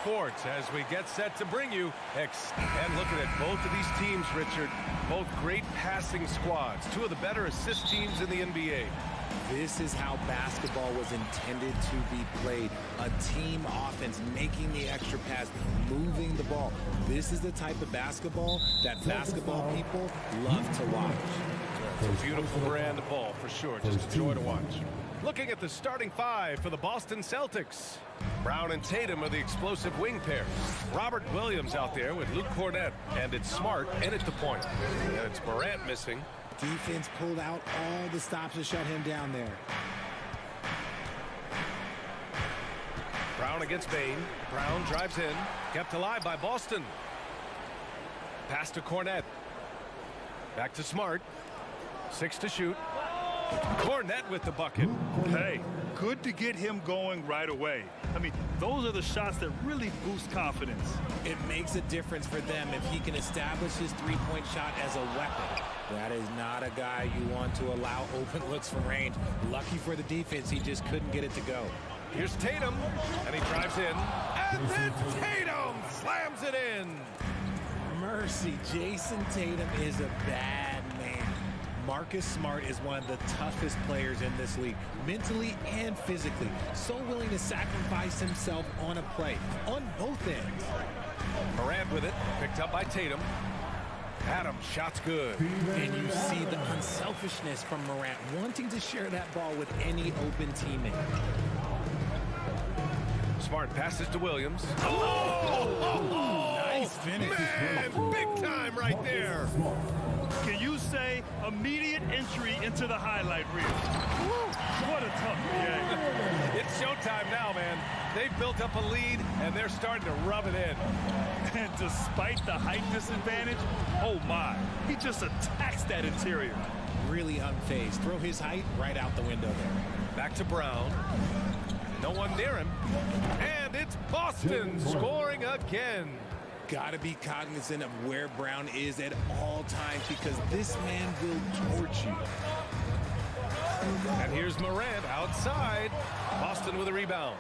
sports as we get set to bring you and looking at both of these teams, Richard, both great passing squads, two of the better assist teams in the NBA. This is how basketball was intended to be played. A team offense, making the extra pass, moving the ball. This is the type of basketball that basketball people love to watch. It's a beautiful brand of ball for sure. Just a joy to watch. Looking at the starting five for the Boston Celtics. Brown and Tatum are the explosive wing pair. Robert Williams out there with Luke Cornett. And it's Smart in at the point. And it's Morant missing. Defense pulled out all the stops to shut him down there. Brown against Bane. Brown drives in. Kept alive by Boston. Pass to Cornett. Back to Smart. 6 to shoot. Cornett with the bucket. Hey, good to get him going right away. I mean, those are the shots that really boost confidence. It makes a difference for them if he can establish his three-point shot as a weapon. That is not a guy you want to allow open looks from range. Lucky for the defense, he just couldn't get it to go. Here's Tatum, and he drives in. And then Tatum slams it in. Mercy, Jason Tatum is a bad man. Marcus Smart is one of the toughest players in this league, mentally and physically. So willing to sacrifice himself on a play, on both ends. Morant with it, picked up by Tatum. Adams, shot's good. And you see the unselfishness from Morant, wanting to share that ball with any open teammate. Smart passes to Williams. Nice finish. Man, big time right there. Can you say immediate entry into the highlight reel? What a tough game. It's showtime now, man. They've built up a lead, and they're starting to rub it in. And despite the height disadvantage, oh my, he just attacks that interior. Really unfazed. Throw his height right out the window there. Back to Brown. No one near him. And it's Boston scoring again. Gotta be cognizant of where Brown is at all times because this man will torch you. And here's Morant outside. Boston with a rebound.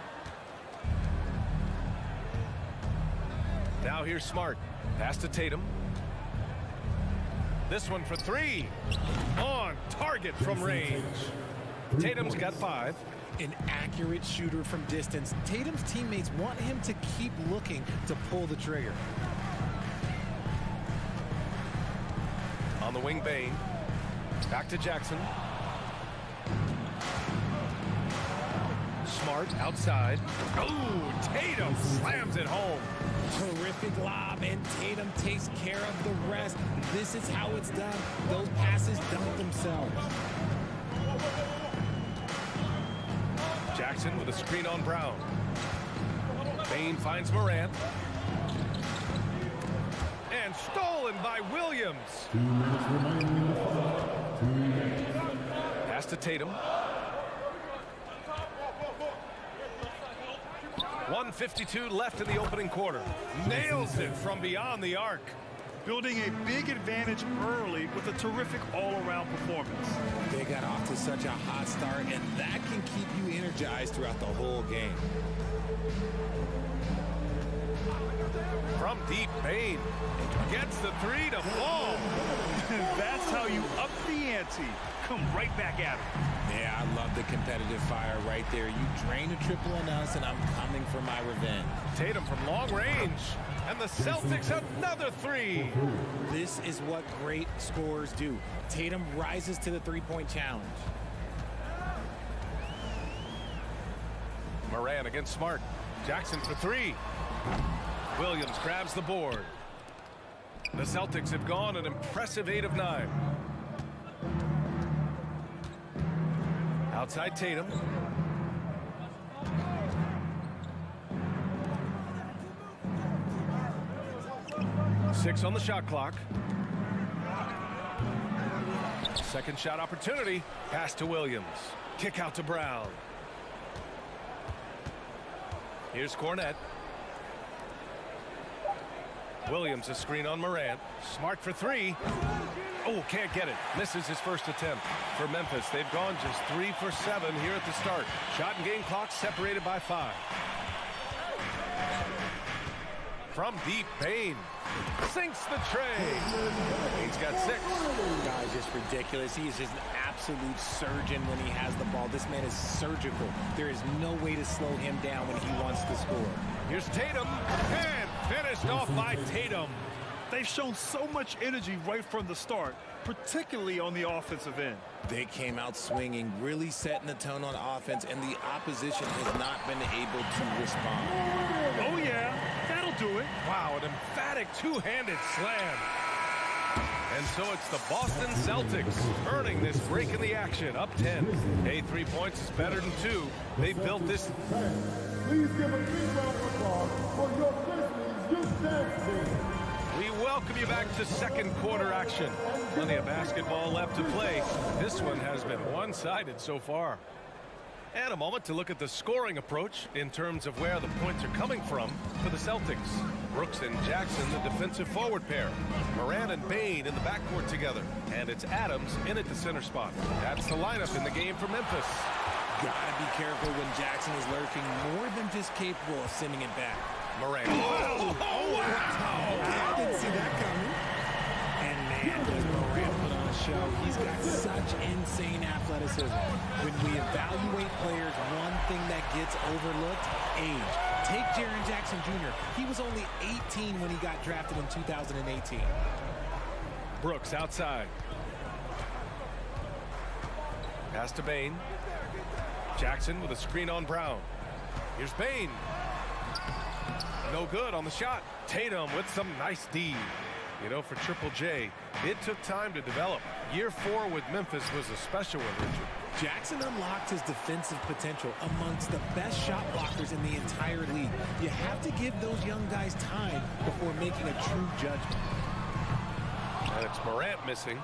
Now here's Smart. Pass to Tatum. This one for three. On target from range. Tatum's got 5. An accurate shooter from distance. Tatum's teammates want him to keep looking to pull the trigger. On the wing, Bane. Back to Jackson. Smart outside. Oh, Tatum slams it home. Terrific lob, and Tatum takes care of the rest. This is how it's done. Those passes dunk themselves. Jackson with a screen on Brown. Bane finds Morant. And stolen by Williams. 2 minutes remaining in the fight. 2 minutes. Pass to Tatum. 1:52 left in the opening quarter. Nails it from beyond the arc. Building a big advantage early with a terrific all-around performance. They got off to such a hot start, and that can keep you energized throughout the whole game. From deep, Bane gets the 3 to fall. That's how you up the ante. Come right back at it. Yeah, I love the competitive fire right there. You drain a triple on us, and I'm coming for my revenge. Tatum from long range. And the Celtics another 3. This is what great scorers do. Tatum rises to the three-point challenge. Morant against Smart. Jackson for 3. Williams grabs the board. The Celtics have gone an impressive 8 of 9. Outside Tatum. Six on the shot clock. Second shot opportunity. Pass to Williams. Kick out to Brown. Here's Cornett. Williams a screen on Morant. Smart for 3. Oh, can't get it. Misses his first attempt. For Memphis, they've gone just 3 for 7 here at the start. Shot and game clock separated by 5. from deep. Bane sinks the tray. He's got 6. Guys, just ridiculous. He is just an absolute surgeon when he has the ball. This man is surgical. There is no way to slow him down when he wants to score. Here's Tatum, and finished off by Tatum. They've shown so much energy right from the start, particularly on the offensive end. They came out swinging, really setting the tone on offense, and the opposition has not been able to respond. Oh, yeah, that'll do it. Wow, an emphatic two-handed slam. And so it's the Boston Celtics earning this break in the action, up 10. Hey, 3 points is better than 2. They built this. Please give a big round of applause for your Grizzlies youth dance team. We welcome you back to second quarter action. Plenty of basketball left to play. This one has been one-sided so far. And a moment to look at the scoring approach in terms of where the points are coming from for the Celtics. Brooks and Jackson, the defensive forward pair. Morant and Bane in the backcourt together. And it's Adams in at the center spot. That's the lineup in the game for Memphis. Gotta be careful when Jackson is lurking, more than just capable of sending it back. Morant. Oh, wow. I didn't see that coming. And man, does Morant put on a show. He's got such insane athleticism. When we evaluate players, one thing that gets overlooked, age. Take Jaren Jackson Jr. He was only 18 when he got drafted in 2018. Brooks outside. Pass to Bane. Jackson with a screen on Brown. Here's Bane. No good on the shot. Tatum with some nice D. You know, for Triple J, it took time to develop. Year 4 with Memphis was a special one, Richard. Jackson unlocked his defensive potential amongst the best shot blockers in the entire league. You have to give those young guys time before making a true judgment. And it's Morant missing.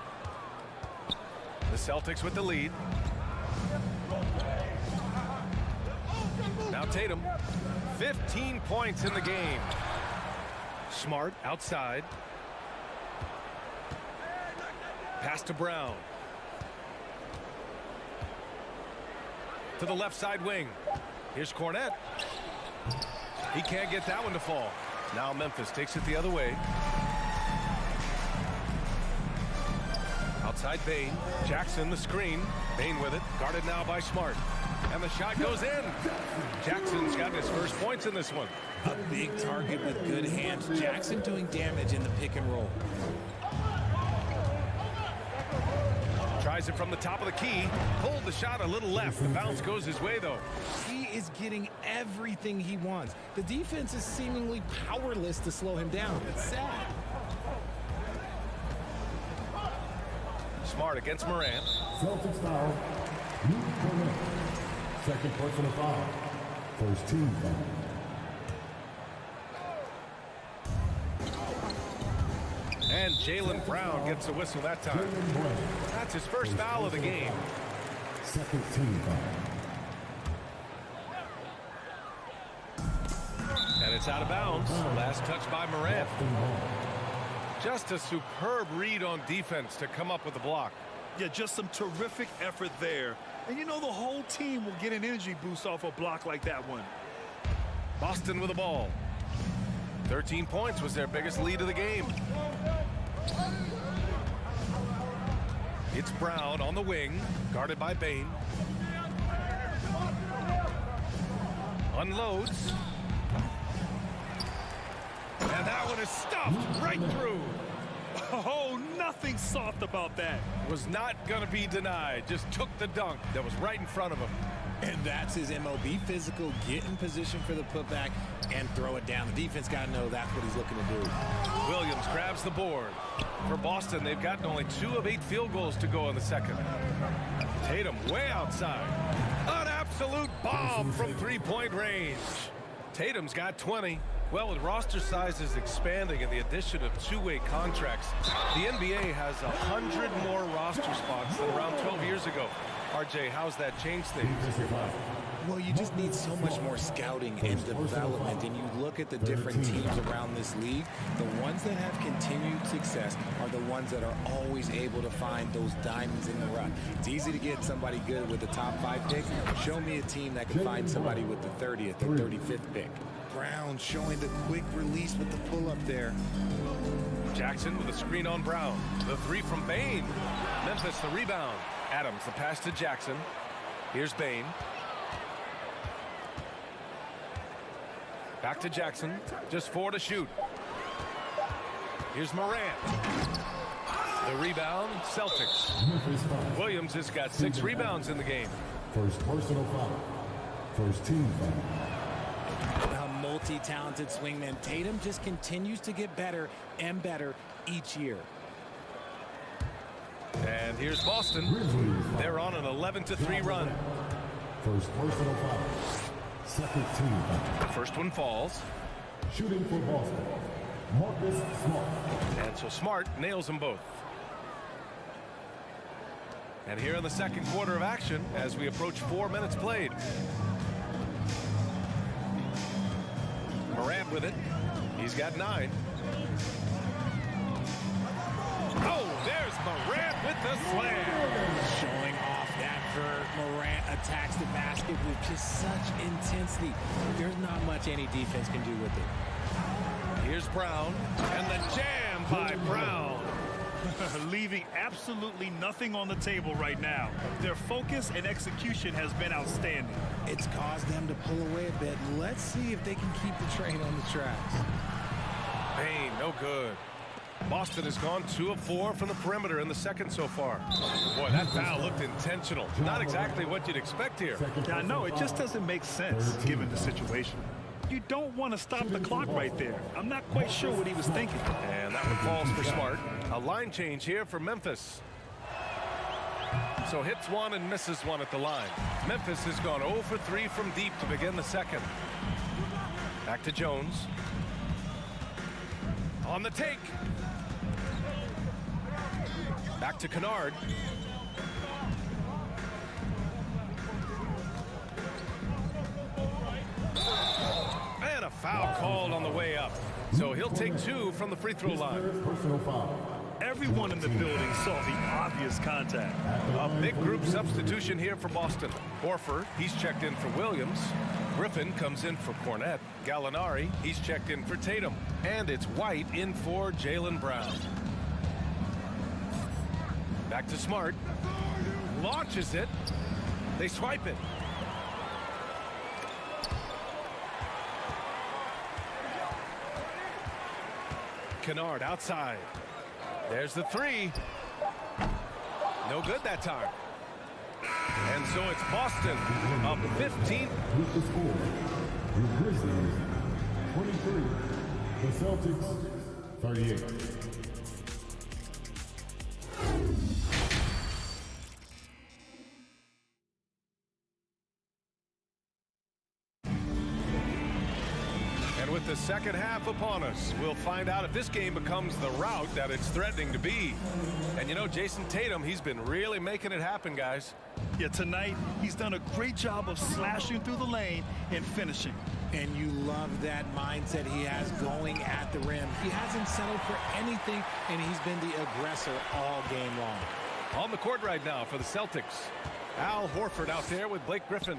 The Celtics with the lead. Now Tatum, 15 points in the game. Smart outside. Pass to Brown. To the left side wing. Here's Cornette. He can't get that one to fall. Now Memphis takes it the other way. Outside Bane. Jackson the screen. Bane with it. Guarded now by Smart. And the shot goes in. Jackson's got his first points in this one. A big target with good hands. Jackson doing damage in the pick and roll. Tries it from the top of the key. Pulled the shot a little left. The bounce goes his way, though. He is getting everything he wants. The defense is seemingly powerless to slow him down. It's sad. Smart against Morant. Celtics foul. Second personal foul. First team foul. And Jaylen Brown gets the whistle that time. That's his first foul of the game. Second team foul. And it's out of bounds. Last touch by Morant. Just a superb read on defense to come up with the block. Yeah, just some terrific effort there. And you know the whole team will get an energy boost off a block like that one. Boston with the ball. 13 points was their biggest lead of the game. It's Brown on the wing, guarded by Bane. Unloads. And that one is stuffed right through. Oh, nothing soft about that. Was not going to be denied. Just took the dunk that was right in front of him. And that's his MO. Be physical, get in position for the putback, and throw it down. The defense got to know that's what he's looking to do. Williams grabs the board. For Boston, they've gotten only 2 of 8 field goals to go in the second. Tatum way outside. An absolute bomb from three-point range. Tatum's got 20. Well, with roster sizes expanding and the addition of two-way contracts, the NBA has 100 more roster spots than around 12 years ago. RJ, how's that changed things? Well, you just need so much more scouting and development, and you look at the different teams around this league, the ones that have continued success are the ones that are always able to find those diamonds in the rough. It's easy to get somebody good with the top 5 pick. Show me a team that can find somebody with the 30th or 35th pick. Brown showing the quick release with the pull-up there. Jackson with a screen on Brown. The three from Bane. Memphis the rebound. Adams the pass to Jackson. Here's Bane. Back to Jackson. Just 4 to shoot. Here's Morant. The rebound, Celtics. Williams has got 6 rebounds in the game. First personal foul. First team foul. A multi-talented swingman, Tatum just continues to get better and better each year. And here's Boston. They're on an 11-3 run. First personal foul. Second team foul. The first one falls. Shooting for Boston, Marcus Smart. And so Smart nails them both. And here in the second quarter of action as we approach 4 minutes played. Morant with it. He's got 9. Oh, there's Morant with the slam. Showing off that vert. Morant attacks the basket with just such intensity. There's not much any defense can do with it. Here's Brown. And the jam by Brown. Leaving absolutely nothing on the table right now. Their focus and execution has been outstanding. It's caused them to pull away a bit. Let's see if they can keep the train on the tracks. Bane, no good. Boston has gone 2 of 4 from the perimeter in the second so far. Boy, that foul looked intentional. Not exactly what you'd expect here. Yeah, I know. It just doesn't make sense given the situation. You don't want to stop the clock right there. I'm not quite sure what he was thinking. And that one falls for Smart. A line change here for Memphis. So hits 1 and misses 1 at the line. Memphis has gone 0 for 3 from deep to begin the second. Back to Jones. On the take. Back to Kennard. And a foul called on the way up. So he'll take 2 from the free throw line. Personal foul. Everyone in the building saw the obvious contact. A big group substitution here for Boston. Horford, he's checked in for Williams. Griffin comes in for Cornette. Gallinari, he's checked in for Tatum. And it's White in for Jaylen Brown. Back to Smart. Launches it. They swipe it. Kennard outside. There's the 3. No good that time. And so it's Boston up 15. With the score, the Grizzlies 23, the Celtics 38. With the second half upon us, we'll find out if this game becomes the rout that it's threatening to be. And you know, Jason Tatum, he's been really making it happen, guys. Yeah, tonight he's done a great job of slashing through the lane and finishing. And you love that mindset he has going at the rim. He hasn't settled for anything, and he's been the aggressor all game long. On the court right now for the Celtics. Al Horford out there with Blake Griffin.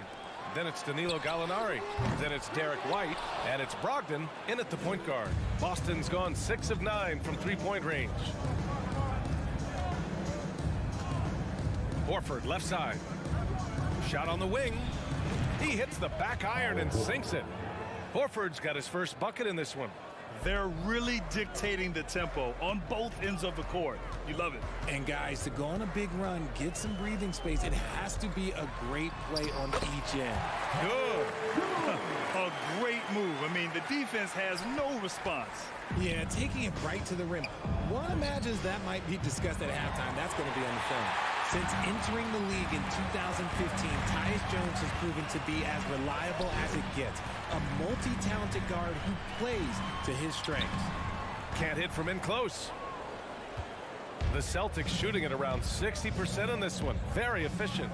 Then it's Danilo Gallinari. Then it's Derek White. And it's Brogdon in at the point guard. Boston's gone 6 of 9 from three-point range. Horford left side. Shot on the wing. He hits the back iron and sinks it. Horford's got his first bucket in this one. They're really dictating the tempo on both ends of the court. You love it. And guys, to go on a big run, get some breathing space, it has to be a great play on each end. Good. A great move. I mean, the defense has no response. Yeah, taking it right to the rim. One imagines that might be discussed at halftime. That's going to be on the film. Since entering the league in 2015, Tyus Jones has proven to be as reliable as it gets. A multi-talented guard who plays to his strengths. Can't hit from in close. The Celtics shooting at around 60% in this one. Very efficient.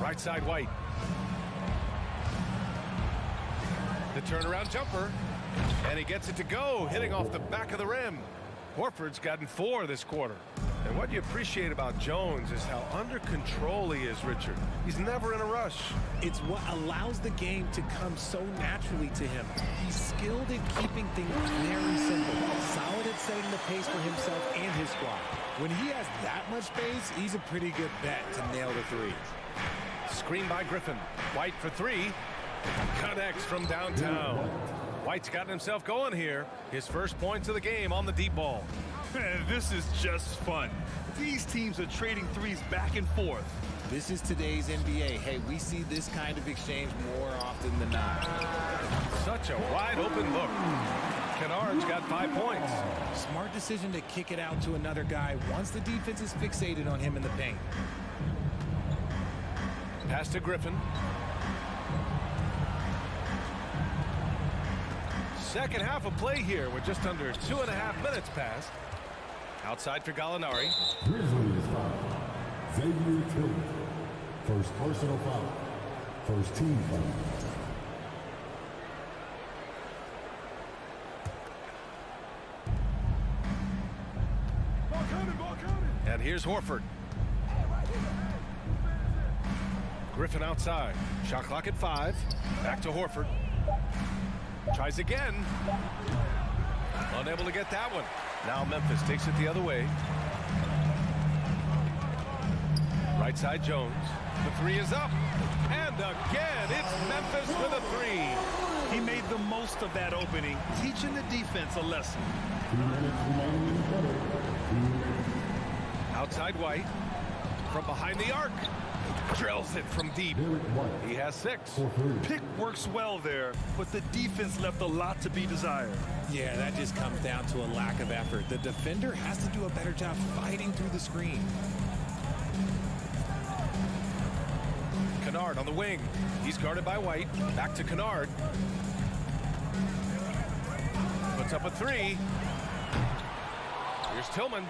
Right side White. The turnaround jumper. And he gets it to go, hitting off the back of the rim. Horford's gotten 4 this quarter. And what you appreciate about Jones is how under control he is, Richard. He's never in a rush. It's what allows the game to come so naturally to him. He's skilled at keeping things very simple, solid at setting the pace for himself and his squad. When he has that much space, he's a pretty good bet to nail the three. Screen by Griffin. White for three. Connects from downtown. White's gotten himself going here. His first points of the game on the deep ball. Man, this is just fun. These teams are trading threes back and forth. This is today's NBA. Hey, we see this kind of exchange more often than not. Such a wide open look. Kennard's got 5 points. Smart decision to kick it out to another guy once the defense is fixated on him in the paint. Pass to Griffin. Second half of play here with just under 2.5 minutes passed. Outside for Gallinari. Grizzlies foul. Xavier Tillman. First personal foul. First team foul. And here's Horford. Griffin outside. Shot clock at 5. Back to Horford. Tries again. Unable to get that one. Now Memphis takes it the other way. Right side Jones. The three is up. And again, it's Memphis with a three. He made the most of that opening, teaching the defense a lesson. 2 minutes remaining in the quarter. 2 minutes. Outside White. From behind the arc. Drills it from deep. He has 6. Pick works well there, but the defense left a lot to be desired. Yeah, that just comes down to a lack of effort. The defender has to do a better job fighting through the screen. Kennard on the wing. He's guarded by White. Back to Kennard. Puts up a 3. Here's Tillman.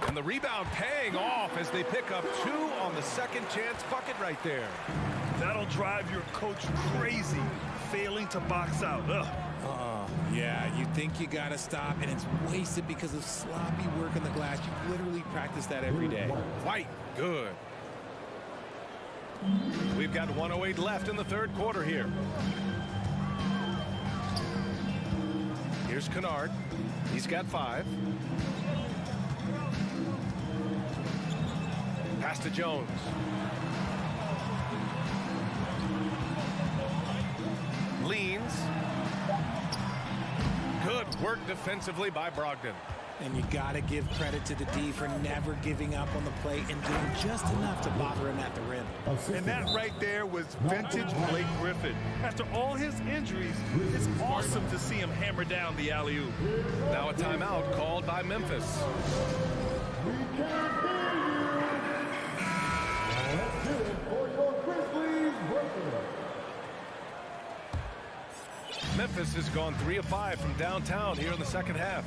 And the rebound paying off as they pick up 2 on the second chance bucket right there. That'll drive your coach crazy, failing to box out. Yeah, you think you got to stop, and it's wasted because of sloppy work in the glass. You literally practice that every day. White, good. We've got 1:08 left in the third quarter here. Here's Kennard. He's got 5. Pass to Jones. Leans. Good work defensively by Brogdon. And you got to give credit to the D for never giving up on the play and doing just enough to bother him at the rim. And that right there was vintage Blake Griffin. After all his injuries, it's awesome to see him hammer down the alley-oop. Now a timeout called by Memphis. We can't hear you. Let's do it for your Grizzlies breaker. Memphis has gone 3 of 5 from downtown here in the second half.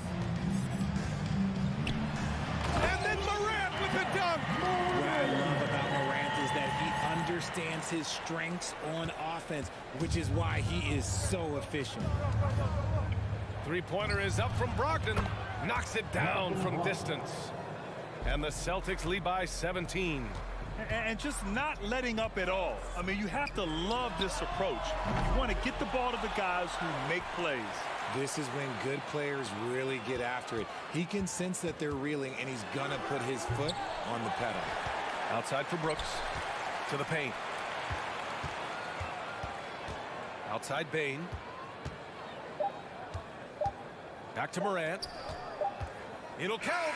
And then Morant with the dunk. What I love about Morant is that he understands his strengths on offense, which is why he is so efficient. Three-pointer is up from Brogdon. Knocks it down from distance. And the Celtics lead by 17. And just not letting up at all. I mean, you have to love this approach. You want to get the ball to the guys who make plays. This is when good players really get after it. He can sense that they're reeling, and he's going to put his foot on the pedal. Outside for Brooks. To the paint. Outside Bane. Back to Morant. It'll count.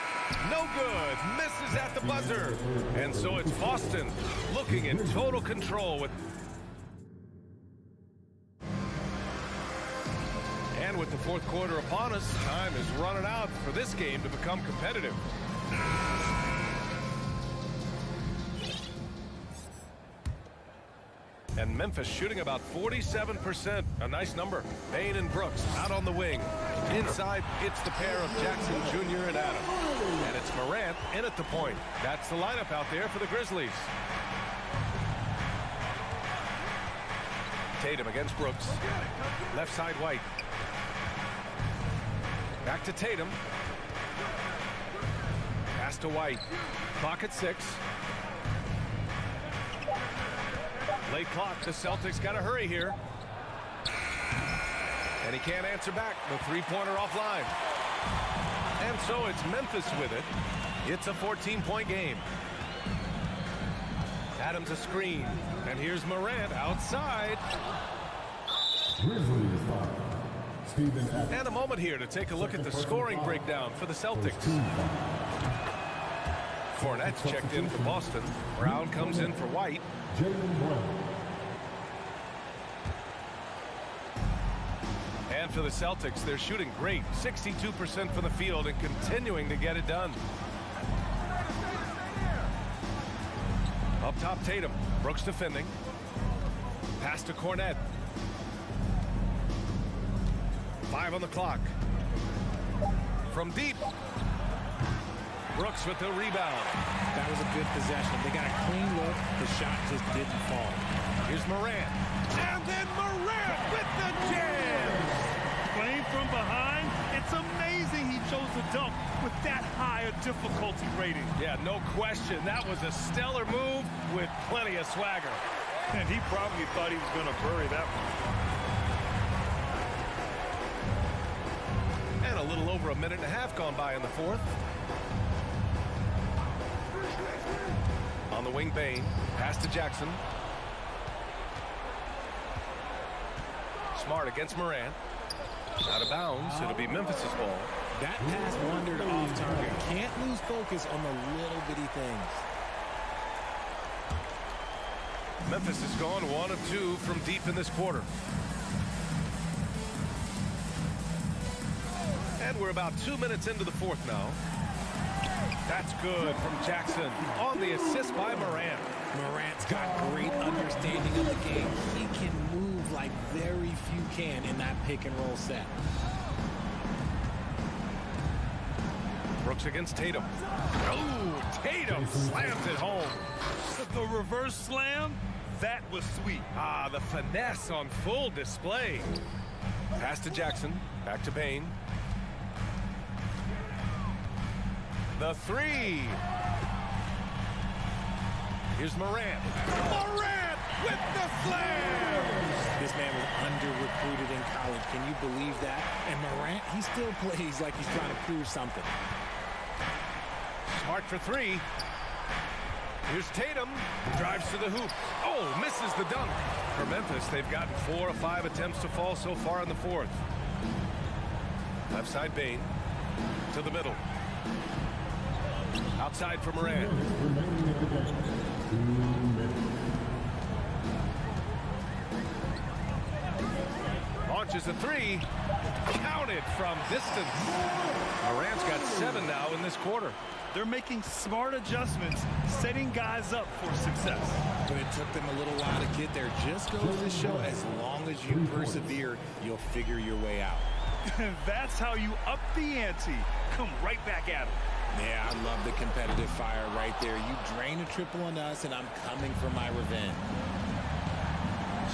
No good. Misses at the buzzer. And so it's Boston looking in total control with... And with the fourth quarter upon us, time is running out for this game to become competitive. And Memphis shooting about 47%. A nice number. Bane and Brooks out on the wing. Inside, it's the pair of Jackson Jr. and Adams. And it's Morant in at the point. That's the lineup out there for the Grizzlies. Tatum against Brooks. Left side White. Back to Tatum. Pass Pass to White. Clock at 6. Late clock. The Celtics got to hurry here. And he can't answer back. The three-pointer offline. And so it's Memphis with it. It's a 14-point game. Adams a screen. And here's Morant outside. Grizzlies foul. Steven Adams. And a moment here to take a look at the scoring breakdown for the Celtics. Fournette's checked in for Boston. Brown comes in for White. Jaylen Brown. And for the Celtics, they're shooting great. 62% from the field and continuing to get it done. Up top, Tatum. Brooks defending. Pass to Cornette. 5 on the clock. From deep. Brooks with the rebound. That was a good possession. They got a clean look. The shot just didn't fall. Here's Morant. And then Morant with the jam. Playing from behind, it's amazing he chose to dunk with that high a difficulty rating. Yeah, no question. That was a stellar move with plenty of swagger. And he probably thought he was going to bury that one. And a little over a minute and a half gone by in the fourth. On the wing, Bane. Pass to Jackson. Smart against Morant. Out of bounds. It'll be Memphis' ball. That pass wandered off target. Can't lose focus on the little bitty things. Memphis has gone 1 of 2 from deep in this quarter. And we're about 2 minutes into the fourth now. That's good from Jackson on the assist by Morant. Morant's got great understanding of the game. He can move like very few can in that pick and roll set. Brooks against Tatum. Oh, Tatum slams it home. The reverse slam, that was sweet. Ah, the finesse on full display. Pass to Jackson. Back to Bane. The three. Here's Morant. Morant with the slam. This man was under-recruited in college. Can you believe that? And Morant, he still plays like he's trying to prove something. Smart for three. Here's Tatum. Drives to the hoop. Oh, misses the dunk. For Memphis, they've gotten 4 of 5 attempts to fall so far in the fourth. Left side Bane. To the middle. Outside for Morant. Remaining in the game. 2 minutes. Launches a three. Counted from distance. Morant's got 7 now in this quarter. They're making smart adjustments, setting guys up for success. But it took them a little while to get there. Just goes to show, as long as you persevere, you'll figure your way out. That's how you up the ante. Come right back at them. Yeah, I love the competitive fire right there. You drain a triple on us, and I'm coming for my revenge.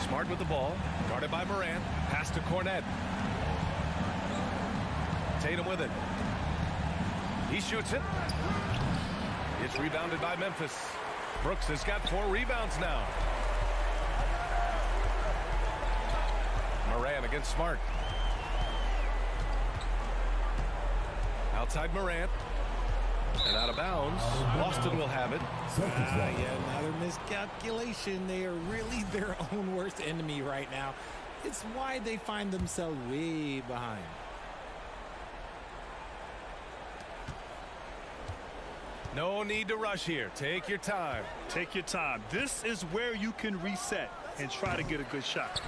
Smart with the ball. Guarded by Morant. Pass to Cornette. Tatum with it. He shoots it. It's rebounded by Memphis. Brooks has got 4 rebounds now. Morant against Smart. Outside Morant. And out of bounds. Boston will have it. Yeah, another miscalculation. They are really their own worst enemy right now. It's why they find themselves way behind. No need to rush here. Take your time. Take your time. This is where you can reset and try to get a good shot.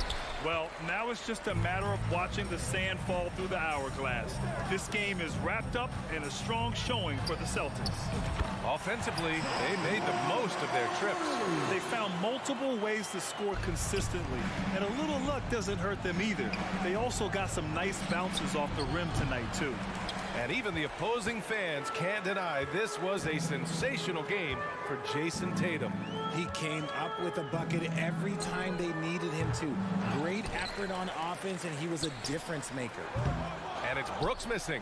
Well, now it's just a matter of watching the sand fall through the hourglass. This game is wrapped up in a strong showing for the Celtics. Offensively, they made the most of their trips. They found multiple ways to score consistently, and a little luck doesn't hurt them either. They also got some nice bounces off the rim tonight, too. And even the opposing fans can't deny this was a sensational game for Jason Tatum. He came up with a bucket every time they needed him to. Great effort on offense, and he was a difference maker. And it's Brooks missing.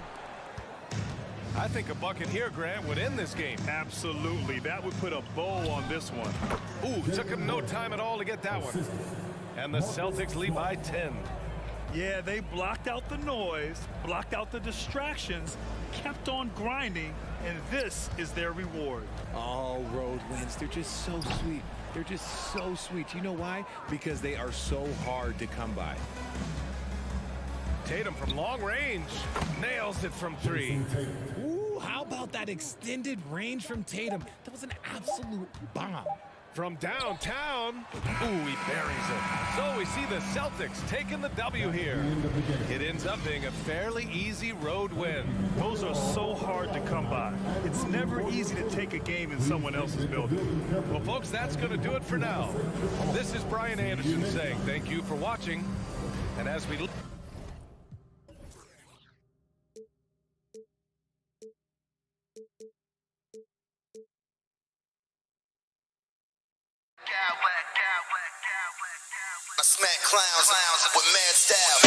I think a bucket here, Grant, would end this game. Absolutely. That would put a bow on this one. Ooh, took him no time at all to get that one. And the Celtics lead by 10. Yeah, they blocked out the noise, blocked out the distractions, kept on grinding, and this is their reward. All road wins. They're just so sweet. They're just so sweet. You know why? Because they are so hard to come by. Tatum from long range nails it from 3. Ooh, how about that extended range from Tatum? That was an absolute bomb. From downtown, ooh, he buries it. So we see the Celtics taking the W here. It ends up being a fairly easy road win. Those are so hard to come by. It's never easy to take a game in someone else's building. Well, folks, that's going to do it for now. This is Brian Anderson saying thank you for watching. And as we I smack clowns with mad style.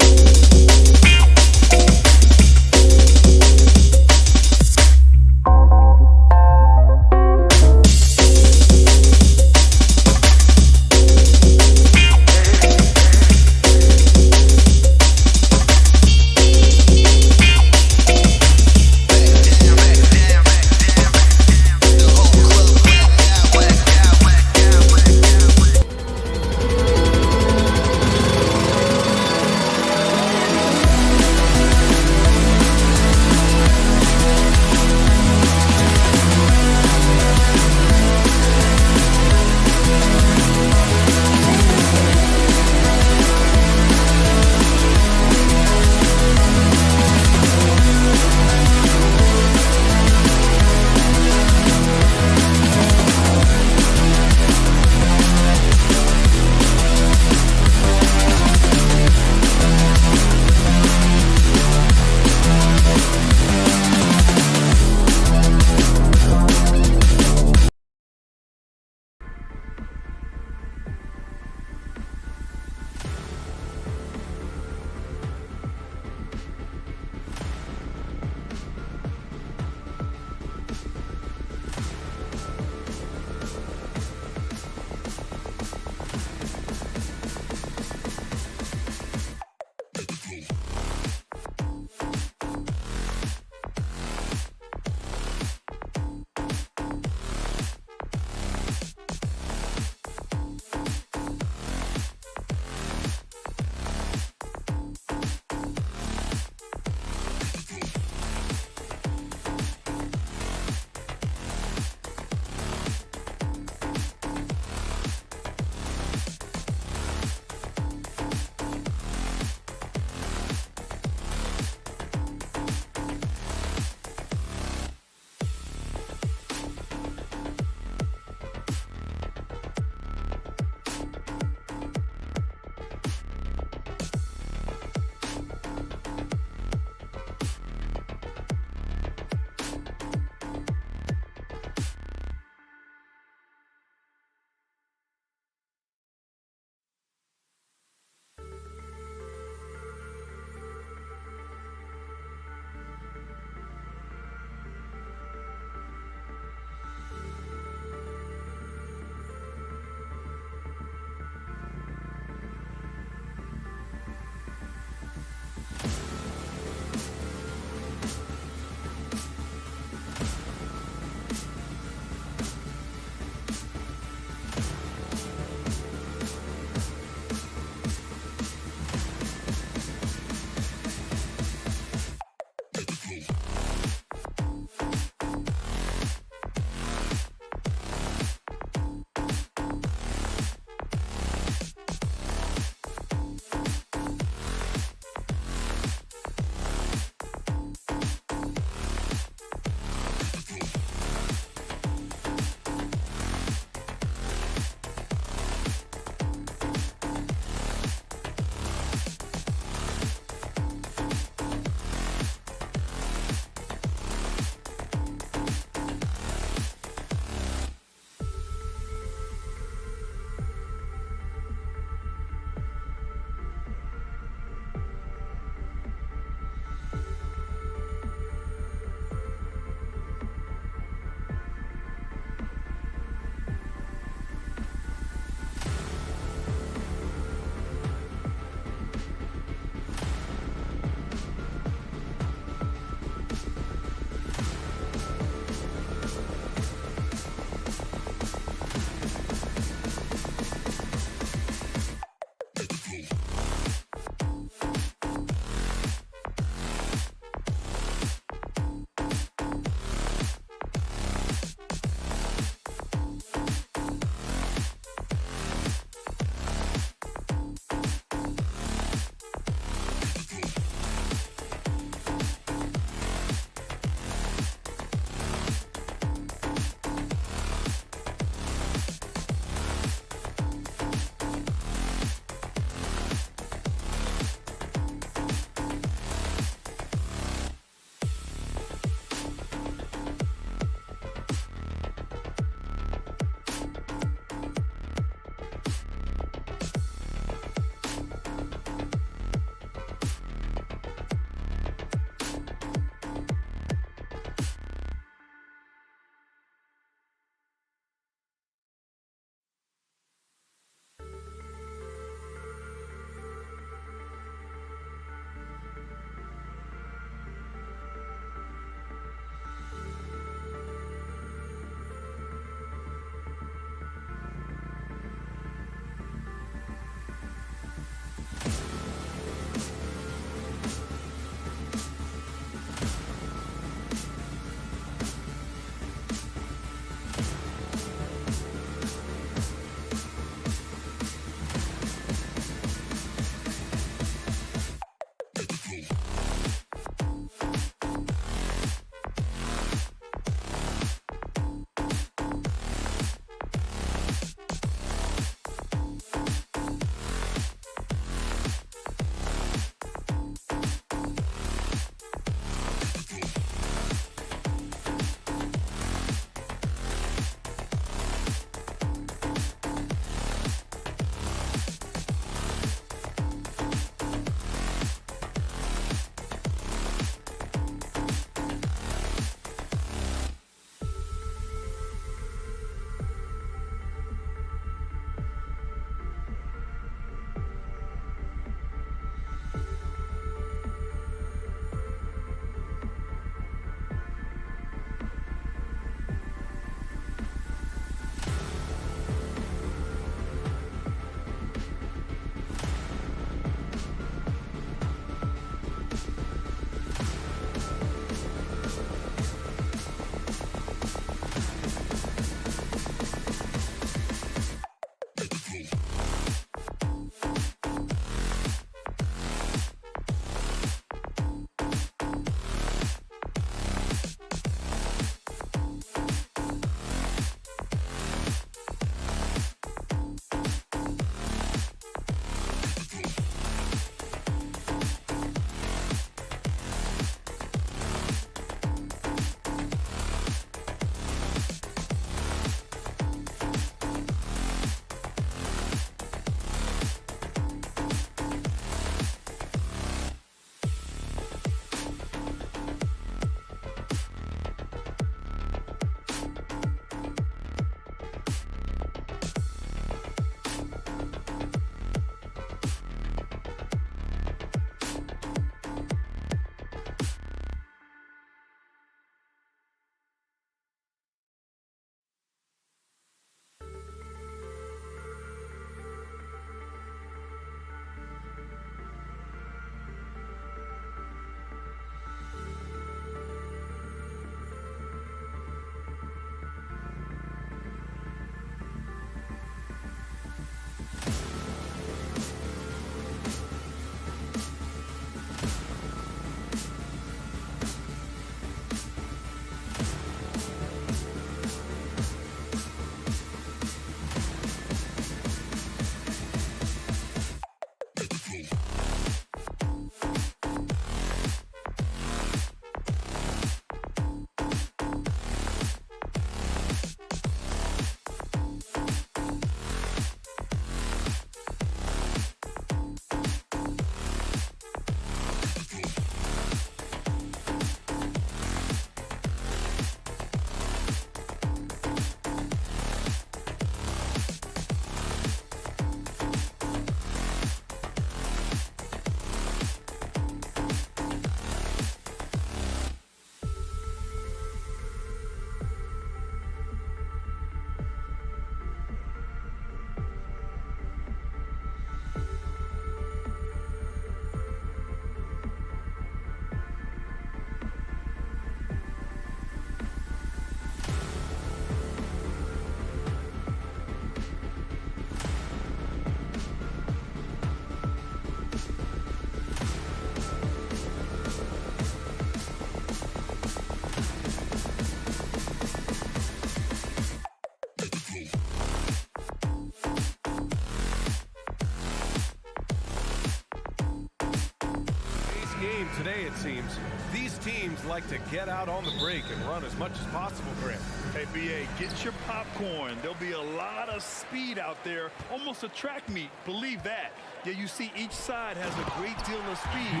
game today, it seems. These teams like to get out on the break and run as much as possible, Grant. Hey, BA, get your popcorn. There'll be a lot of speed out there, almost a track meet. Believe that. Yeah, you see each side has a great deal of speed.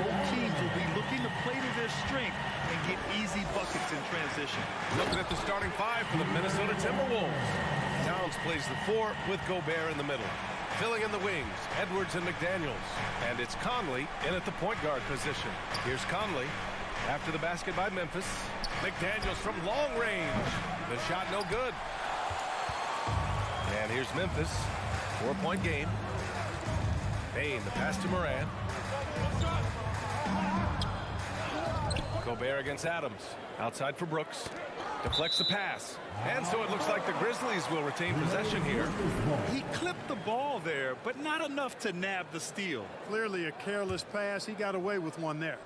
Both teams will be looking to play to their strength and get easy buckets in transition. Looking at the starting five for the Minnesota Timberwolves. Towns plays the 4 with Gobert in the middle. Filling in the wings, Edwards and McDaniels. And it's Conley in at the point guard position. Here's Conley after the basket by Memphis. McDaniels from long range. The shot no good. And here's Memphis. 4-point game. Bane, the pass to Moran. Gobert against Adams. Outside for Brooks. Deflects the pass. And so it looks like the Grizzlies will retain possession here. He clipped the ball there, but not enough to nab the steal. Clearly a careless pass. He got away with one there.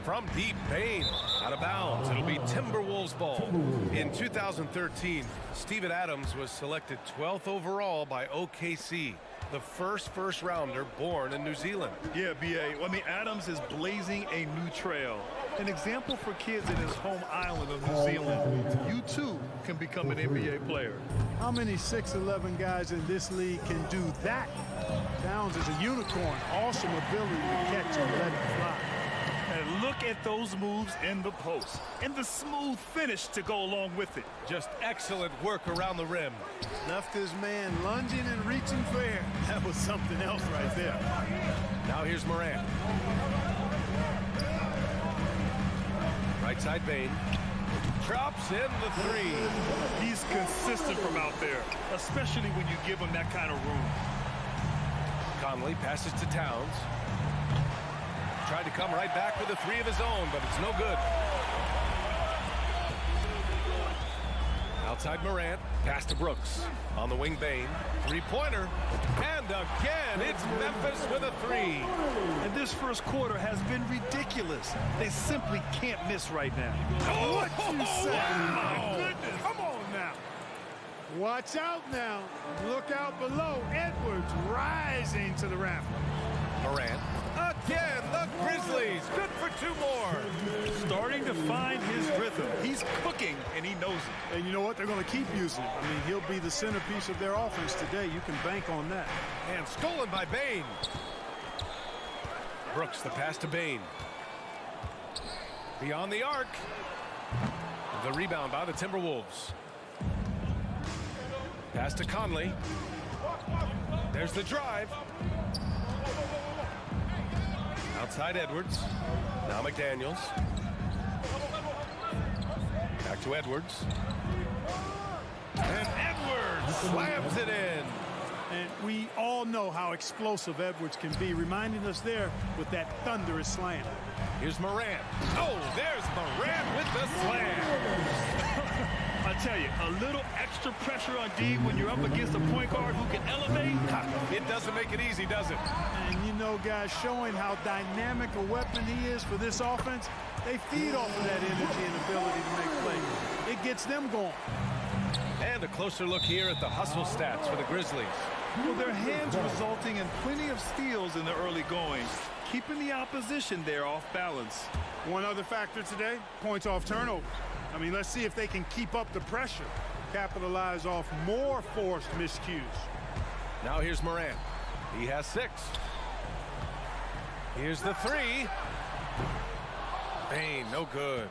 From deep, Bane out of bounds. It'll be Timberwolves ball. In 2013, Steven Adams was selected 12th overall by OKC. The first rounder born in New Zealand. Yeah, BA. I mean, Adams is blazing a new trail. An example for kids in his home island of New Zealand. You, too, can become an NBA player. How many 6'11" guys in this league can do that? Downs is a unicorn. Awesome ability to catch and let it fly. And look at those moves in the post. And the smooth finish to go along with it. Just excellent work around the rim. Left his man lunging and reaching for air. That was something else right there. Now here's Moran. Right side Bane. Drops in the 3. He's consistent from out there, especially when you give him that kind of room. Conley passes to Towns. Tried to come right back with a 3 of his own, but it's no good. Outside Morant, pass to Brooks. On the wing, Bane. 3-pointer. And again, it's Memphis with a 3. And this first quarter has been ridiculous. They simply can't miss right now. What you say? Wow. My goodness. Come on now. Watch out now. Look out below. Edwards rising to the raft. Morant. Again, the Grizzlies. Good for 2 more. Starting to find his rhythm. He's cooking, and he knows it. And you know what? They're going to keep using him. I mean, he'll be the centerpiece of their offense today. You can bank on that. And stolen by Bane. Brooks, the pass to Bane. Beyond the arc. The rebound by the Timberwolves. Pass to Conley. There's the drive. Outside Edwards. Now McDaniels. Back to Edwards. And Edwards slams it in. And we all know how explosive Edwards can be, reminding us there with that thunderous slam. Here's Morant. Oh, there's Morant with the slam. I tell you, a little extra pressure on D when you're up against a point guard who can elevate. It doesn't make it easy, does it? And you know, guys, showing how dynamic a weapon he is for this offense, they feed off of that energy and ability to make plays. It gets them going. And a closer look here at the hustle stats for the Grizzlies. Well, their hands resulting in plenty of steals in the early going, keeping the opposition there off balance. One other factor today, points off turnover. I mean, let's see if they can keep up the pressure, capitalize off more forced miscues. Now here's Morant. He has 6. Here's the 3. Bane, no good.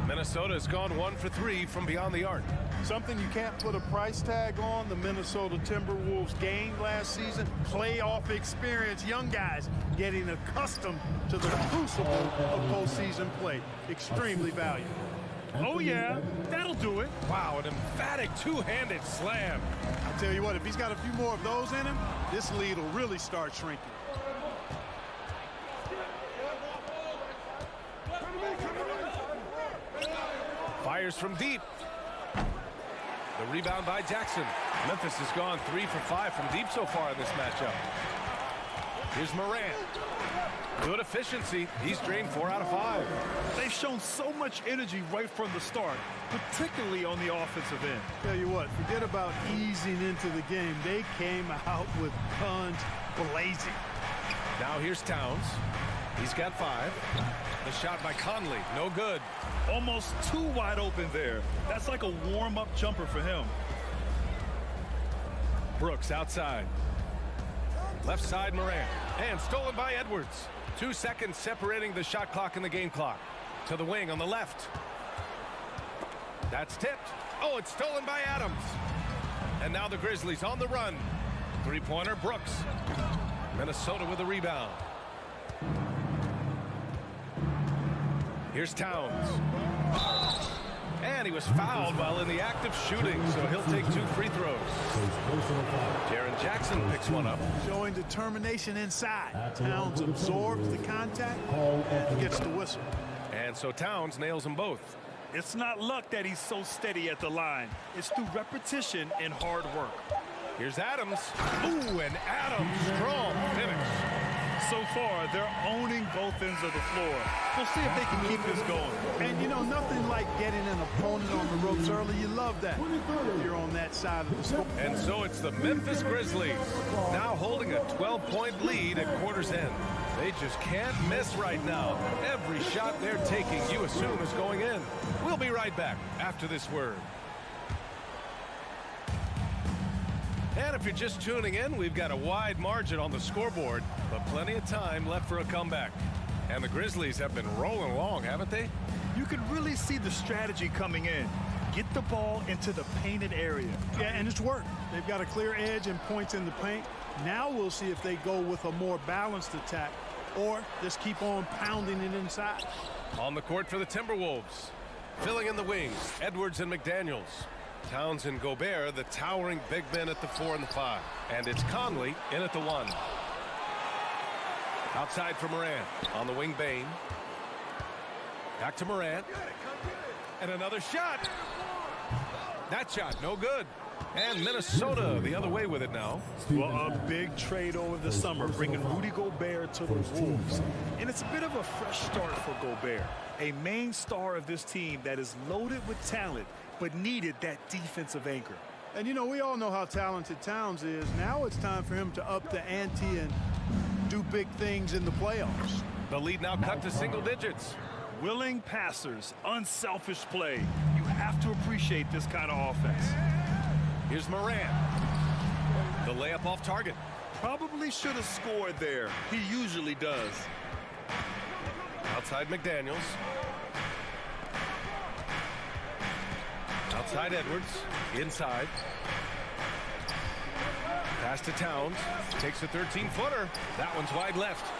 Minnesota's gone 1 for 3 from beyond the arc. Something you can't put a price tag on, the Minnesota Timberwolves gained last season. Playoff experience, young guys getting accustomed to the crucible of postseason play. Extremely valuable. Oh, yeah, that'll do it. Wow, an emphatic 2-handed slam. I'll tell you what, if he's got a few more of those in him, this lead will really start shrinking. Fires from deep. The rebound by Jackson. Memphis has gone 3 for 5 from deep so far in this matchup. Here's Morant. Good efficiency. He's drained 4 out of 5. They've shown so much energy right from the start, particularly on the offensive end. Tell you what, forget about easing into the game. They came out with guns blazing. Now here's Towns. He's got 5. The shot by Conley, no good. Almost too wide open there. That's like a warm-up jumper for him. Brooks outside. Left side Morant. And stolen by Edwards. 2 seconds separating the shot clock and the game clock. To the wing on the left. That's tipped. Oh, it's stolen by Adams. And now the Grizzlies on the run. 3-pointer Brooks. Minnesota with a rebound. Here's Towns. And he was fouled while in the act of shooting, so he'll take 2 free throws. Jaren Jackson picks one up. Showing determination inside. Towns absorbs the contact and gets the whistle. And so Towns nails them both. It's not luck that he's so steady at the line. It's through repetition and hard work. Here's Adams. Ooh, and Adams, strong finish. So far, they're owning both ends of the floor. We'll see if they can keep this going. And, you know, nothing like getting an opponent on the ropes early. You love that if you're on that side of the score. And so it's the Memphis Grizzlies now holding a 12-point lead at quarter's end. They just can't miss right now. Every shot they're taking, you assume, is going in. We'll be right back after this word. And if you're just tuning in, we've got a wide margin on the scoreboard, but plenty of time left for a comeback. And the Grizzlies have been rolling along, haven't they? You can really see the strategy coming in. Get the ball into the painted area. Yeah, and it's worked. They've got a clear edge and points in the paint. Now we'll see if they go with a more balanced attack or just keep on pounding it inside. On the court for the Timberwolves. Filling in the wings, Edwards and McDaniels. Towns and Gobert, the towering big men at the 4 and the 5. And it's Conley in at the 1. Outside for Morant. On the wing, Bane. Back to Morant. And another shot. That shot, no good. And Minnesota the other way with it now. Well, a big trade over the summer, bringing Rudy Gobert to the Wolves. And it's a bit of a fresh start for Gobert, a main star of this team that is loaded with talent, but needed that defensive anchor. And, you know, we all know how talented Towns is. Now it's time for him to up the ante and do big things in the playoffs. The lead now cut to single digits. Willing passers, unselfish play. You have to appreciate this kind of offense. Here's Morant. The layup off target. Probably should have scored there. He usually does. Outside McDaniels. Outside Edwards. Inside. Pass to Towns. Takes a 13-footer. That one's wide left.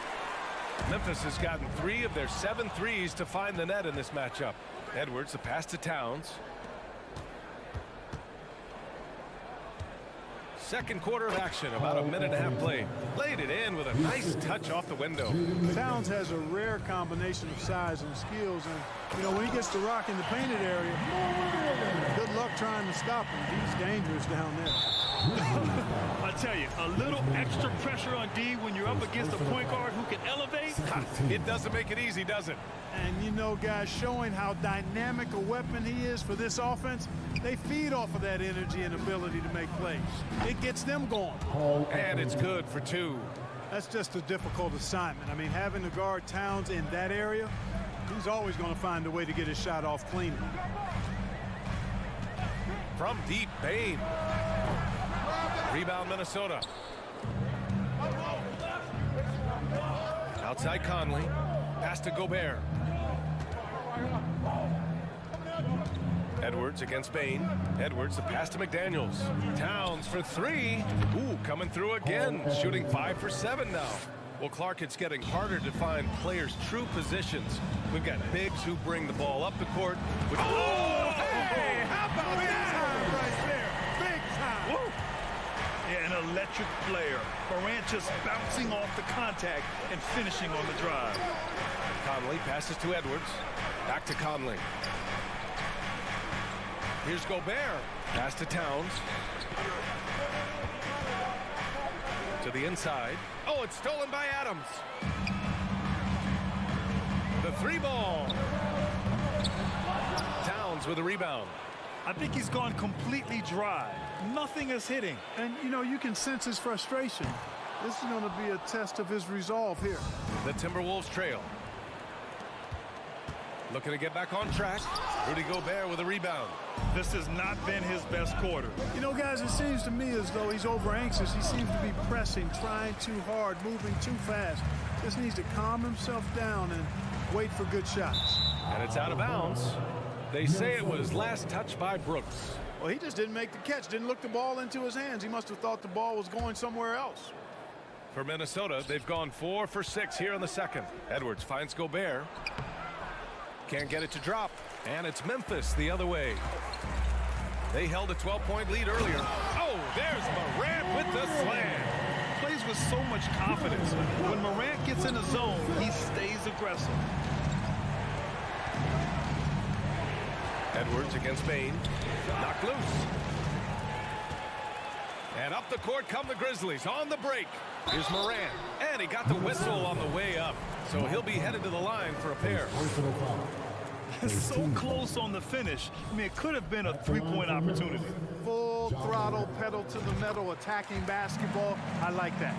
Memphis has gotten 3 of their 7 threes to find the net in this matchup. Edwards, the pass to Towns. Second quarter of action, about a minute and a half played. Laid it in with a nice touch off the window. Towns has a rare combination of size and skills, and, you know, when he gets to rock in the painted area, good luck trying to stop him. He's dangerous down there. I tell you, a little extra pressure on D when you're up against a point guard who can elevate. It doesn't make it easy, does it? And, you know, guys, showing how dynamic a weapon he is for this offense, they feed off of that energy and ability to make plays. It gets them going. And it's good for 2. That's just a difficult assignment. I mean, having to guard Towns in that area, he's always going to find a way to get his shot off cleanly. From deep, Bane. Rebound, Minnesota. Outside Conley. Pass to Gobert. Edwards against Bane. Edwards, the pass to McDaniels. Towns for 3. Ooh, coming through again. Shooting 5 for 7 now. Well, Clark, it's getting harder to find players' true positions. We've got bigs who bring the ball up the court. Oh, hey, how about that? Right there. Big time. Woo. Yeah, an electric player. Morant just bouncing off the contact and finishing on the drive. Conley passes to Edwards. Back to Conley. Here's Gobert. Pass to Towns. To the inside. Oh, it's stolen by Adams. The 3-ball. Towns with a rebound. I think he's gone completely dry. Nothing is hitting. And, you know, you can sense his frustration. This is going to be a test of his resolve here. The Timberwolves trail. Looking to get back on track. Rudy Gobert with a rebound. This has not been his best quarter. You know, guys, it seems to me as though he's over anxious. He seems to be pressing, trying too hard, moving too fast. Just needs to calm himself down and wait for good shots. And it's out of bounds. They say it was last touched by Brooks. Well, he just didn't make the catch, didn't look the ball into his hands. He must have thought the ball was going somewhere else. For Minnesota, they've gone 4 for 6 here in the second. Edwards finds Gobert. Can't get it to drop. And it's Memphis the other way. They held a 12-point lead earlier. Oh, there's Morant with the slam. Plays with so much confidence. When Morant gets in the zone, he stays aggressive. Edwards against Bain. Knocked loose. And up the court come the Grizzlies on the break. Here's Morant. And he got the whistle on the way up. So he'll be headed to the line for a pair. So close on the finish. I mean, it could have been a three-point opportunity. Full throttle, pedal to the metal, attacking basketball. I like that.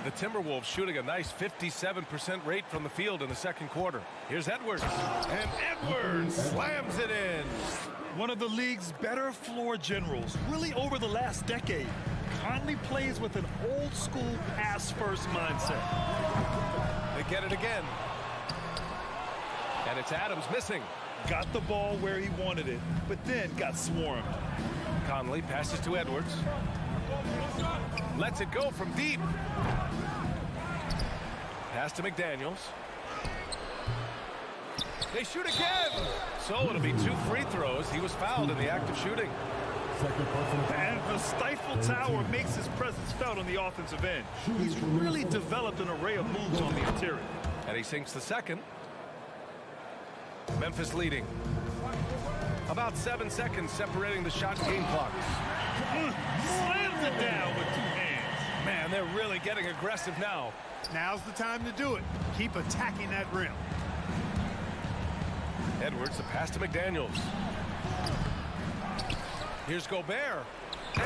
The Timberwolves shooting a nice 57% rate from the field in the second quarter. Here's Edwards. And Edwards slams it in. One of the league's better floor generals, really over the last decade. Conley plays with an old-school pass-first mindset. They get it again. And it's Adams missing. Got the ball where he wanted it, but then got swarmed. Conley passes to Edwards. Lets it go from deep. Pass to McDaniels. They shoot again. So it'll be 2 free throws. He was fouled in the act of shooting. And the stifle tower makes his presence felt on the offensive end. He's really developed an array of moves on the interior. And he sinks the second. Memphis leading. About 7 seconds separating the shot game clock. Slams it down with 2 hands. Man, they're really getting aggressive now. Now's the time to do it. Keep attacking that rim. Edwards, the pass to McDaniels. Here's Gobert.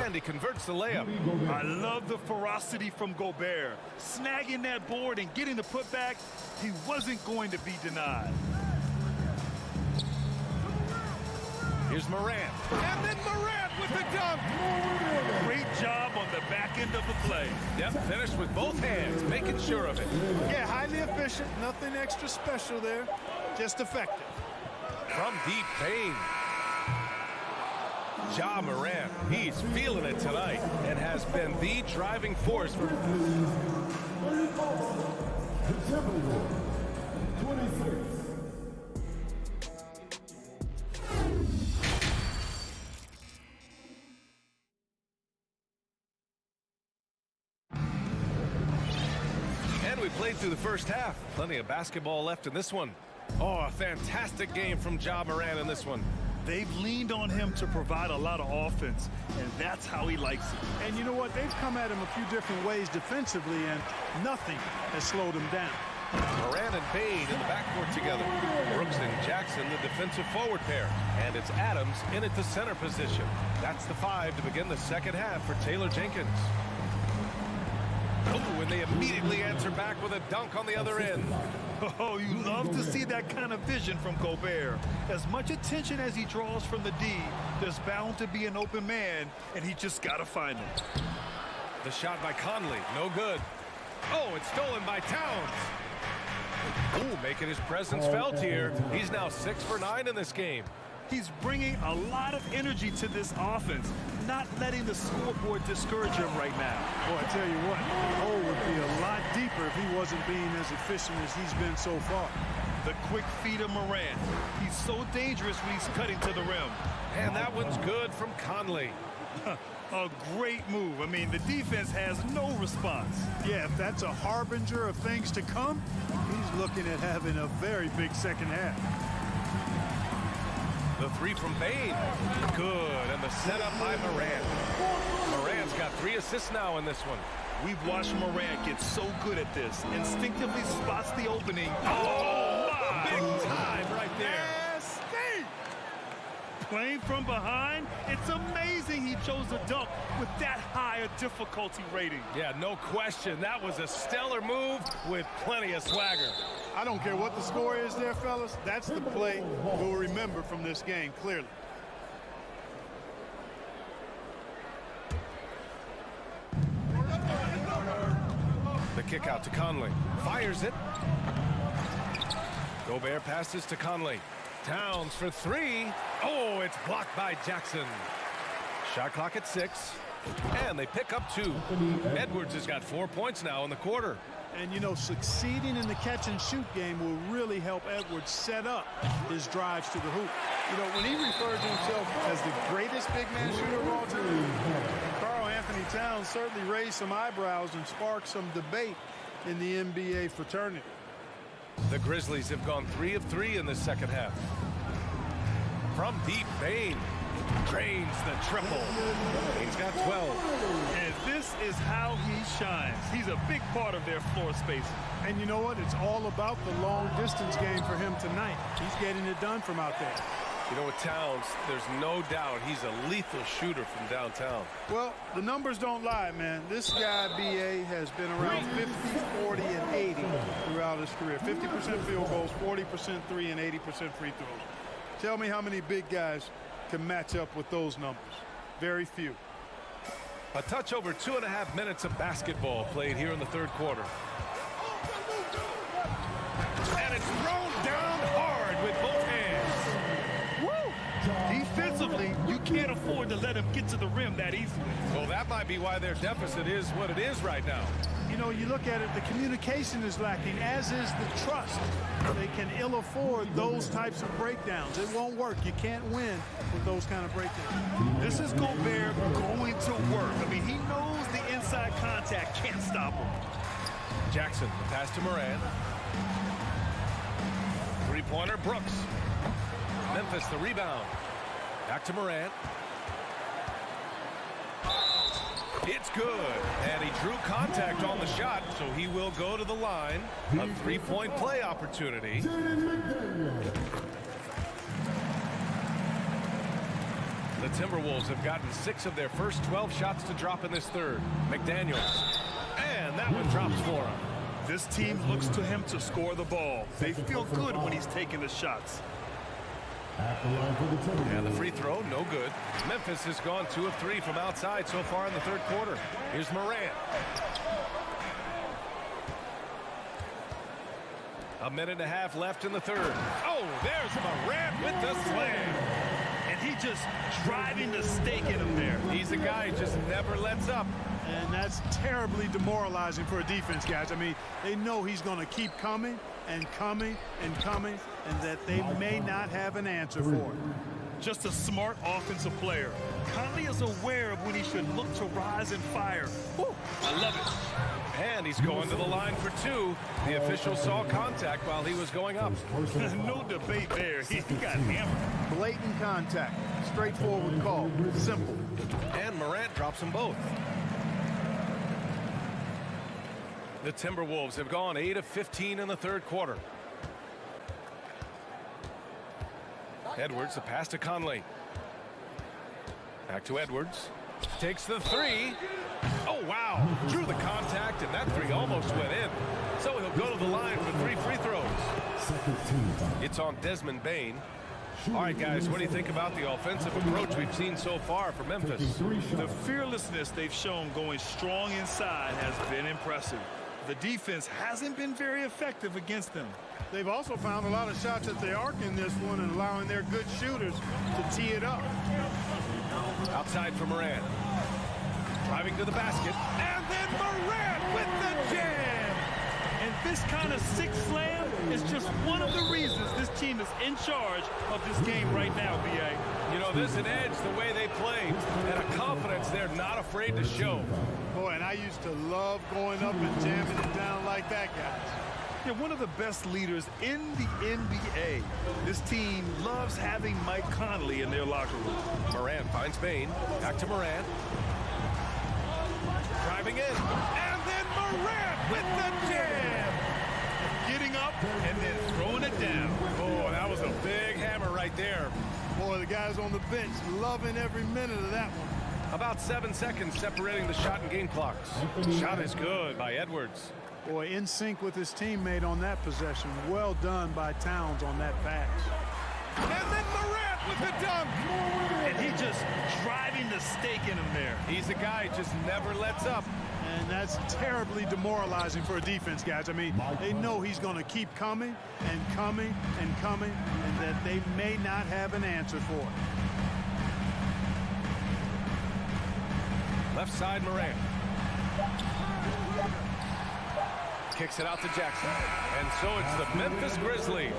And he converts the layup. I love the ferocity from Gobert. Snagging that board and getting the putback, he wasn't going to be denied. Here's Morant. And then Morant with the dunk. Great job on the back end of the play. Yep, finished with both hands, making sure of it. Yeah, highly efficient. Nothing extra special there. Just effective. From deep pain. Ja Morant, he's feeling it tonight and has been the driving force for The Timberwolves, 26. And we played through the first half. Plenty of basketball left in this one. Oh, a fantastic game from Ja Morant in this one. They've leaned on him to provide a lot of offense, and that's how he likes it. And you know what? They've come at him a few different ways defensively, and nothing has slowed him down. Morant and Bain in the backcourt together. Brooks and Jackson, the defensive forward pair. And it's Adams in at the center position. That's the 5 to begin the second half for Taylor Jenkins. Oh, and they immediately answer back with a dunk on the other end. Oh, you love to see that kind of vision from Gobert. As much attention as he draws from the D, there's bound to be an open man, and he just got to find him. The shot by Conley, no good. Oh, it's stolen by Towns. Ooh, making his presence felt here. He's now 6 for 9 in this game. He's bringing a lot of energy to this offense, not letting the scoreboard discourage him right now. Boy, I tell you what, the hole would be a lot deeper if he wasn't being as efficient as he's been so far. The quick feed of Morant. He's so dangerous when he's cutting to the rim. And that one's good from Conley. A great move. I mean, the defense has no response. Yeah, if that's a harbinger of things to come, he's looking at having a very big second half. The 3 from Bain. Good. And the setup by Morant. Morant's got 3 assists now in this one. We've watched Morant get so good at this. Instinctively spots the opening. Oh, my! Big time right there. Nasty! playing from behind, it's amazing he chose a dunk with that high a difficulty rating. Yeah, no question. That was a stellar move with plenty of swagger. I don't care what the score is there, fellas. That's the play we'll remember from this game, clearly. The kick out to Conley. Fires it. Gobert passes to Conley. Towns for three. Oh, it's blocked by Jackson. Shot clock at 6. And they pick up 2. Edwards has got 4 points now in the quarter. And, you know, succeeding in the catch-and-shoot game will really help Edwards set up his drives to the hoop. You know, when he referred to himself as the greatest big man shooter of all time, Karl Anthony Towns certainly raised some eyebrows and sparked some debate in the NBA fraternity. The Grizzlies have gone 3 of 3 in this second half. From deep, Bane drains the triple. Bane's got 12. And this is how he shines. He's a big part of their floor space. And you know what? It's all about the long-distance game for him tonight. He's getting it done from out there. You know, with Towns, there's no doubt he's a lethal shooter from downtown. Well, the numbers don't lie, man. This guy, B.A., has been around 50, 40, and 80 throughout his career. 50% field goals, 40% three, and 80% free throws. Tell me how many big guys can match up with those numbers. Very few. A touch over 2.5 minutes of basketball played here in the third quarter. And it's thrown down hard with both hands. Defensively, you can't afford to let him get to the rim that easily. Well, that might be why their deficit is what it is right now. You know, you look at it, the communication is lacking, as is the trust. They can ill afford those types of breakdowns. It won't work. You can't win with those kind of breakdowns. This is Gobert going to work. I mean, he knows the inside contact can't stop him. Jackson, the pass to Morant. Three-pointer, Brooks. Memphis, the rebound. Back to Morant. It's good. And he drew contact on the shot, so he will go to the line. A three-point play opportunity. The Timberwolves have gotten 6 of their first 12 shots to drop in this third. McDaniels. And that one drops for him. This team looks to him to score the ball. They feel good when he's taking the shots. And the free throw, no good. Memphis has gone 2 of 3 from outside so far in the third quarter. Here's Morant. A minute and a half left in the third. Oh, there's Morant with the slam. And he just driving the stake in him there. He's a guy who just never lets up. And that's terribly demoralizing for a defense, guys. I mean, they know he's going to keep coming and coming and coming, and that they may not have an answer for it. Just a smart offensive player. Conley is aware of when he should look to rise and fire. Woo, I love it. And he's going to the line for 2. The official saw contact while he was going up. No debate there. He got hammered. Blatant contact. Straightforward call. Simple. And Morant drops them both. The Timberwolves have gone 8 of 15 in the third quarter. Edwards, the pass to Conley. Back to Edwards. Takes the 3. Oh, wow. Drew the contact, and that 3 almost went in. So he'll go to the line for 3 free throws. It's on Desmond Bane. All right, guys, what do you think about the offensive approach we've seen so far for Memphis? The fearlessness they've shown going strong inside has been impressive. The defense hasn't been very effective against them. They've also found a lot of shots at the arc in this one and allowing their good shooters to tee it up. Outside for Morant. Driving to the basket. And then Morant with the jam. And this kind of sick slam is just one of the reasons this team is in charge of this game right now, B.A. You know, there's an edge the way they play and a confidence they're not afraid to show. Boy, and I used to love going up and jamming it down like that, guys. Yeah, one of the best leaders in the NBA. This team loves having Mike Conley in their locker room. Morant finds Bane. Back to Morant. Driving in. And then Morant with the jam. Getting up and then throwing it down. Oh, that was a big hammer right there. Boy, the guys on the bench loving every minute of that one. About 7 seconds separating the shot and game clocks. Shot is good by Edwards. Boy, in sync with his teammate on that possession. Well done by Towns on that pass. And then Morant with the dunk. And he just driving the stake in him there. He's a guy who just never lets up. And that's terribly demoralizing for a defense, guys. I mean, they know he's going to keep coming and coming and coming, and that they may not have an answer for it. Left side, Morant. Kicks it out to Jackson. And so it's the Memphis Grizzlies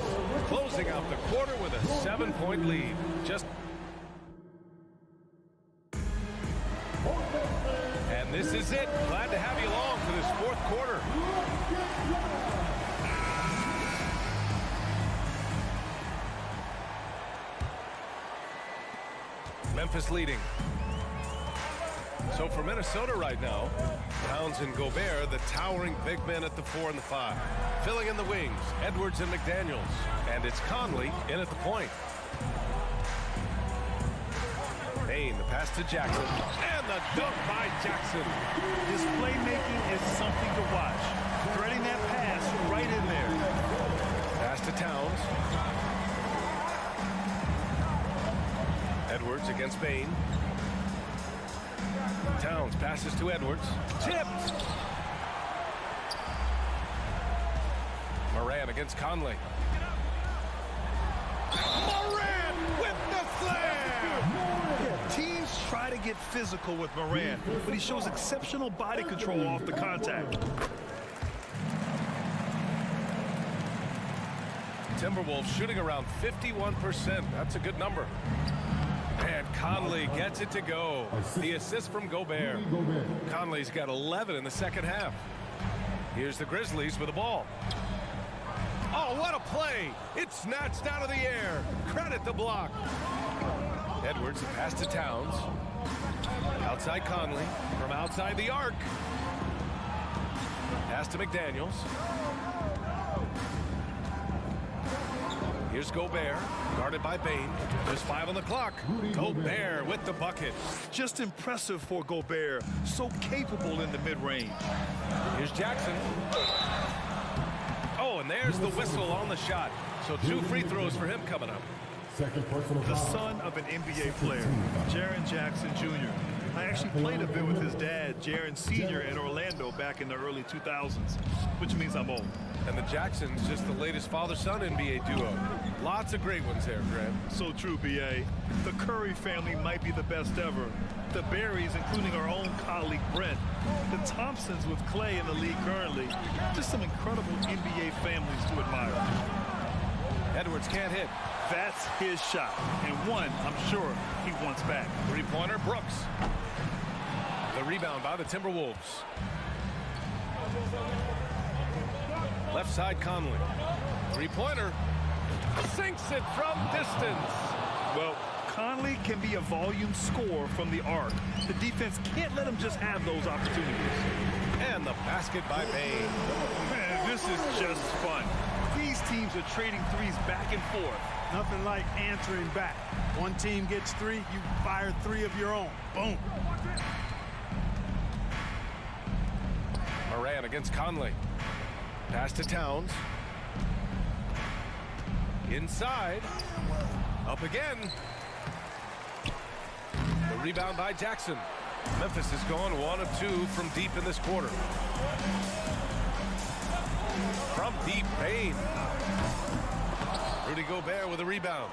closing out the quarter with a 7-point lead. And this is it. Glad to have you along for this fourth quarter. Memphis leading. So for Minnesota right now, Towns and Gobert, the towering big men at the 4 and the 5. Filling in the wings, Edwards and McDaniels. And it's Conley in at the point. Payne, the pass to Jackson. And the dunk by Jackson. His playmaking is something to watch. Threading that pass right in there. Pass to Towns. Edwards against Payne. Towns passes to Edwards. Tipped. Morant against Conley. Morant with the slam! Teams try to get physical with Morant, but he shows exceptional body control off the contact. Timberwolves shooting around 51%. That's a good number. And Conley gets it to go. The assist from Gobert. Conley's got 11 in the second half. Here's the Grizzlies with the ball. Oh, what a play! It's snatched out of the air. Credit the block. Edwards, pass to Towns. Outside Conley, from outside the arc. Pass to McDaniels. Here's Gobert, guarded by Payne. There's 5 on the clock. Gobert with the bucket. Just impressive for Gobert. So capable in the mid-range. Here's Jackson. Oh, and there's the whistle on the shot. So 2 free throws for him coming up. The son of an NBA player, Jaren Jackson Jr. I actually played a bit with his dad, Jaren Sr. in Orlando back in the early 2000s, which means I'm old. And the Jacksons, just the latest father-son NBA duo. Lots of great ones there, Grant. So true, B.A. The Curry family might be the best ever. The Berries, including our own colleague Brent. The Thompsons with Clay in the league currently. Just some incredible NBA families to admire. Edwards can't hit. That's his shot, and one I'm sure he wants back. Three-pointer, Brooks. The rebound by the Timberwolves. Left side, Conley. Three-pointer. Sinks it from distance. Well, Conley can be a volume scorer from the arc. The defense can't let him just have those opportunities. And the basket by Payne. Man, this is just fun. These teams are trading threes back and forth. Nothing like answering back. One team gets 3, you fire 3 of your own. Boom. Morant against Conley. Pass to Towns. Inside. Up again. The rebound by Jackson. Memphis has gone 1 of 2 from deep in this quarter. From deep, Payne. Rudy Gobert with a rebound.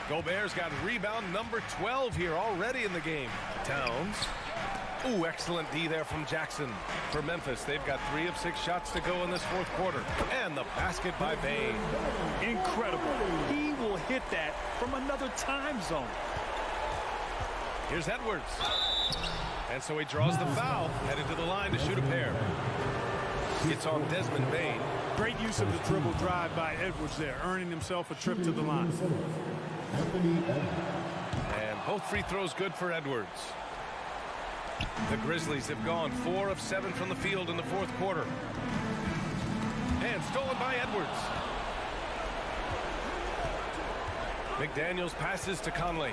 Gobert's got rebound number 12 here already in the game. Towns. Ooh, excellent D there from Jackson. For Memphis, they've got 3 of 6 shots to go in this fourth quarter. And the basket by Payne. Incredible. He will hit that from another time zone. Here's Edwards. And so he draws the foul, headed to the line to shoot a pair. It's on Desmond Bane. Great use of the dribble drive by Edwards there, earning himself a trip to the line. And both free throws good for Edwards. The Grizzlies have gone 4 of 7 from the field in the fourth quarter. And stolen by Edwards. McDaniels passes to Conley.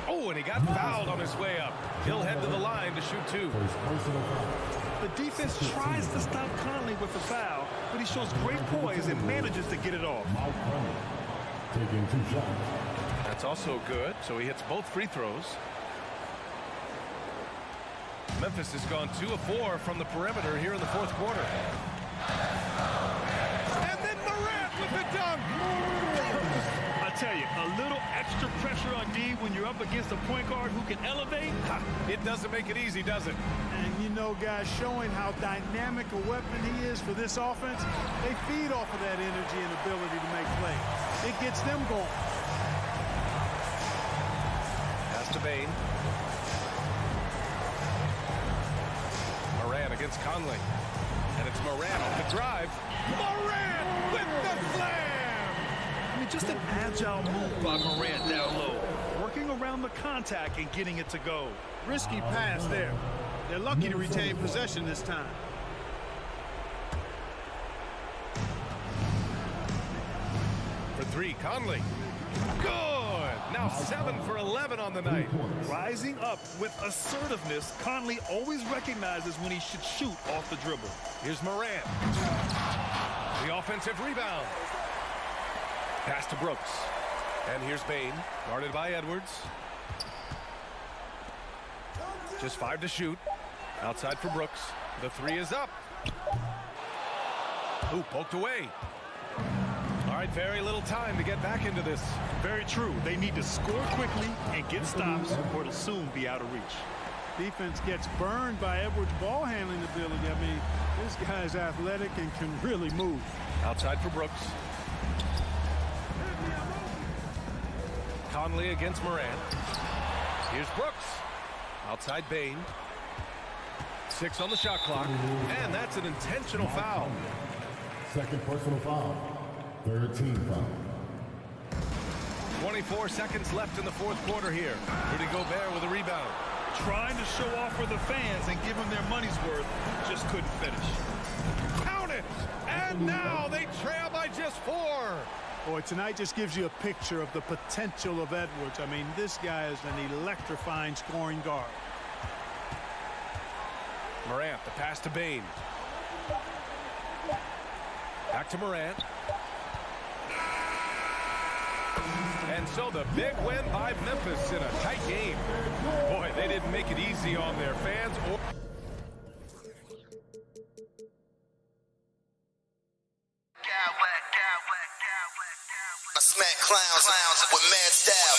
Oh, and he got fouled on his way up. He'll head to the line to shoot 2. The defense tries to stop Conley with a foul, but he shows great poise and manages to get it off. Taking 2 shots. That's also good, so he hits both free throws. Memphis has gone 2 of 4 from the perimeter here in the 4th quarter. And then Morant with the dunk. I tell you, a little extra pressure on D when you're up against a point guard who can elevate. It doesn't make it easy, does it? And you know, guys, showing how dynamic a weapon he is for this offense, they feed off of that energy and ability to make plays. It gets them going. Pass to Bain. Morant against Conley. And it's Morant off the drive. Morant with the slam! I mean, just an agile move by Morant down low, working around the contact and getting it to go. Risky pass there. They're lucky to retain possession this time. For 3, Conley. Good! Now 7 for 11 on the night. Rising up with assertiveness, Conley always recognizes when he should shoot off the dribble. Here's Morant. The offensive rebound. Pass to Brooks. And here's Bain, guarded by Edwards. Just 5 to shoot. Outside for Brooks. The 3 is up. Ooh, poked away. All right, very little time to get back into this. Very true. They need to score quickly and get stops, or it'll soon be out of reach. Defense gets burned by Edwards' ball handling ability. I mean, this guy's athletic and can really move. Outside for Brooks. Conley against Morant. Here's Brooks. Outside Bain. 6 on the shot clock. And that's an intentional foul. Second personal foul. 3rd team foul. 24 seconds left in the 4th quarter here. Rudy Gobert with a rebound. Trying to show off for the fans and give them their money's worth, just couldn't finish. Count it! And now they trail by just 4. Boy, tonight just gives you a picture of the potential of Edwards. I mean, this guy is an electrifying scoring guard. Morant, the pass to Bain. Back to Morant. And so the big win by Memphis in a tight game. Boy, they didn't make it easy on their fans or... I smack clowns with mad style.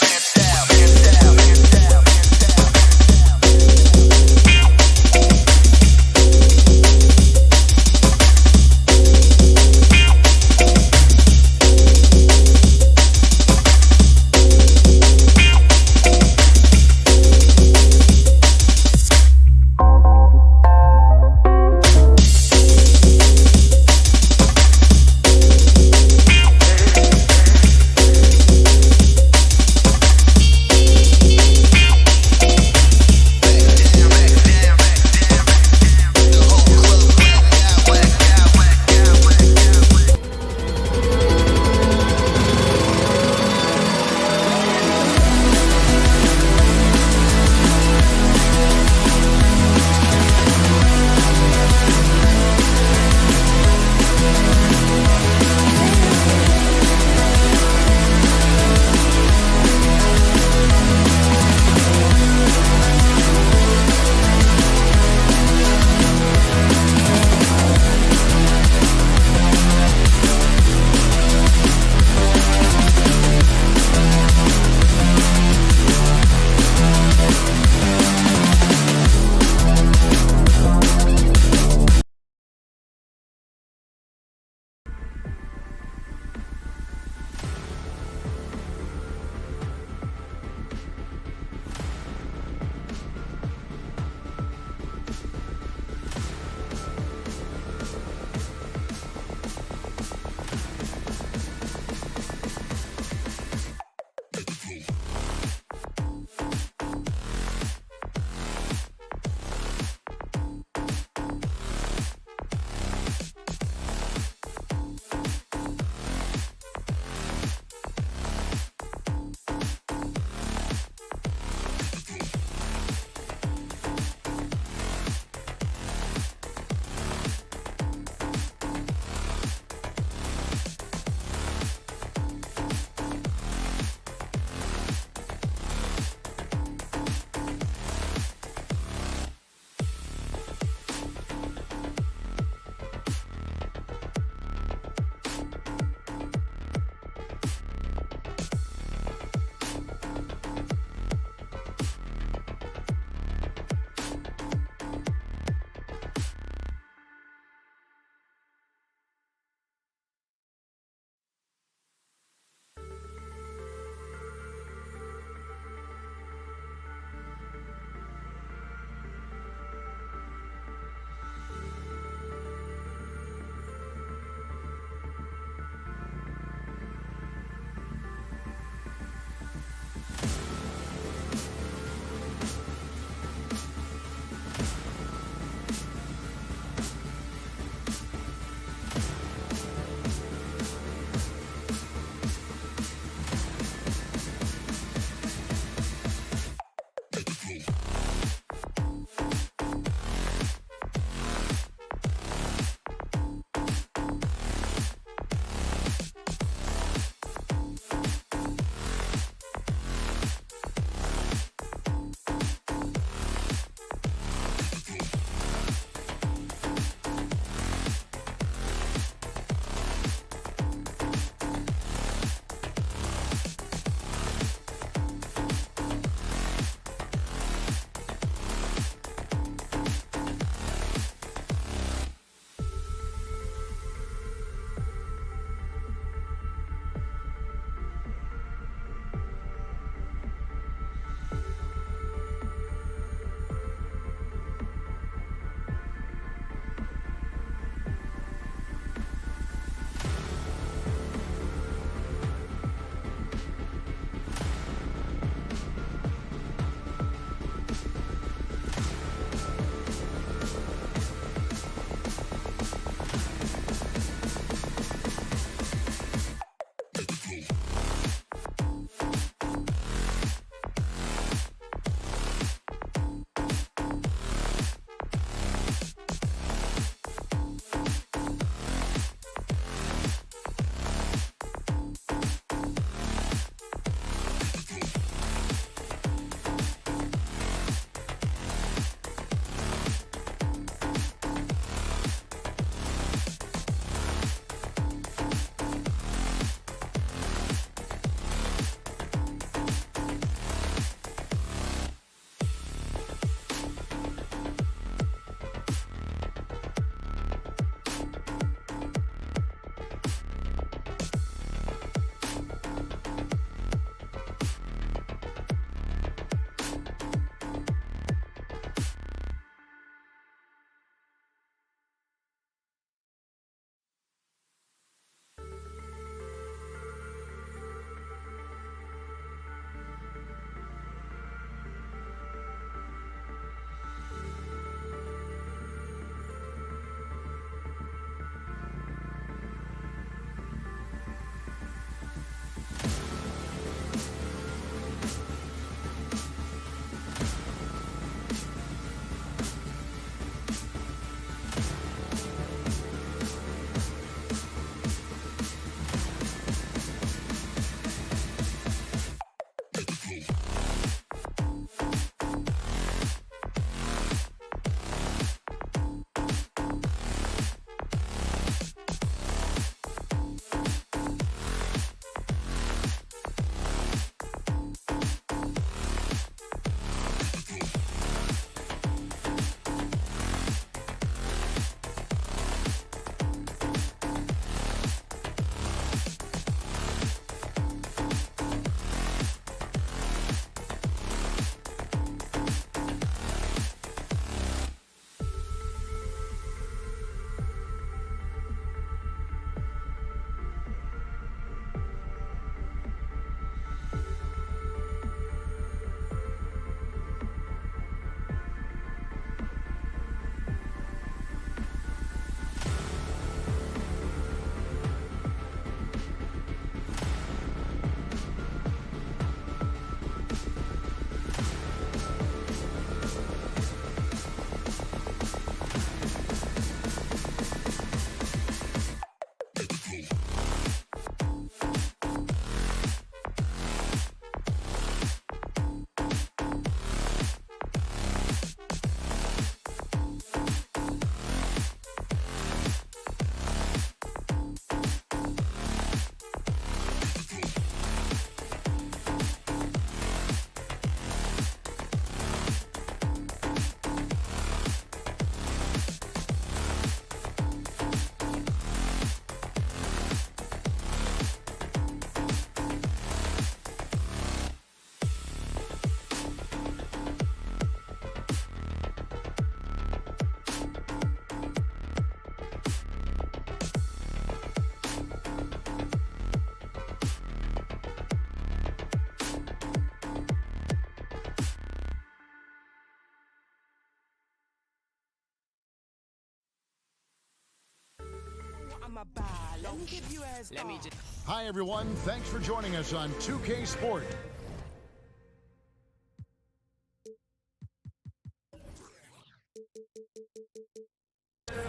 Hi, everyone. Thanks for joining us on 2K Sport.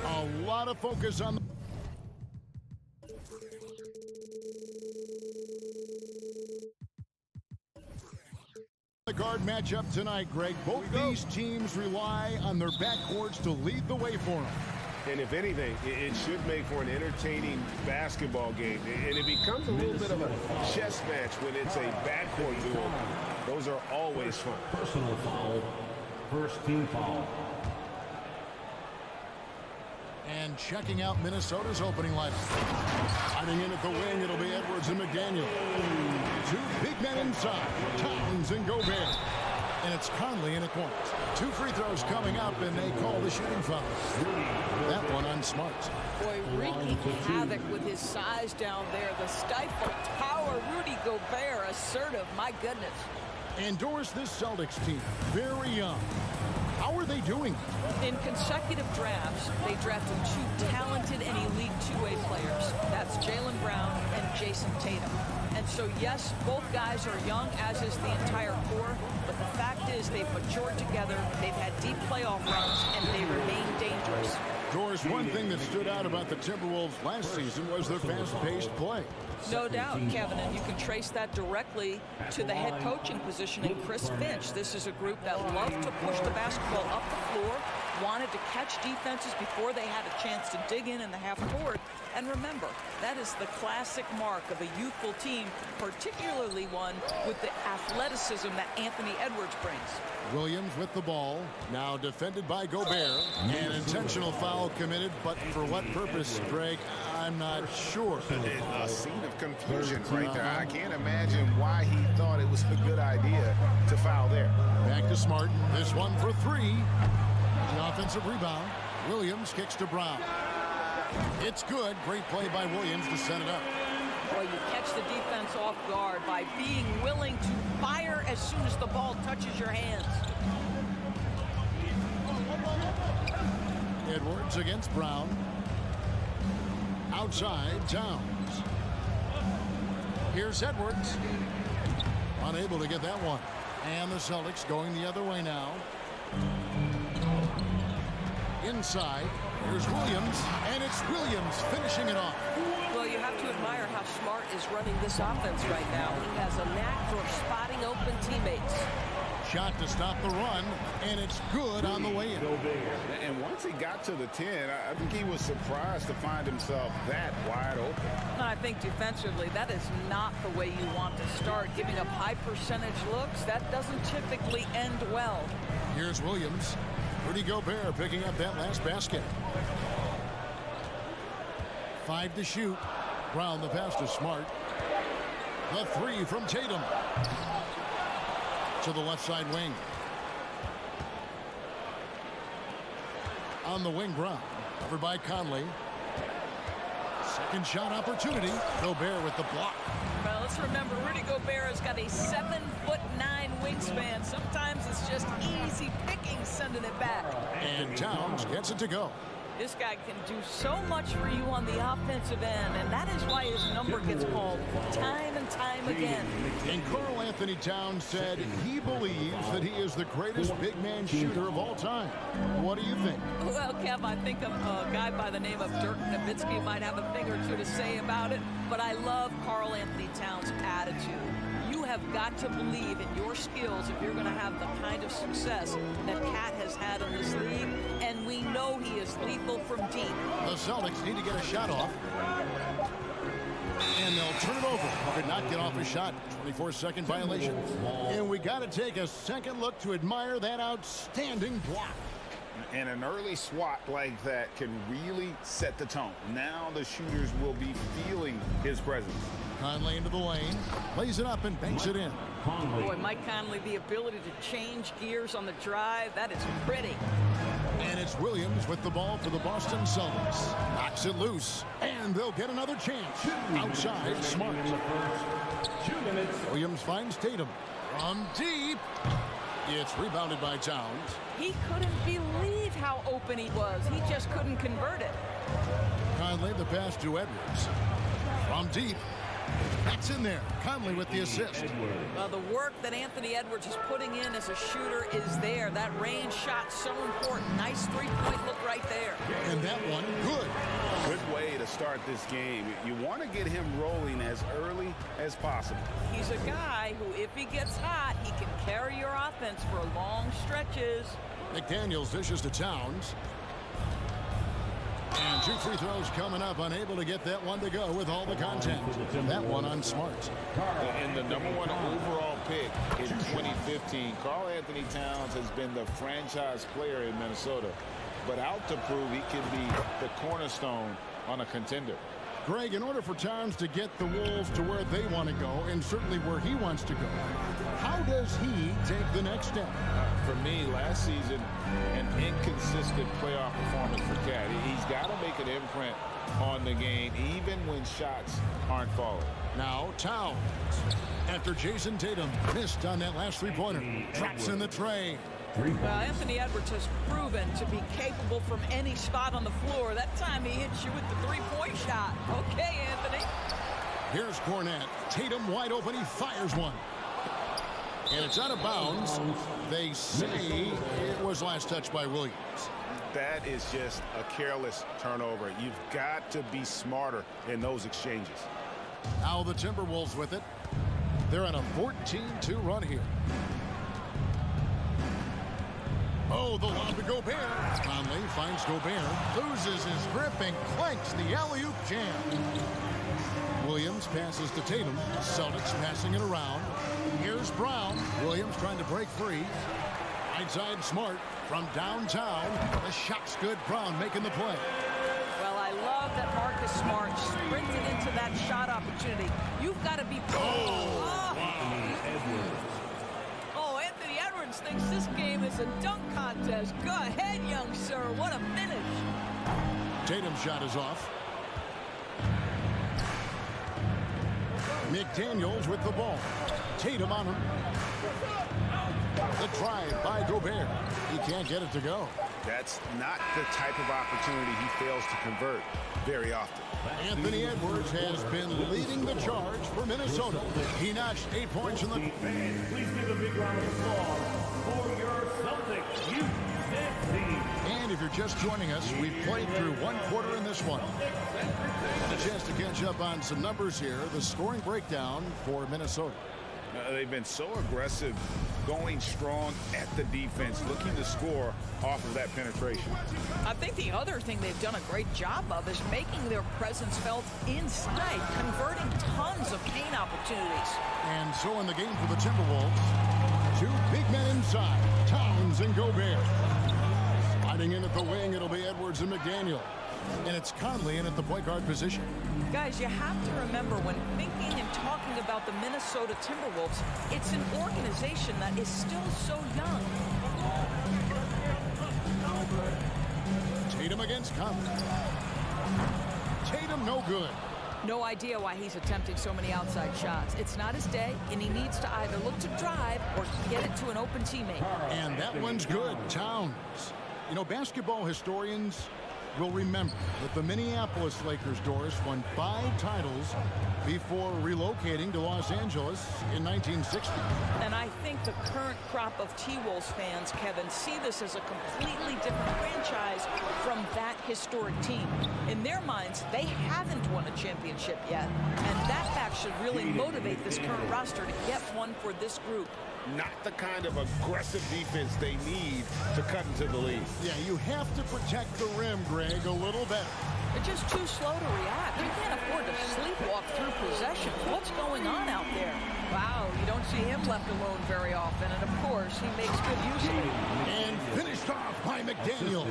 A lot of focus on the guard matchup tonight, Greg. Both these teams rely on their backcourts to lead the way for them. And if anything, it should make for an entertaining basketball game. And it becomes a little bit of a chess match when it's a backcourt duel. Those are always fun. Personal foul. First team foul. And checking out Minnesota's opening lineup. Hiding in at the wing, it'll be Edwards and McDaniel. Two big men inside, Towns and Gobert. And it's Conley in the corners. Two free throws coming up, and they call the shooting foul. That one on Smart. Boy, wreaking havoc with his size down there. The stifled power, Rudy Gobert, assertive, my goodness. Indoors, this Celtics team, very young. How are they doing? In consecutive drafts, they drafted two talented and elite two-way players. That's Jaylen Brown and Jason Tatum. And so, yes, both guys are young, as is the entire core. But the fact is they've matured together, they've had deep playoff runs, and they remain dangerous. Doris, one thing that stood out about the Timberwolves last season was their fast-paced play. No doubt, Kevin, and you can trace that directly to the head coaching position in Chris Finch. This is a group that loved to push the basketball up the floor, wanted to catch defenses before they had a chance to dig in the half court. And remember, that is the classic mark of a youthful team, particularly one with the athleticism that Anthony Edwards brings. Williams with the ball, now defended by Gobert. An intentional foul committed, but for what purpose, Greg? I'm not sure. A scene of confusion right there. I can't imagine why he thought it was a good idea to foul there. Back to Smart. This one for three. The offensive rebound. Williams kicks to Brown. It's good. Great play by Williams to set it up. Well, you catch the defense off guard by being willing to fire as soon as the ball touches your hands. Edwards against Brown. Outside, Towns. Here's Edwards. Unable to get that one. And the Celtics going the other way now. Inside, here's Williams, and it's Williams finishing it off. Well, you have to admire how Smart is running this offense right now. He has a knack for spotting open teammates. Shot to stop the run, and it's good on the way in. And once he got to the 10, I think he was surprised to find himself that wide open. I think defensively, that is not the way you want to start. Giving up high percentage looks, that doesn't typically end well. Here's Williams. Rudy Gobert picking up that last basket. 5 to shoot. Brown the pass to Smart. The three from Tatum. To the left side wing. On the wing, Brown. Covered by Conley. Second shot opportunity. Gobert with the block. Well, let's remember, Rudy Gobert has got a 7'9" wingspan. Sometimes it's just easy picking sending it back. And Towns gets it to go. This guy can do so much for you on the offensive end, and that is why his number gets called time and time again. And Karl Anthony Towns said he believes that he is the greatest big man shooter of all time. What do you think? Well, Kev, I think a guy by the name of Dirk Nowitzki might have a thing or two to say about it, but I love Karl Anthony Towns' attitude. You have got to believe in your skills if you're going to have the kind of success that Cat has had in this league, and we know he is lethal from deep. The Celtics need to get a shot off. And they'll turn it over. Could not get off a shot. 24-second violation. And we got to take a second look to admire that outstanding block. And an early swat like that can really set the tone. Now the shooters will be feeling his presence. Conley into the lane, plays it up and banks it in. Boy, Mike Conley, the ability to change gears on the drive, that is pretty. And it's Williams with the ball for the Boston Celtics. Knocks it loose, and they'll get another chance. Outside, Smart. Williams finds Tatum. From deep. It's rebounded by Towns. He couldn't believe how open he was. He just couldn't convert it. Conley, the pass to Edwards. From deep. That's in there. Conley with the assist. Well, the work that Anthony Edwards is putting in as a shooter is there. That range shot so important. Nice three-point look right there. And that one, good. Good way to start this game. You want to get him rolling as early as possible. He's a guy who, if he gets hot, he can carry your offense for long stretches. McDaniels dishes to Towns. And 2 free throws coming up, unable to get that one to go with all the contact. That one on Smart. And the #1 overall pick in 2015, Karl Anthony Towns has been the franchise player in Minnesota, but out to prove he can be the cornerstone on a contender. Greg, in order for Towns to get the Wolves to where they want to go, and certainly where he wants to go, how does he take the next step? For me, last season, an inconsistent playoff performance for Cat. He's got to make an imprint on the game, even when shots aren't falling. Now Towns, after Jason Tatum missed on that last three-pointer, drops in the tray. Well, Anthony Edwards has proven to be capable from any spot on the floor. That time he hits you with the three-point shot. Okay, Anthony. Here's Cornette. Tatum wide open. He fires one. And it's out of bounds. They say it was last touched by Williams. That is just a careless turnover. You've got to be smarter in those exchanges. Now the Timberwolves with it. They're on a 14-2 run here. Oh, the lob to Gobert. Conley finds Gobert, loses his grip, and clanks the alley-oop jam. Williams passes to Tatum. Celtics passing it around. Here's Brown. Williams trying to break free. Right side Smart from downtown. The shot's good. Brown making the play. Well, I love that Marcus Smart sprinted into that shot opportunity. You've got to be... Oh, Anthony Edwards thinks this game is a dunk contest. Go ahead, young sir. What a finish. Tatum's shot is off. McDaniels with the ball. Tatum on him. The drive by Gobert. He can't get it to go. That's not the type of opportunity he fails to convert very often. Anthony Edwards has been leading the charge for Minnesota. He notched 8 points in the... Please give a big round of applause for your Celtics youth team. And if you're just joining us, we've played through one quarter in this one. And a chance to catch up on some numbers here. The scoring breakdown for Minnesota. They've been so aggressive, going strong at the defense, looking to score off of that penetration. I think the other thing they've done a great job of is making their presence felt inside, converting tons of paint opportunities. And so in the game for the Timberwolves, 2 big men inside, Towns and Gobert. Sliding in at the wing, it'll be Edwards and McDaniel. And it's Conley in at the point guard position. Guys, you have to remember when thinking and talking about the Minnesota Timberwolves, it's an organization that is still so young. Tatum against Conley. Tatum no good. No idea why he's attempting so many outside shots. It's not his day, and he needs to either look to drive or get it to an open teammate. And that one's good. Towns. You know, basketball historians will remember that the Minneapolis Lakers, Doris, won 5 titles before relocating to Los Angeles in 1960. And I think the current crop of T-Wolves fans, Kevin, see this as a completely different franchise from that historic team. In their minds, they haven't won a championship yet. And that fact should really motivate this current roster to get one for this group. Not the kind of aggressive defense they need to cut into the lead. Yeah, you have to protect the rim, Greg, a little better. They're just too slow to react. You can't afford to sleepwalk through possessions. What's going on out there? Wow, you don't see him left alone very often. And, of course, he makes good use of it. And finished off by McDaniel.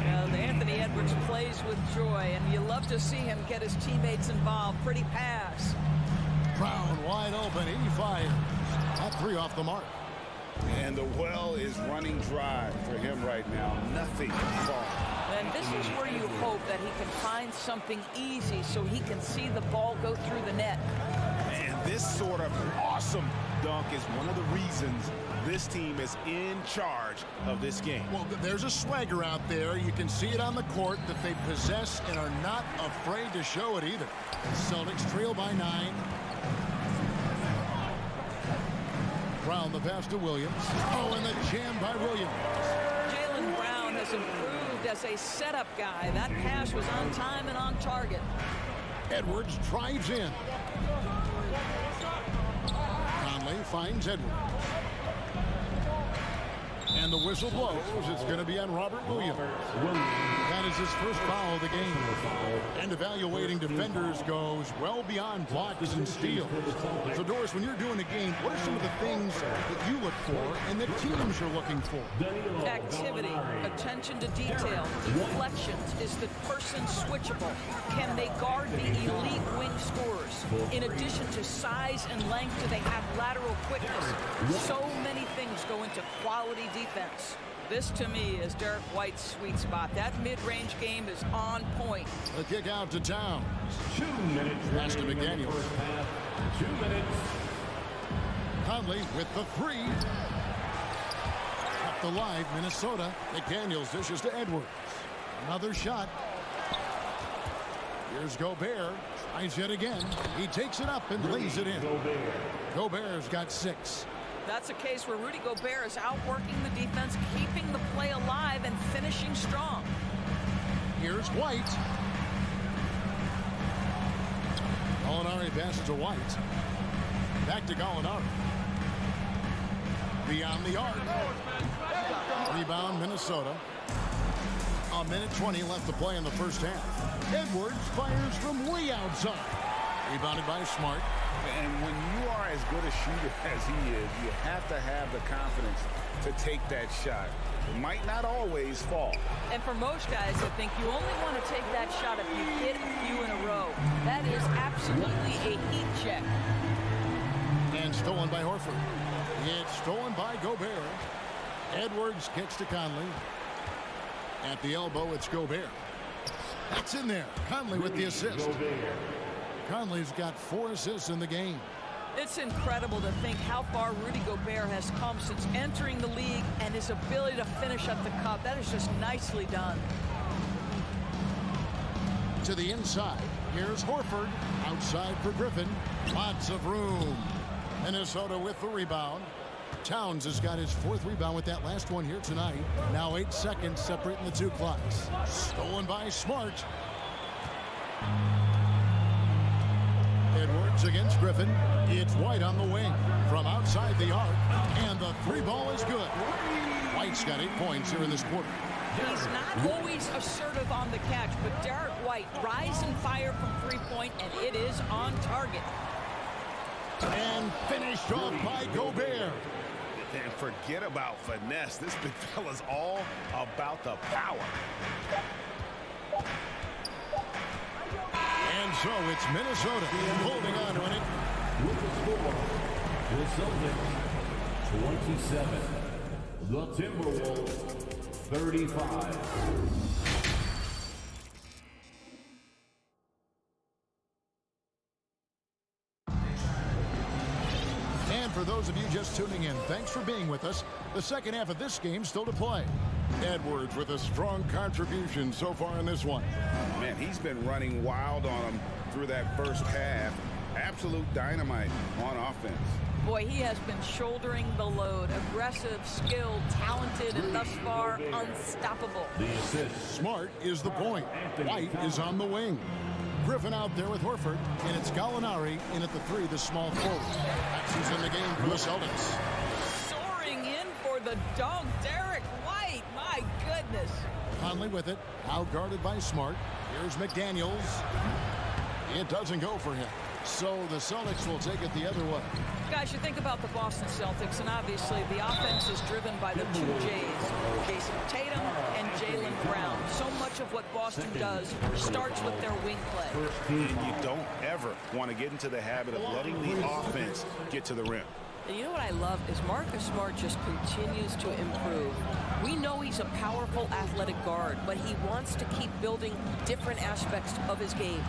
And Anthony Edwards plays with joy, and you love to see him get his teammates involved. Pretty pass. Brown wide open, 85. That 3 off the mark. And the well is running dry for him right now. Nothing falling. And this is where you hope that he can find something easy so he can see the ball go through the net. And This sort of awesome dunk is one of the reasons this team is in charge of this game. Well, there's a swagger out there. You can see it on the court that they possess and are not afraid to show it either. Celtics trail by 9. Brown the pass to Williams. Oh, and the jam by Williams. Jaylen Brown has improved as a setup guy. That pass was on time and on target. Edwards drives in. Conley finds Edwards. And the whistle blows. It's going to be on Robert Williams. That is his first foul of the game. And evaluating defenders goes well beyond blocks and steals. So, Doris, when you're doing a game, what are some of the things that you look for and that teams are looking for? Activity, attention to detail, deflections. Is the person switchable? Can they guard the elite wing scorers? In addition to size and length, do they have lateral quickness? So many things go into quality defense. This, to me, is Derek White's sweet spot. That mid-range game is on point. The kick out to Towns. 2 minutes. Pass to McDaniel. 2 minutes. Conley with the 3. Up the line, Minnesota. McDaniels dishes to Edwards. Another shot. Here's Gobert. Tries it again. He takes it up and lays it in. Gobert's got 6. That's a case where Rudy Gobert is outworking the defense, keeping the play alive, and finishing strong. Here's White. Gallinari passes to White. Back to Gallinari. Beyond the arc. Rebound, Minnesota. A minute 20 left to play in the first half. Edwards fires from way outside. Rebounded by Smart. And when you are as good a shooter as he is, you have to have the confidence to take that shot. It might not always fall. And for most guys, I think you only want to take that shot if you hit a few in a row. That is absolutely a heat check. And stolen by Horford. It's stolen by Gobert. Edwards kicks to Conley. At the elbow, it's Gobert. That's in there. Conley with the assist. Conley's got 4 assists in the game. It's incredible to think how far Rudy Gobert has come since entering the league and his ability to finish at the cup. That is just nicely done. To the inside. Here's Horford. Outside for Griffin. Lots of room. Minnesota with the rebound. Towns has got his 4th rebound with that last one here tonight. Now 8 seconds separating the 2 clocks. Stolen by Smart. Edwards against Griffin. It's White on the wing from outside the arc. And the 3 ball is good. White's got 8 points here in this quarter. He's not always assertive on the catch, but Derek White rise and fire from 3-point, and it is on target. And finished off by Gobert. And forget about finesse. This big fella's all about the power. And so it's Minnesota holding on to it. With the score, the Celtics 27, the Timberwolves 35. For those of you just tuning in, thanks for being with us. The second half of this game still to play. Edwards with a strong contribution so far in this one. Man, he's been running wild on him through that first half. Absolute dynamite on offense. Boy, he has been shouldering the load. Aggressive, skilled, talented, and thus far unstoppable. Smart is the point. White is on the wing. Griffin out there with Horford, and it's Gallinari in at the 3, the small forward. He's in the game for the Celtics. Soaring in for the dunk, Derek White. My goodness. Conley with it, out guarded by Smart. Here's McDaniels. It doesn't go for him. So the Celtics will take it the other way. Guys, you think about the Boston Celtics, and obviously the offense is driven by the 2 J's, Jason Tatum and Jaylen Brown. So much of what Boston does starts with their wing play. And you don't ever want to get into the habit of letting the offense get to the rim. And you know what I love is Marcus Smart just continues to improve. We know he's a powerful athletic guard, but he wants to keep building different aspects of his game.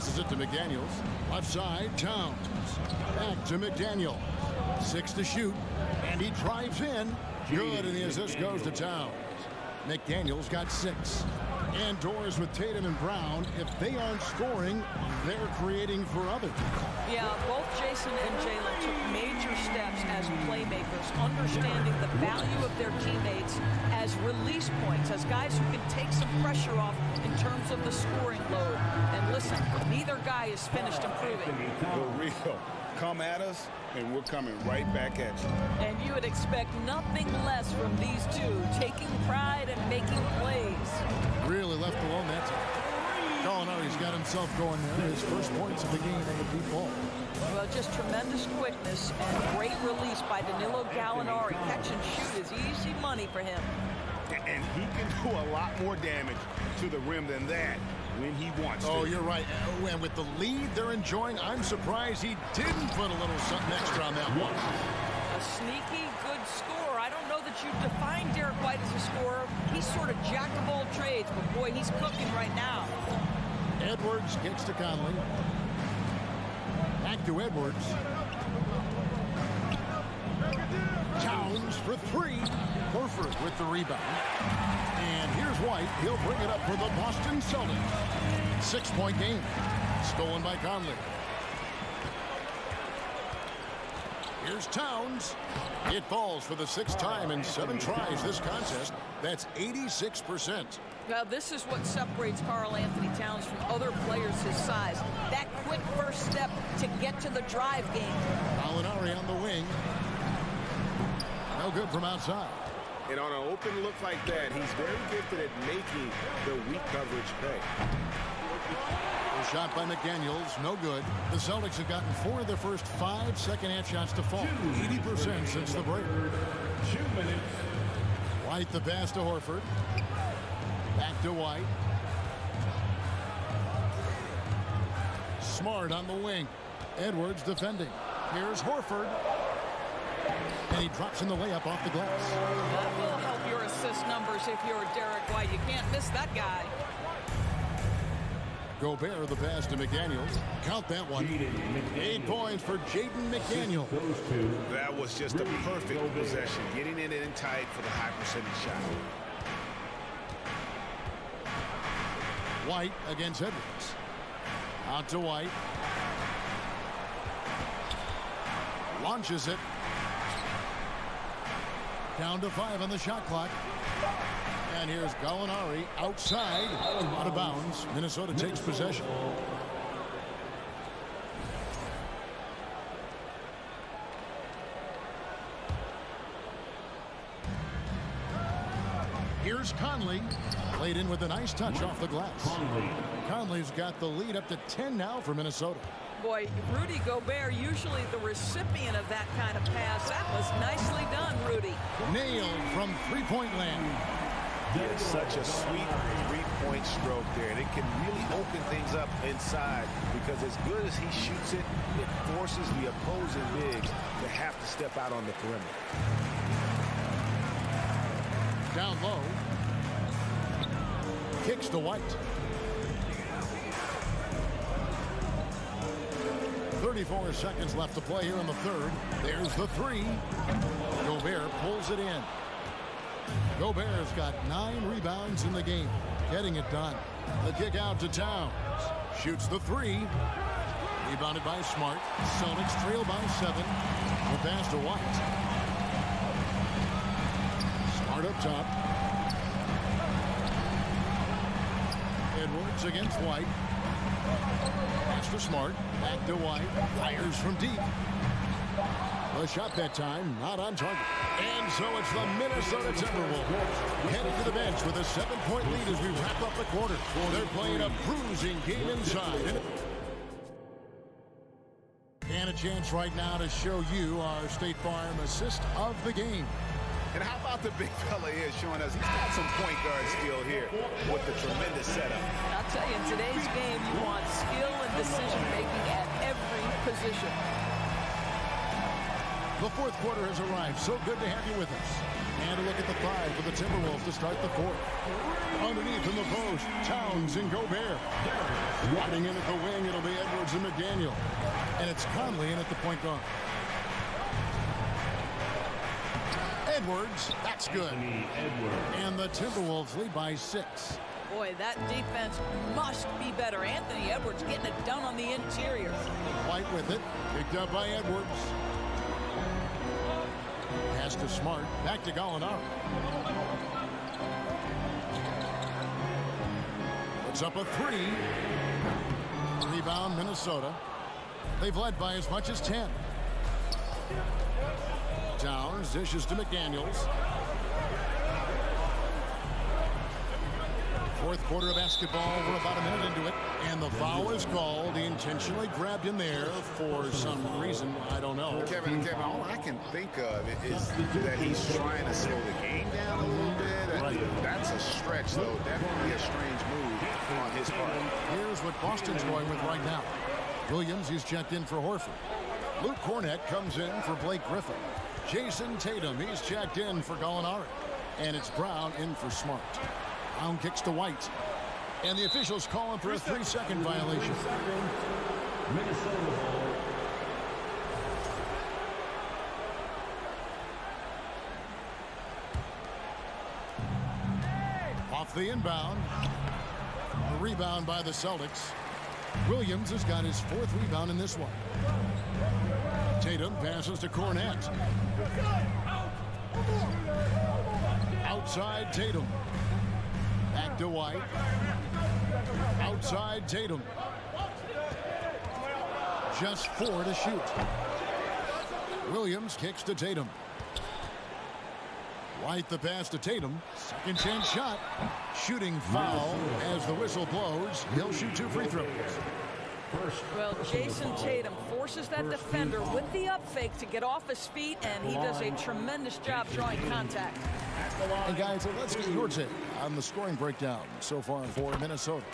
Passes it to McDaniels. Left side, Towns. Back to McDaniel. 6 to shoot. And he drives in. Good, and the assist goes to Towns. McDaniels got 6. And doors with Tatum and Brown. If they aren't scoring, they're creating for others. Yeah, both Jason and Jalen took major steps as playmakers, understanding the value of their teammates as release points, as guys who can take some pressure off in terms of the scoring load. And listen, neither guy is finished improving. For real. Come at us, and we're coming right back at you. And you would expect nothing less from these two, taking pride and making plays. Really left alone that time. Gallinari's got himself going there. His first points of the game on the deep ball. Well, just tremendous quickness and great release by Danilo Gallinari. Catch and shoot is easy money for him. And he can do a lot more damage to the rim than that when he wants to. Oh, you're right. And with the lead they're enjoying, I'm surprised he didn't put a little something extra on that one. A sneaky, good scorer. I don't know that you define Derek White as a scorer. He's sort of jack of all trades, but boy, he's cooking right now. Edwards gets to Conley. Back to Edwards. Towns for 3. Horford with the rebound. And here's White. He'll bring it up for the Boston Celtics. 6-point game. Stolen by Conley. Here's Towns. It falls for the 6th time in 7 tries this contest. That's 86%. Now, this is what separates Karl Anthony Towns from other players his size. That quick first step to get to the drive game. Gallinari on the wing. No good from outside. And on an open look like that, he's very gifted at making the weak coverage pay. A shot by McDaniels, no good. The Celtics have gotten 4 of their first 5 second-half shots to fall. 80% since the break. 2 minutes. White the pass to Horford. Back to White. Smart on the wing. Edwards defending. Here's Horford. And he drops in the layup off the glass. That will help your assist numbers if you're Derek White. You can't miss that guy. Gobert the pass to McDaniels. Count that one. 8 points for Jaden McDaniel. That was just a perfect possession, getting it in tight for the high percentage shot. White against Edwards. Out to White. Launches it. Down to 5 on the shot clock. And here's Gallinari outside, out of bounds. Minnesota takes possession. Here's Conley. Played in with a nice touch off the glass. Conley's got the lead up to 10 now for Minnesota. Boy, Rudy Gobert, usually the recipient of that kind of pass. That was nicely done, Rudy. Nailed from three-point land. It's such a sweet three-point stroke there, and it can really open things up inside because as good as he shoots it, it forces the opposing bigs to have to step out on the perimeter. Down low. Kicks to White. 34 seconds left to play here in the third. There's the 3. Gobert pulls it in. Gobert's got 9 rebounds in the game. Getting it done. The kick out to Towns. Shoots the 3. Rebounded by Smart. Celtics trail by 7. The pass to White. Smart up top. Edwards against White. Pass to Smart. Back to White. Fires from deep. The shot that time not on target. And so it's the Minnesota Timberwolves heading to the bench with a 7-point lead as we wrap up the quarter. They're playing a bruising game inside. And a chance right now to show you our State Farm assist of the game. And how about the big fella here showing us he's got some point guard skill here with the tremendous setup. I'll tell you, in today's game, you want skill and decision-making at every position. The fourth quarter has arrived. So good to have you with us. And a look at the 5 for the Timberwolves to start the 4th. Underneath in the post, Towns and Gobert. Riding in at the wing, it'll be Edwards and McDaniel. And it's Conley in at the point guard. Edwards, that's good. And the Timberwolves lead by 6. Boy, that defense must be better. Anthony Edwards getting it done on the interior. White with it, picked up by Edwards. Pass to Smart, back to Gallinari. Puts up a 3. Rebound, Minnesota. They've led by as much as 10. Towns dishes to McDaniels. Fourth quarter of basketball. We're about a minute into it. And the foul is called. He intentionally grabbed him there for some reason. I don't know. Kevin, all I can think of is that he's trying to slow the game down a little bit. Right. That's a stretch, though. Definitely a strange move on his part. Here's what Boston's going with right now. Williams, he's checked in for Horford. Luke Cornett comes in for Blake Griffin. Jason Tatum, he's checked in for Gallinari. And it's Brown in for Smart. Brown kicks to White. And the officials calling for a 3-second violation. Off the inbound. A rebound by the Celtics. Williams has got his 4th rebound in this one. Tatum passes to Cornett. Outside Tatum. Back to White. Outside Tatum. Just 4 to shoot. Williams kicks to Tatum. White the pass to Tatum. Second chance shot. Shooting foul as the whistle blows. He'll shoot 2 free throws. Well, Jason Tatum forces that defender with the up fake to get off his feet, and he does a tremendous job drawing contact. And guys, let's get your take on the scoring breakdown so far for Minnesota.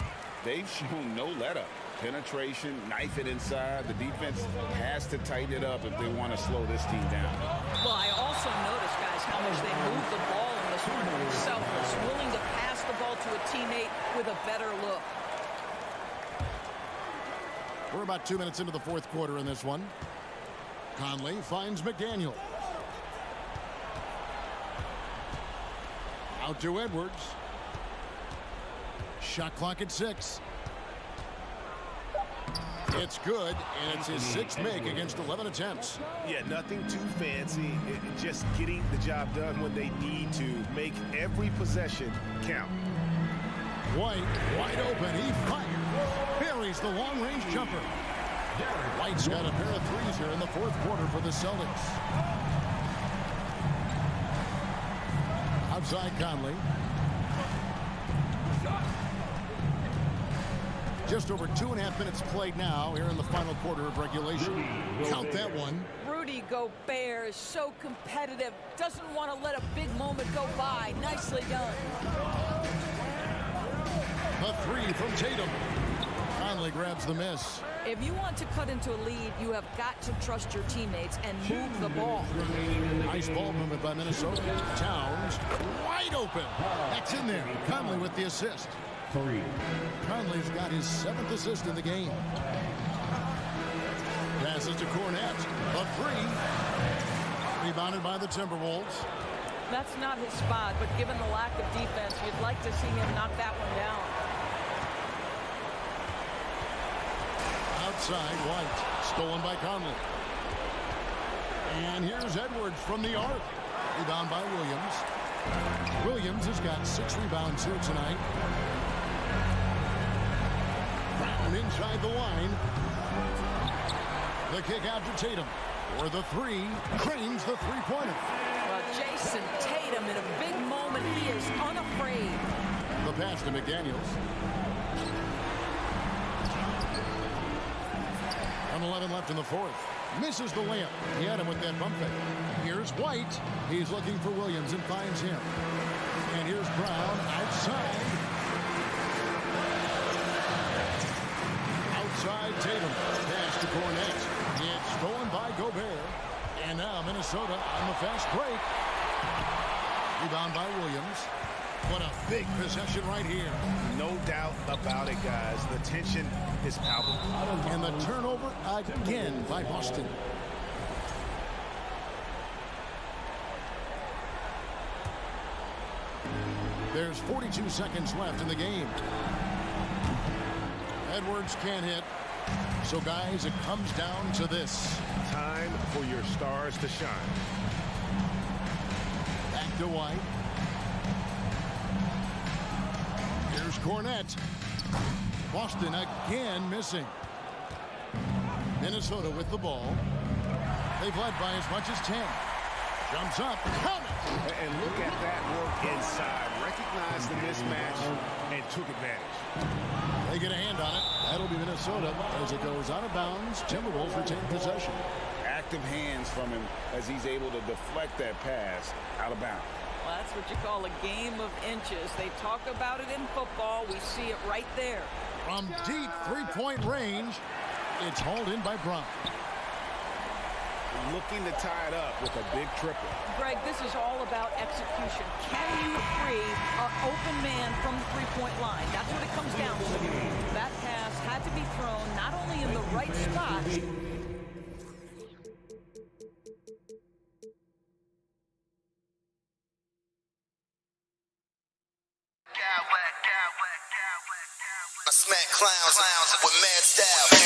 They've shown no let up. Penetration, knife it inside. The defense has to tighten it up if they want to slow this team down. Well, I also noticed, guys, how much they moved the ball in this one. Selfless, willing to pass the ball to a teammate with a better look. We're about 2 minutes into the 4th quarter in this one. Conley finds McDaniel. Out to Edwards. Shot clock at 6. It's good, and it's his 6th make against 11 attempts. Yeah, nothing too fancy. Just getting the job done when they need to. Make every possession count. White, wide open. He fires. Buries the long-range jumper. White's got a pair of 3s here in the 4th quarter for the Celtics. Outside Conley. Just over 2.5 minutes played now here in the final quarter of regulation. Count that one. Rudy Gobert is so competitive. Doesn't want to let a big moment go by. Nicely done. A 3 from Tatum. Conley grabs the miss. If you want to cut into a lead, you have got to trust your teammates and move the ball. Nice ball movement by Minnesota. Towns wide open. That's in there. Conley with the assist. 3. Conley's got his 7th assist in the game. Passes to Cornett. A 3. Rebounded by the Timberwolves. That's not his spot, but given the lack of defense, you'd like to see him knock that one down. Outside, White. Stolen by Conley. And here's Edwards from the arc. Rebound by Williams. Williams has got 6 rebounds here tonight. Brown inside the line. The kick out to Tatum. For the 3. Cranes the 3-pointer. Well, Jason Tatum in a big moment. He is unafraid. The pass to McDaniels. 1:11 left in the 4th. Misses the layup. He had him with that bump fake. Here's White. He's looking for Williams and finds him. And here's Brown outside. Outside Tatum. Pass to Cornett. It's stolen by Gobert. And now Minnesota on the fast break. Rebound by Williams. What a big possession right here. No doubt about it, guys. The tension is palpable. And the turnover again by Boston. There's 42 seconds left in the game. Edwards can't hit. So, guys, it comes down to this. Time for your stars to shine. Back to White. Here's Cornette. Boston again missing. Minnesota with the ball. They've led by as much as 10. Jumps up. Count it. And look at that work inside. Recognized the mismatch and took advantage. They get a hand on it. That'll be Minnesota as it goes out of bounds. Timberwolves retain possession. Active hands from him as he's able to deflect that pass out of bounds. Well, that's what you call a game of inches. They talk about it in football. We see it right there. From deep three-point range, it's hauled in by Brown. Looking to tie it up with a big triple. Greg, this is all about execution. Can you free an open man from the three-point line? That's what it comes down to. That pass had to be thrown not only in the right spot. I smack clowns with mad style.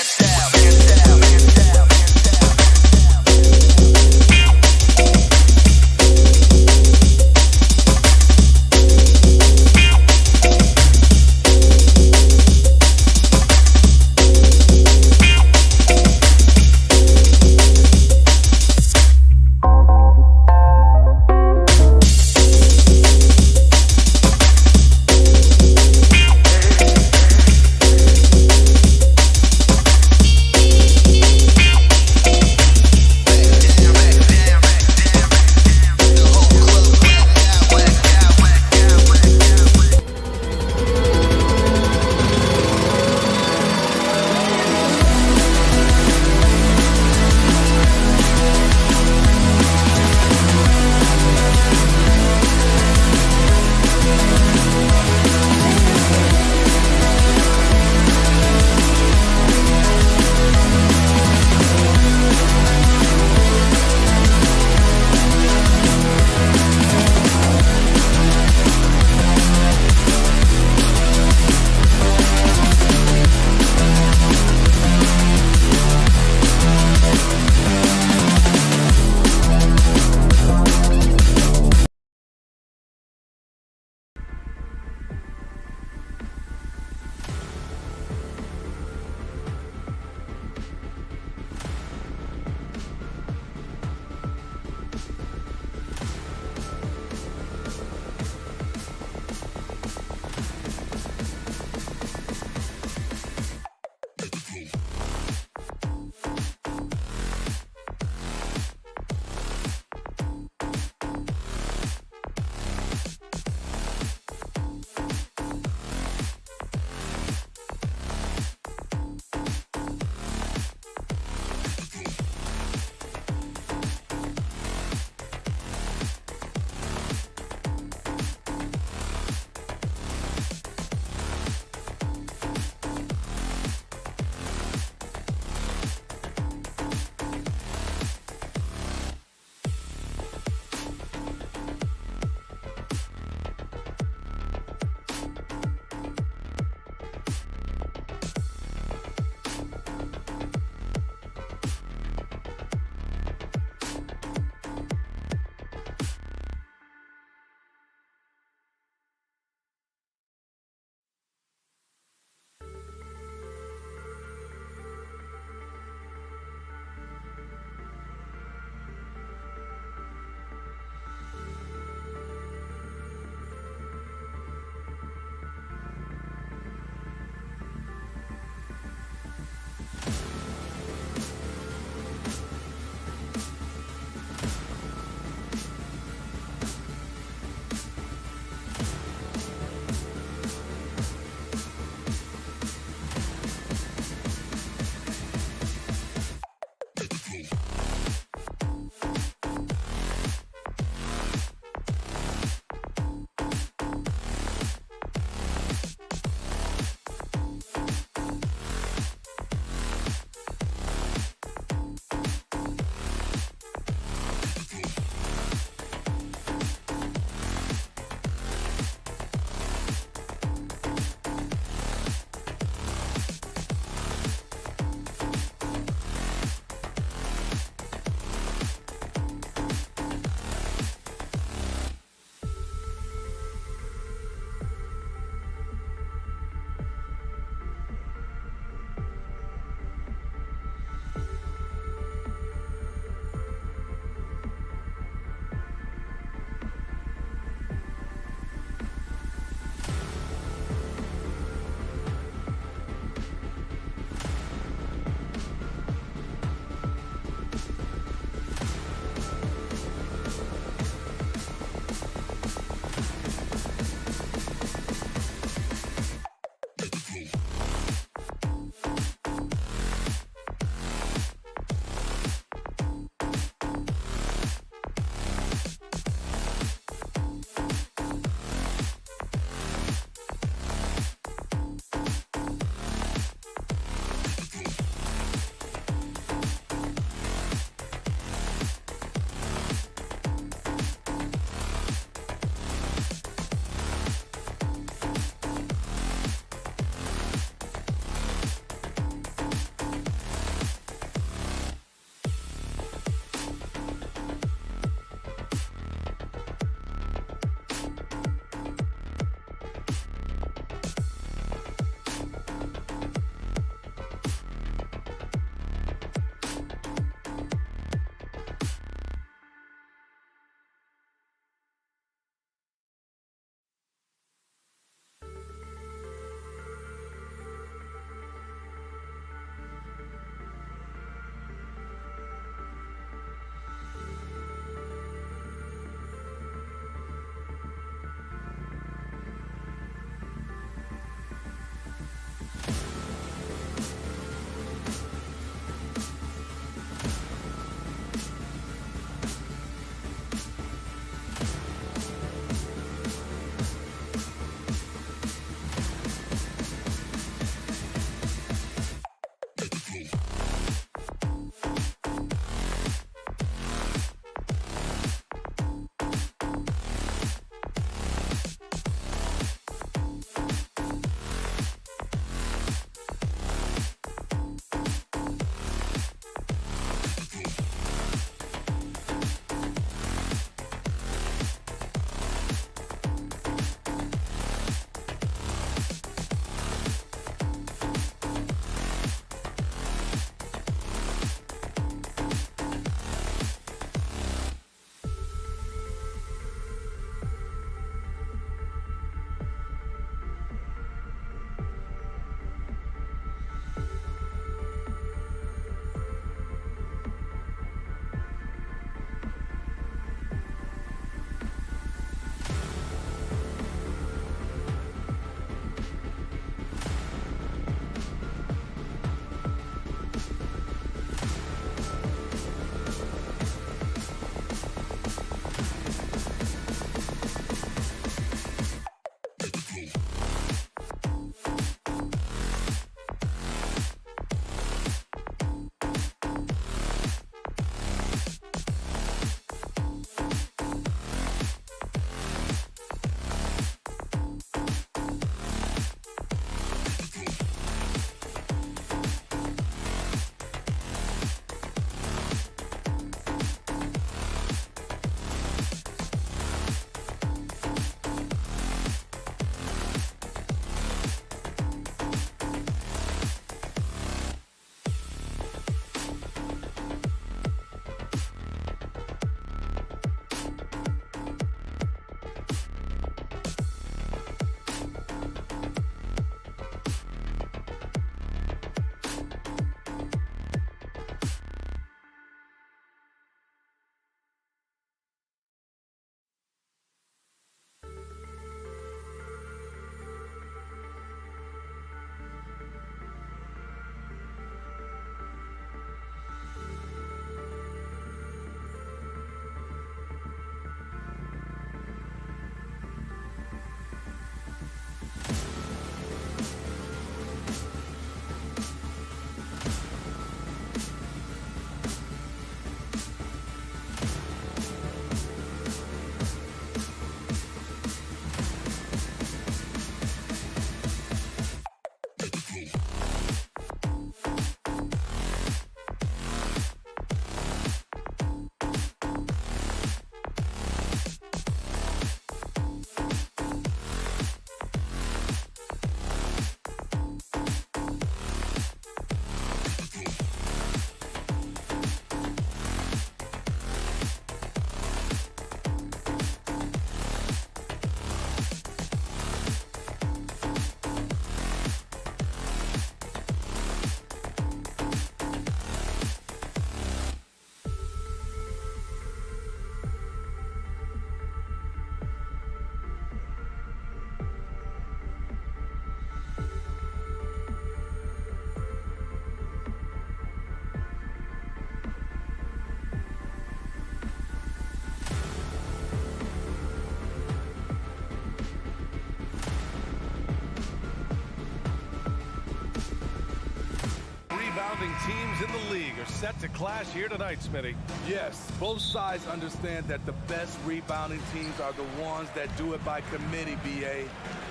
rebounding teams in the league are set to clash here tonight, Smitty. Yes, both sides understand that the best rebounding teams are the ones that do it by committee, BA.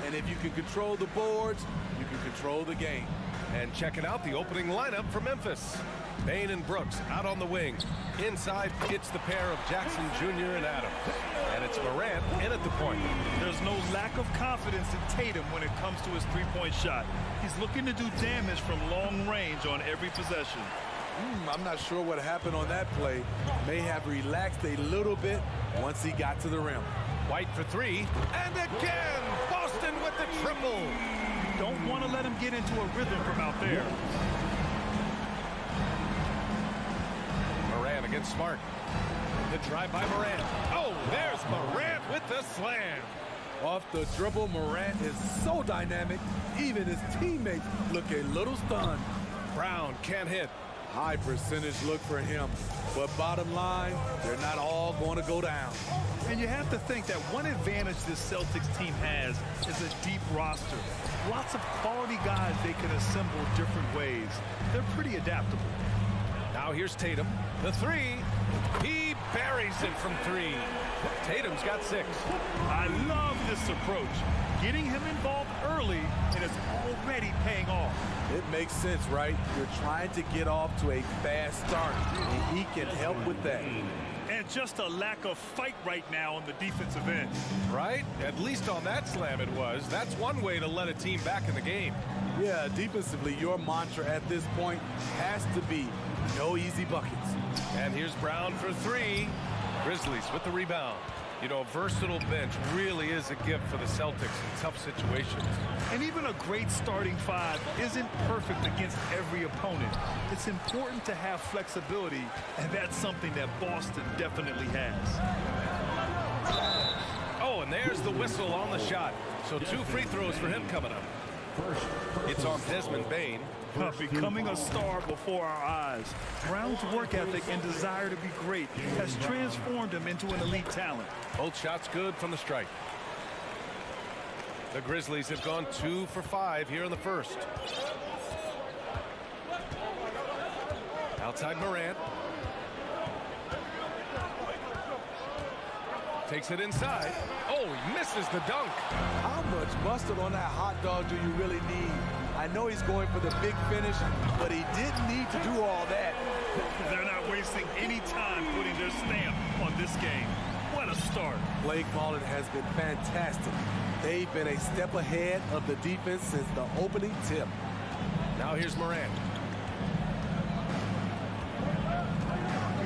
And if you can control the boards, you can control the game. And checking out the opening lineup for Memphis. Bane and Brooks out on the wing. Inside, it's the pair of Jackson Jr. and Adams. And it's Morant in at the point. There's no lack of confidence in Tatum when it comes to his three-point shot. He's looking to do damage from long range on every possession. I'm not sure what happened on that play. May have relaxed a little bit once he got to the rim. White for three. And again, Boston with the triple. Don't want to let him get into a rhythm from out there. Morant against Smart. The drive by Morant. Oh, there's Morant with the slam. Off the dribble, Morant is so dynamic, even his teammates look a little stunned. Brown can't hit. High percentage look for him. But bottom line, they're not all going to go down. And you have to think that one advantage this Celtics team has is a deep roster. Lots of quality guys they can assemble different ways. They're pretty adaptable. Now here's Tatum. The three. He buries it from three. Tatum's got 6. I love this approach. Getting him involved early, and it's already paying off. It makes sense, right? You're trying to get off to a fast start, and he can help with that. And just a lack of fight right now on the defensive end. Right? At least on that slam it was. That's one way to let a team back in the game. Yeah, defensively, your mantra at this point has to be no easy buckets. And here's Brown for 3. Grizzlies with the rebound. You know, a versatile bench really is a gift for the Celtics in tough situations. And even a great starting 5 isn't perfect against every opponent. It's important to have flexibility, and that's something that Boston definitely has. Oh, and there's the whistle on the shot. So 2 free throws for him coming up. It's on Desmond Bane. Becoming a star before our eyes. Brown's work ethic and desire to be great has transformed him into an elite talent. Both shots good from the strike. The Grizzlies have gone 2 for 5 here in the first. Outside Morant. Takes it inside. Oh, he misses the dunk. How much mustard on that hot dog do you really need? I know he's going for the big finish, but he didn't need to do all that. They're not wasting any time putting their stamp on this game. What a start. Play calling has been fantastic. They've been a step ahead of the defense since the opening tip. Now here's Morant.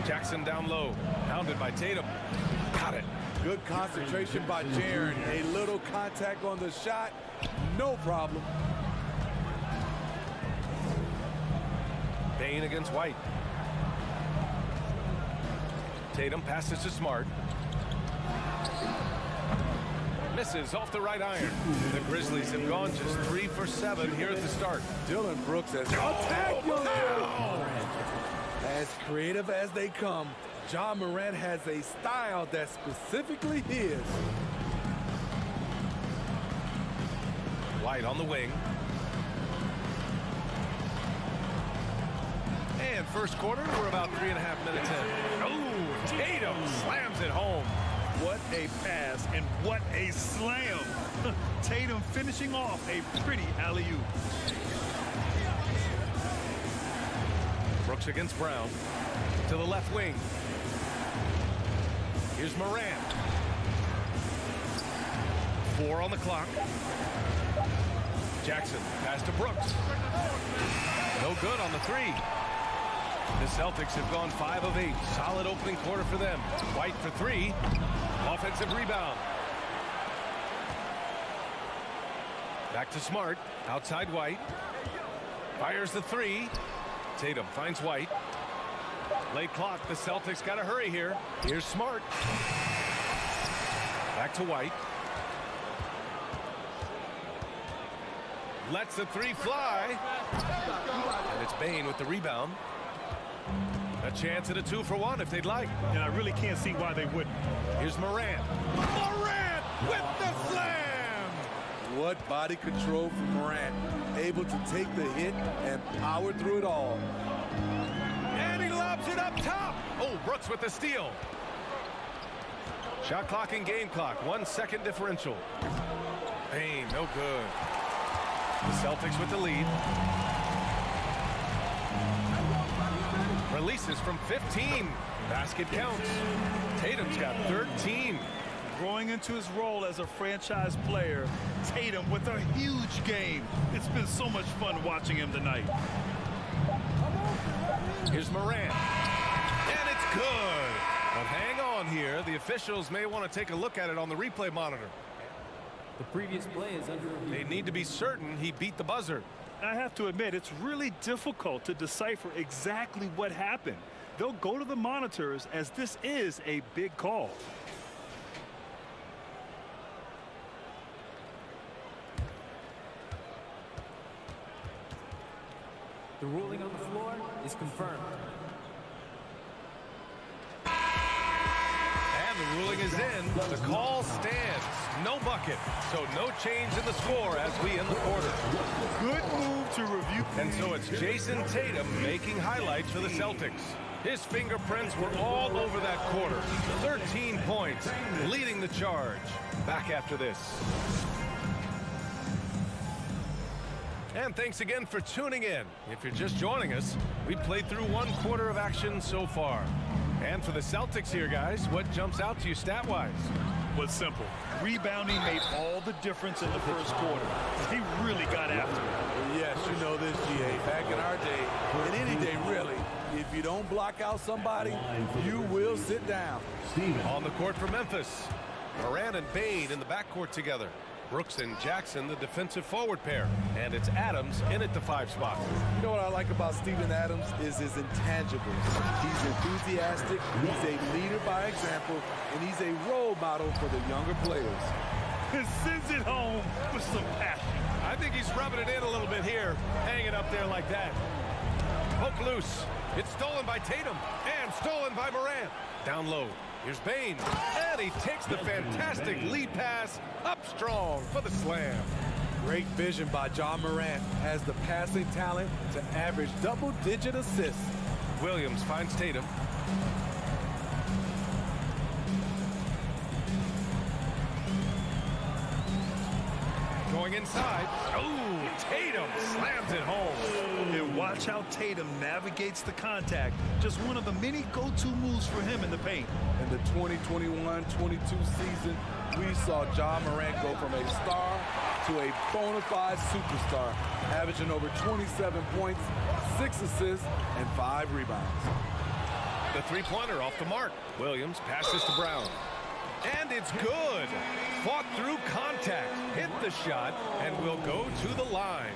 Jackson down low. Hounded by Tatum. Got it. Good concentration by Jaren. A little contact on the shot. No problem. Bane against White. Tatum passes to Smart. Misses off the right iron. The Grizzlies have gone just 3 for 7 here at the start. Dillon Brooks has attacked As creative as they come, Ja Morant has a style that's specifically his. White on the wing. And first quarter, we're about 3.5 minutes in. Oh, Tatum slams it home. What a pass and what a slam. Tatum finishing off a pretty alley-oop. Brooks against Brown. To the left wing. Here's Morant. 4 on the clock. Jackson pass to Brooks. No good on the 3. The Celtics have gone 5 of 8. Solid opening quarter for them. White for 3. Offensive rebound. Back to Smart. Outside White. Fires the 3. Tatum finds White. Late clock. The Celtics got to hurry here. Here's Smart. Back to White. Lets the 3 fly. And it's Bane with the rebound. A chance at a 2 for 1 if they'd like. And I really can't see why they wouldn't. Here's Morant. Morant with the slam! What body control from Morant. Able to take the hit and power through it all. And he lobs it up top. Oh, Brooks with the steal. Shot clock and game clock. 1 second differential. Hey, no good. The Celtics with the lead. Releases from 15. Basket counts. Tatum's got 13. Growing into his role as a franchise player, Tatum with a huge game. It's been so much fun watching him tonight. Here's Morant. And it's good. But hang on here. The officials may want to take a look at it on the replay monitor. The previous play is under review. They need to be certain he beat the buzzer. I have to admit, it's really difficult to decipher exactly what happened. They'll go to the monitors as this is a big call. The ruling on the floor is confirmed. And the ruling is in. The call stands. No bucket. So no change in the score as we end the quarter. Good move to review. And so it's Jason Tatum making highlights for the Celtics. His fingerprints were all over that quarter. 13 points, leading the charge. Back after this. And thanks again for tuning in. If you're just joining us, we played through 1 quarter of action so far. And for the Celtics here, guys, what jumps out to you stat-wise? Was simple. Rebounding made all the difference in the first quarter. He really got after it. Yes, you know this, GA. Back in our day, and any day really, if you don't block out somebody, you will sit down. On the court for Memphis. Morant and Bane in the backcourt together. Brooks and Jackson, the defensive forward pair. And it's Adams in at the 5 spot. You know what I like about Steven Adams is his intangibles. He's enthusiastic, he's a leader by example, and he's a role model for the younger players. And sends it home with some passion. I think he's rubbing it in a little bit here, hanging up there like that. Poke loose. It's stolen by Tatum and stolen by Morant. Down low. Here's Bane, and he takes the fantastic lead pass up strong for the slam. Great vision by John Morant. Has the passing talent to average double-digit assists. Williams finds Tatum. Going inside. Oh, Tatum slams it home. And watch how Tatum navigates the contact. Just one of the many go-to moves for him in the paint. In the 2021-22 season, we saw John Morant go from a star to a bona fide superstar, averaging over 27 points, 6 assists, and 5 rebounds. The three-pointer off the mark. Williams passes to Brown. And it's good. Fought through contact, hit the shot, and will go to the line.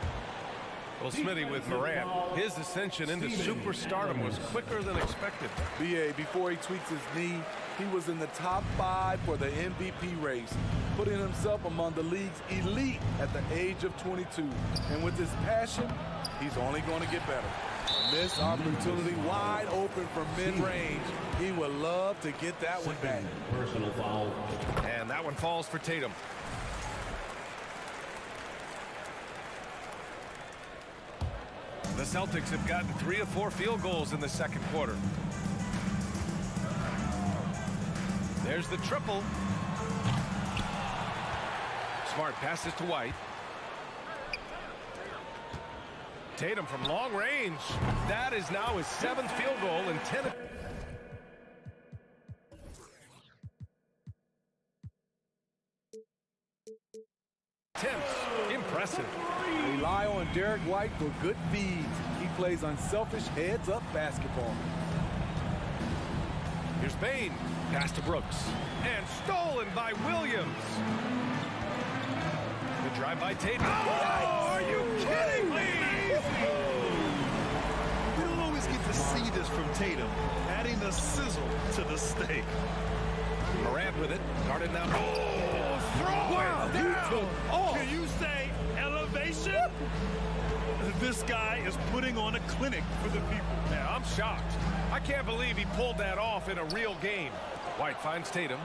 Well, Smitty with Morant, his ascension into superstardom was quicker than expected. BA, before he tweaks his knee, he was in the top 5 for the MVP race, putting himself among the league's elite at the age of 22. And with his passion, he's only going to get better. Missed opportunity wide open from mid-range. He would love to get that one back. Personal foul. And that one falls for Tatum. The Celtics have gotten 3 of 4 field goals in the second quarter. There's the triple. Smart passes to White. Tatum from long range. That is now his 7th field goal and 10. Attempts. Impressive. Rely on Derek White for good feeds. He plays unselfish heads-up basketball. Here's Bane. Pass to Brooks. And stolen by Williams. The drive by Tatum. Oh, are you kidding me? You don't always get to see this from Tatum, adding the sizzle to the steak. Morant with it. Guarded now. Oh, throw it down. Oh, can you say elevation? This guy is putting on a clinic for the people. Yeah, I'm shocked. I can't believe he pulled that off in a real game. White finds Tatum.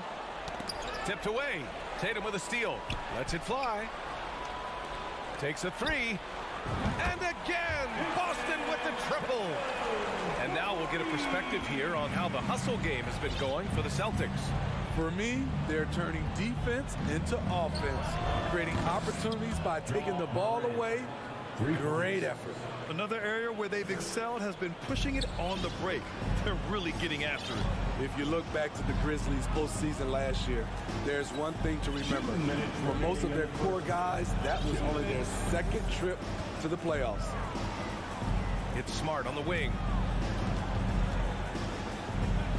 Tipped away. Tatum with a steal. Lets it fly. Takes a three. And again, Boston with the triple. And now we'll get a perspective here on how the hustle game has been going for the Celtics. For me, they're turning defense into offense, creating opportunities by taking the ball away. Great effort. Another area where they've excelled has been pushing it on the break. They're really getting after it. If you look back to the Grizzlies postseason last year, there's one thing to remember. For most of their core guys, that was only their second trip to the playoffs. It's Smart on the wing.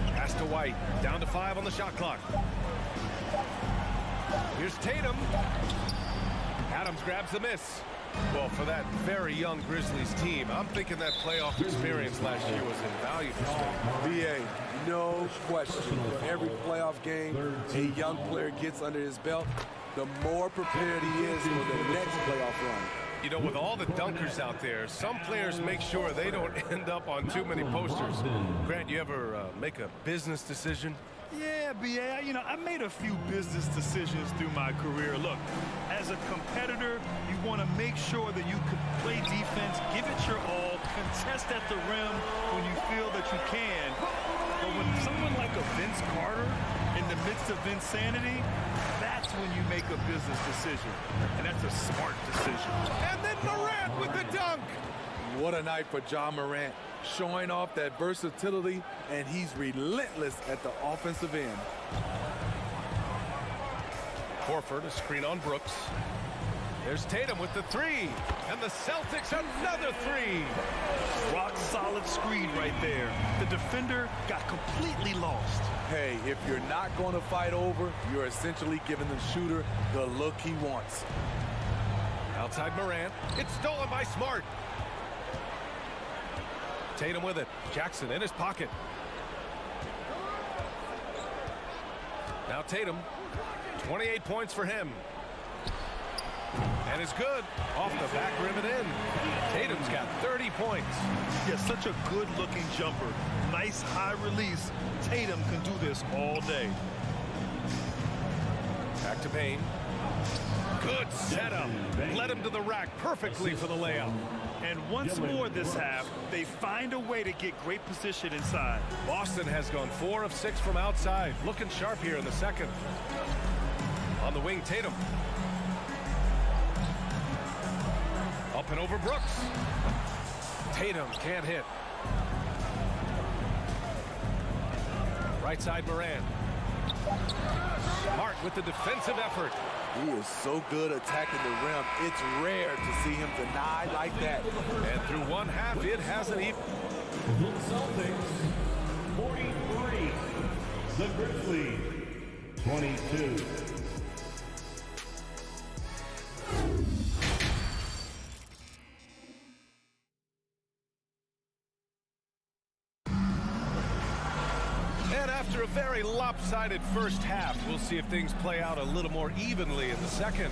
Pass to White. Down to 5 on the shot clock. Here's Tatum. Adams grabs the miss. Well, for that very young Grizzlies team, I'm thinking that playoff experience last year was invaluable. BA, no question. For every playoff game a young player gets under his belt, the more prepared he is for the next playoff run. You know, with all the dunkers out there, some players make sure they don't end up on too many posters. Grant, you ever make a business decision? Yeah, BA, I made a few business decisions through my career. Look, as a competitor, you want to make sure that you can play defense, give it your all, contest at the rim when you feel that you can. But when someone like a Vince Carter in the midst of insanity, that's when you make a business decision. And that's a smart decision. And then Morant with the dunk. What a night for John Morant, showing off that versatility, and he's relentless at the offensive end. Horford, a screen on Brooks. There's Tatum with the three, and the Celtics another three. Rock solid screen right there. The defender got completely lost. Hey, if you're not going to fight over, you're essentially giving the shooter the look he wants. Outside Morant, it's stolen by Smart. Tatum with it. Jackson in his pocket. Now Tatum, 28 points for him. And it's good. Off the back rim and in. Tatum's got 30 points. Yeah, such a good-looking jumper. Nice high release. Tatum can do this all day. Back to Payne. Good setup. Led him to the rack perfectly for the layup. And once more this half, they find a way to get great position inside. Boston has gone 4 of 6 from outside. Looking sharp here in the second. On the wing, Tatum. Up and over Brooks. Tatum can't hit. Right side, Morant. Smart with the defensive effort. He is so good attacking the rim. It's rare to see him deny like that. And through one half, it hasn't even. The Celtics, 43. The Grizzlies, 22. After a very lopsided first half, we'll see if things play out a little more evenly in the second.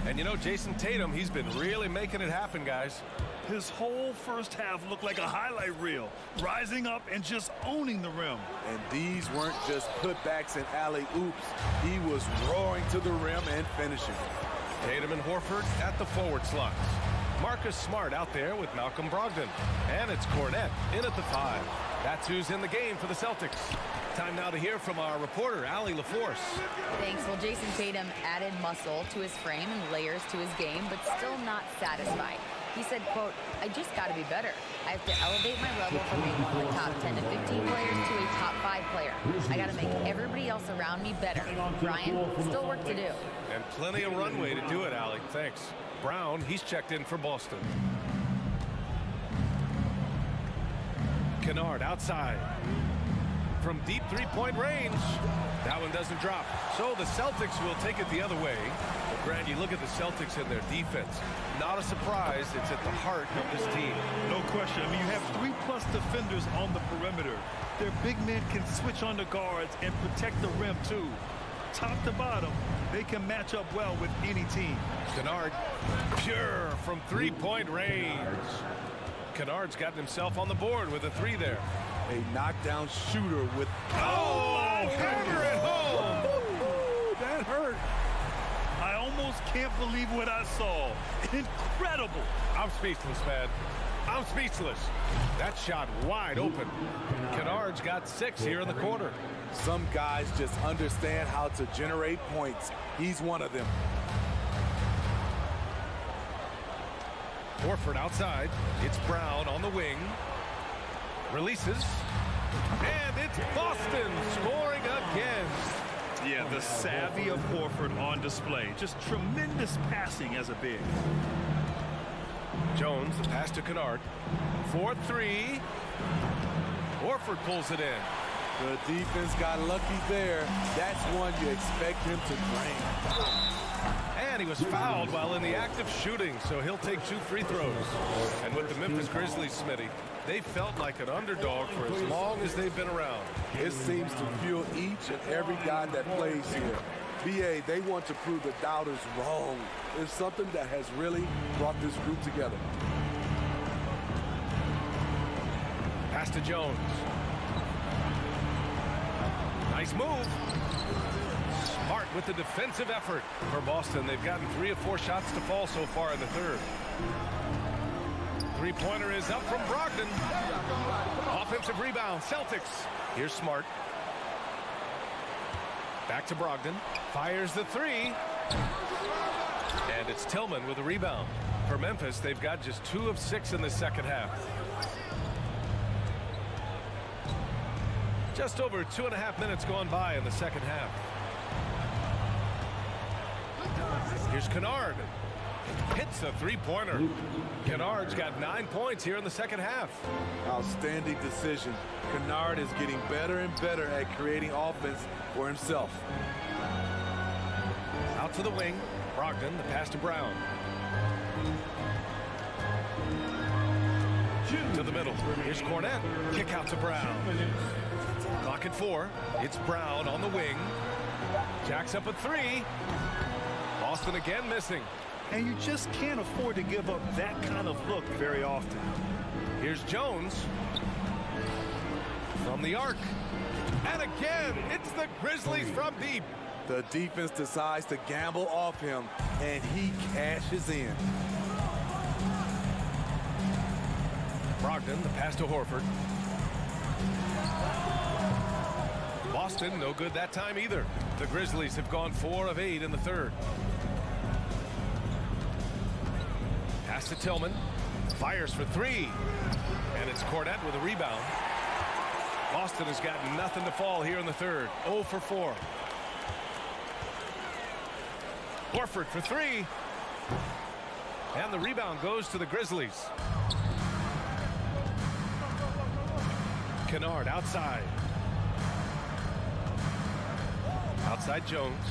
And you know, Jason Tatum, he's been really making it happen, guys. His whole first half looked like a highlight reel, rising up and just owning the rim. And these weren't just putbacks and alley-oops. He was roaring to the rim and finishing. Tatum and Horford at the forward slots. Marcus Smart out there with Malcolm Brogdon. And it's Cornette in at the 5. That's who's in the game for the Celtics. Time now to hear from our reporter, Allie LaForce. Thanks. Well, Jason Tatum added muscle to his frame and layers to his game, but still not satisfied. He said, quote, "I just got to be better. I have to elevate my level from being one of the top 10 to 15 players to a top 5 player. I got to make everybody else around me better. Brian, still work to do." And plenty of runway to do it, Allie. Thanks. Brown, he's checked in for Boston. Kennard outside. From deep three-point range. That one doesn't drop. So the Celtics will take it the other way. But Grant, you look at the Celtics and their defense. Not a surprise. It's at the heart of this team. No question. I mean, you have 3+ defenders on the perimeter. Their big men can switch on the guards and protect the rim, too. Top to bottom, they can match up well with any team. Kennard, pure from three-point range. Kennard's gotten himself on the board with a 3 there. A knockdown shooter with... Oh, hammer it home! That hurt. I almost can't believe what I saw. Incredible. I'm speechless, man. I'm speechless. That shot wide open. Kennard's got 6 here in the quarter. Some guys just understand how to generate points. He's one of them. Horford outside. It's Brown on the wing. Releases. And it's Boston scoring again. Yeah, the savvy of Horford on display. Just tremendous passing as a big. Jones, the pass to Kennard. 4-3. Horford pulls it in. The defense got lucky there. That's one you expect him to drain. And he was fouled while in the act of shooting, so he'll take 2 free throws. And with the Memphis Grizzlies, Smitty, they felt like an underdog for as long as they've been around. It seems to fuel each and every guy that plays here. BA, they want to prove the doubters wrong. It's something that has really brought this group together. Pass to Jones. Nice move. Smart with the defensive effort for Boston. They've gotten 3 of 4 shots to fall so far in the third. Three-pointer is up from Brogdon. Offensive rebound, Celtics. Here's Smart. Back to Brogdon. Fires the 3. And it's Tillman with a rebound. For Memphis, they've got just 2 of 6 in the second half. Just over 2.5 minutes gone by in the second half. Here's Kennard. Hits a 3-pointer. Kennard's got 9 points here in the second half. Outstanding decision. Kennard is getting better and better at creating offense for himself. Out to the wing. Brogdon, the pass to Brown. To the middle. Here's Cornette. Kick out to Brown. Clock at 4. It's Brown on the wing. Jacks up a 3. Boston again missing. And you just can't afford to give up that kind of look very often. Here's Jones. From the arc. And again, it's the Grizzlies from deep. The defense decides to gamble off him, and he cashes in. Brogdon, the pass to Horford. Boston, no good that time either. The Grizzlies have gone 4 of 8 in the third. Pass to Tillman. Fires for 3. And it's Cornette with a rebound. Boston has got nothing to fall here in the third. 0 for 4. Horford for 3. And the rebound goes to the Grizzlies. Kennard outside. Outside Jones.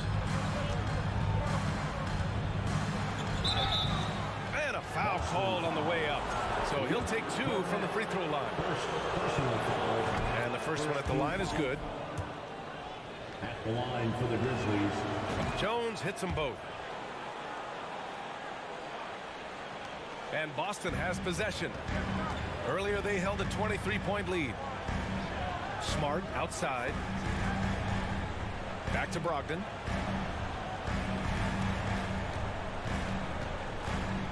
And a foul called on the way up. So he'll take 2 from the free throw line. And the first one at the line is good. At the line for the Grizzlies. Jones hits them both. And Boston has possession. Earlier they held a 23-point lead. Smart outside. Back to Brogdon.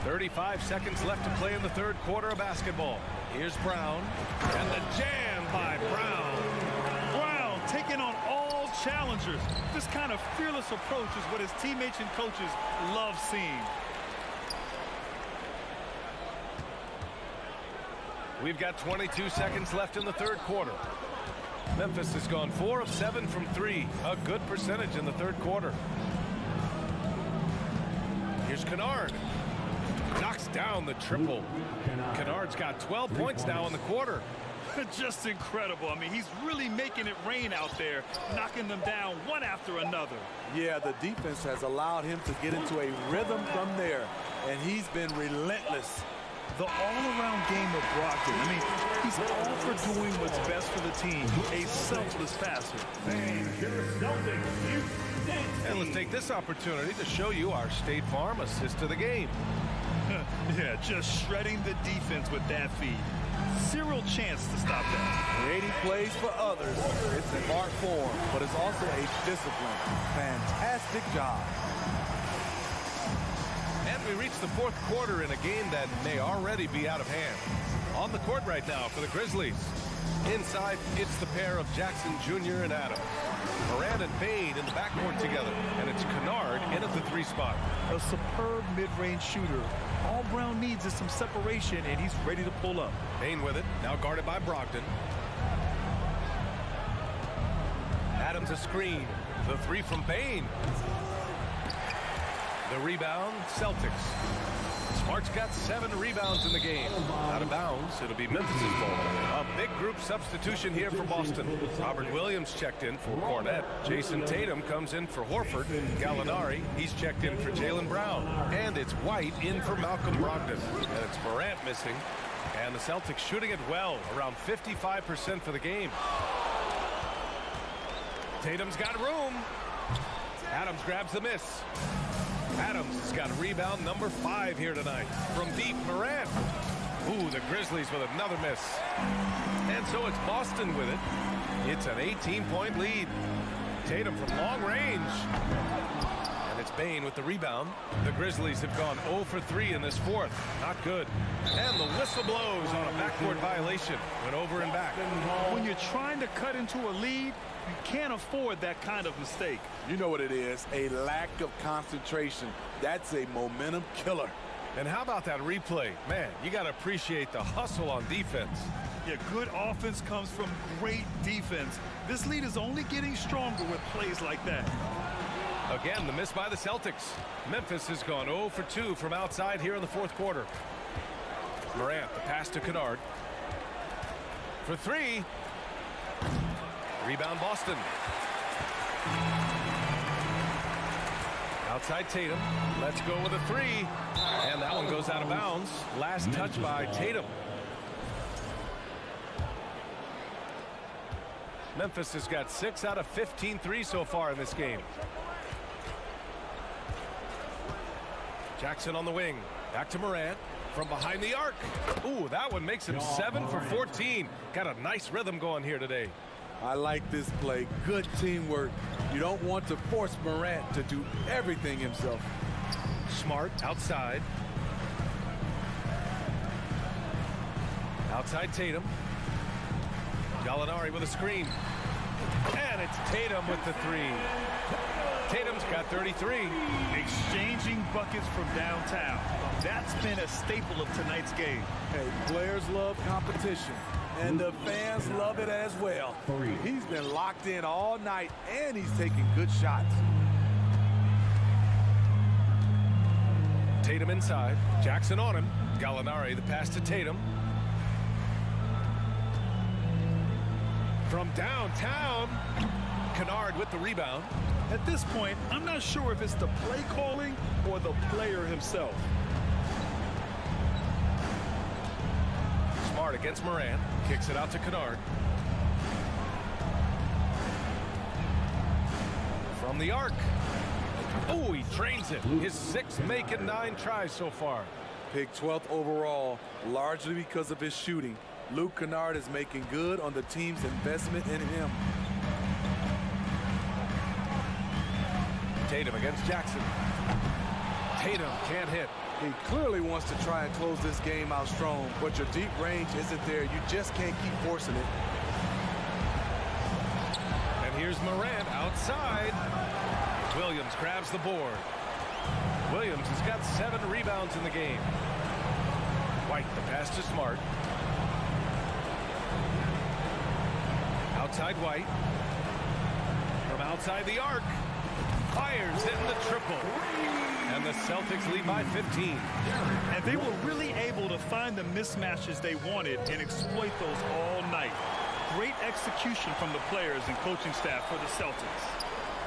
35 seconds left to play in the third quarter of basketball. Here's Brown. And the jam by Brown. Brown taking on all challengers. This kind of fearless approach is what his teammates and coaches love seeing. We've got 22 seconds left in the third quarter. Memphis has gone 4 of 7 from 3. A good percentage in the third quarter. Here's Kennard. Knocks down the triple. Kennard's got 12 points now in the quarter. Just incredible. I mean, he's really making it rain out there, knocking them down one after another. Yeah, the defense has allowed him to get into a rhythm from there, and he's been relentless. The all-around game of Brogdon. I mean, he's all for doing what's best for the team. A selfless passer. And let's take this opportunity to show you our State Farm assist to the game. Yeah, just shredding the defense with that feed. Zero chance to stop that. Creating plays for others. It's an art form, but it's also a discipline. Fantastic job. we reach the fourth quarter in a game that may already be out of hand. On the court right now for the Grizzlies. Inside, it's the pair of Jackson Jr. and Adams. Morant and Bane in the backcourt together, and it's Kennard in at the 3 spot. A superb mid-range shooter. All Brown needs is some separation, and he's ready to pull up. Bane with it, now guarded by Brogdon. Adams a screen. The 3 from Bane. The rebound, Celtics. Smart's got 7 rebounds in the game. Out of bounds, it'll be Memphis' ball. A big group substitution here for Boston. Robert Williams checked in for Cornette. Jason Tatum comes in for Horford. Gallinari, he's checked in for Jaylen Brown. And it's White in for Malcolm Brogdon. And it's Morant missing. And the Celtics shooting it well, around 55% for the game. Tatum's got room. Adams grabs the miss. Adams has got rebound number 5 here tonight. From deep, Morant. Ooh, the Grizzlies with another miss. And so it's Boston with it. It's an 18-point lead. Tatum from long range. And it's Bane with the rebound. The Grizzlies have gone 0 for 3 in this fourth. Not good. And the whistle blows on a backcourt violation. Went over and back. When you're trying to cut into a lead, you can't afford that kind of mistake. You know what it is, a lack of concentration. That's a momentum killer. And how about that replay? Man, you got to appreciate the hustle on defense. Yeah, good offense comes from great defense. This lead is only getting stronger with plays like that. Again, the miss by the Celtics. Memphis has gone 0 for 2 from outside here in the fourth quarter. Morant, the pass to Kennard. For 3. Rebound Boston. Outside Tatum. Let's go with a 3. And that one goes out of bounds. Last touch by Tatum. Memphis has got 6 out of 15 threes so far in this game. Jackson on the wing. Back to Morant. From behind the arc. Ooh, that one makes him 7 for 14. Got a nice rhythm going here today. I like this play. Good teamwork. You don't want to force Morant to do everything himself. Smart outside. Outside Tatum. Gallinari with a screen. And it's Tatum with the 3. Tatum's got 33. Exchanging buckets from downtown. That's been a staple of tonight's game. Hey, players love competition. And the fans love it as well. He's been locked in all night, and he's taking good shots. Tatum inside. Jackson on him. Gallinari, the pass to Tatum. From downtown, Kennard with the rebound. At this point, I'm not sure if it's the play calling or the player himself. Smart against Morant. Kicks it out to Kennard. From the arc. Oh, he trains it. His 6th make and 9 tries so far. Picked 12th overall, largely because of his shooting. Luke Kennard is making good on the team's investment in him. Tatum against Jackson. Tatum can't hit. He clearly wants to try and close this game out strong, but your deep range isn't there. You just can't keep forcing it. And here's Morant outside. Williams grabs the board. Williams has got 7 rebounds in the game. White, the pass to Smart. Outside White. From outside the arc. Fires in the triple. And the Celtics lead by 15. And they were really able to find the mismatches they wanted and exploit those all night. Great execution from the players and coaching staff for the Celtics.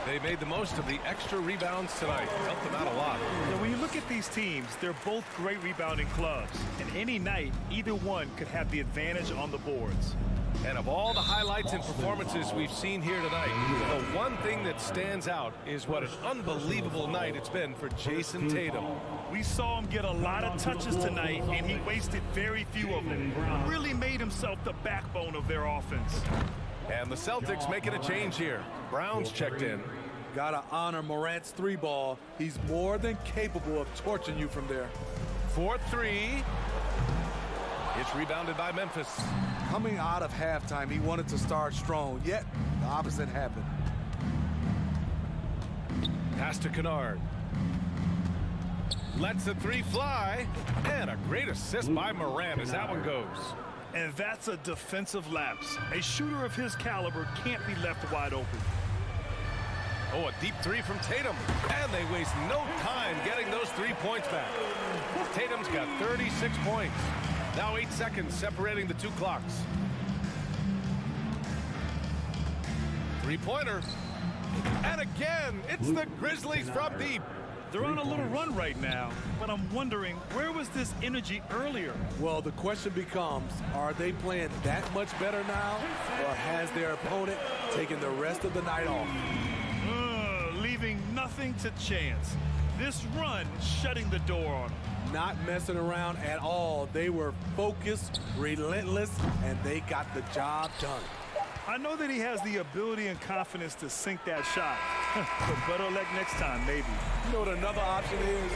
They made the most of the extra rebounds tonight. Helped them out a lot. Now, when you look at these teams, they're both great rebounding clubs. And any night, either one could have the advantage on the boards. And of all the highlights and performances we've seen here tonight, the one thing that stands out is what an unbelievable night it's been for Jason Tatum. We saw him get a lot of touches tonight, and he wasted very few of them. Really made himself the backbone of their offense. And the Celtics making a change here. Brown's checked in. Gotta honor Morant's three ball. He's more than capable of torching you from there. 4-3. It's rebounded by Memphis. Coming out of halftime, he wanted to start strong, yet the opposite happened. Pass to Kennard. Lets the three fly. And a great assist by Morant as that one goes. And that's a defensive lapse. A shooter of his caliber can't be left wide open. Oh, a deep three from Tatum. And they waste no time getting those 3 points back. Tatum's got 36 points. Now 8 seconds separating the two clocks. Three-pointer. And again, it's the Grizzlies from deep. They're on a little run right now, but I'm wondering, where was this energy earlier? Well, the question becomes, are they playing that much better now, or has their opponent taken the rest of the night off? Leaving nothing to chance. This run shutting the door on them. Not messing around at all. They were focused, relentless, and they got the job done. I know that he has the ability and confidence to sink that shot. But better luck next time, maybe. You know what another option is?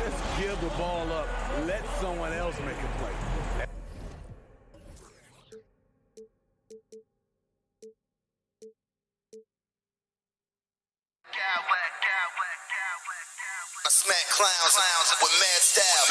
Just give the ball up. Let someone else make a play. I smack clowns with mad style.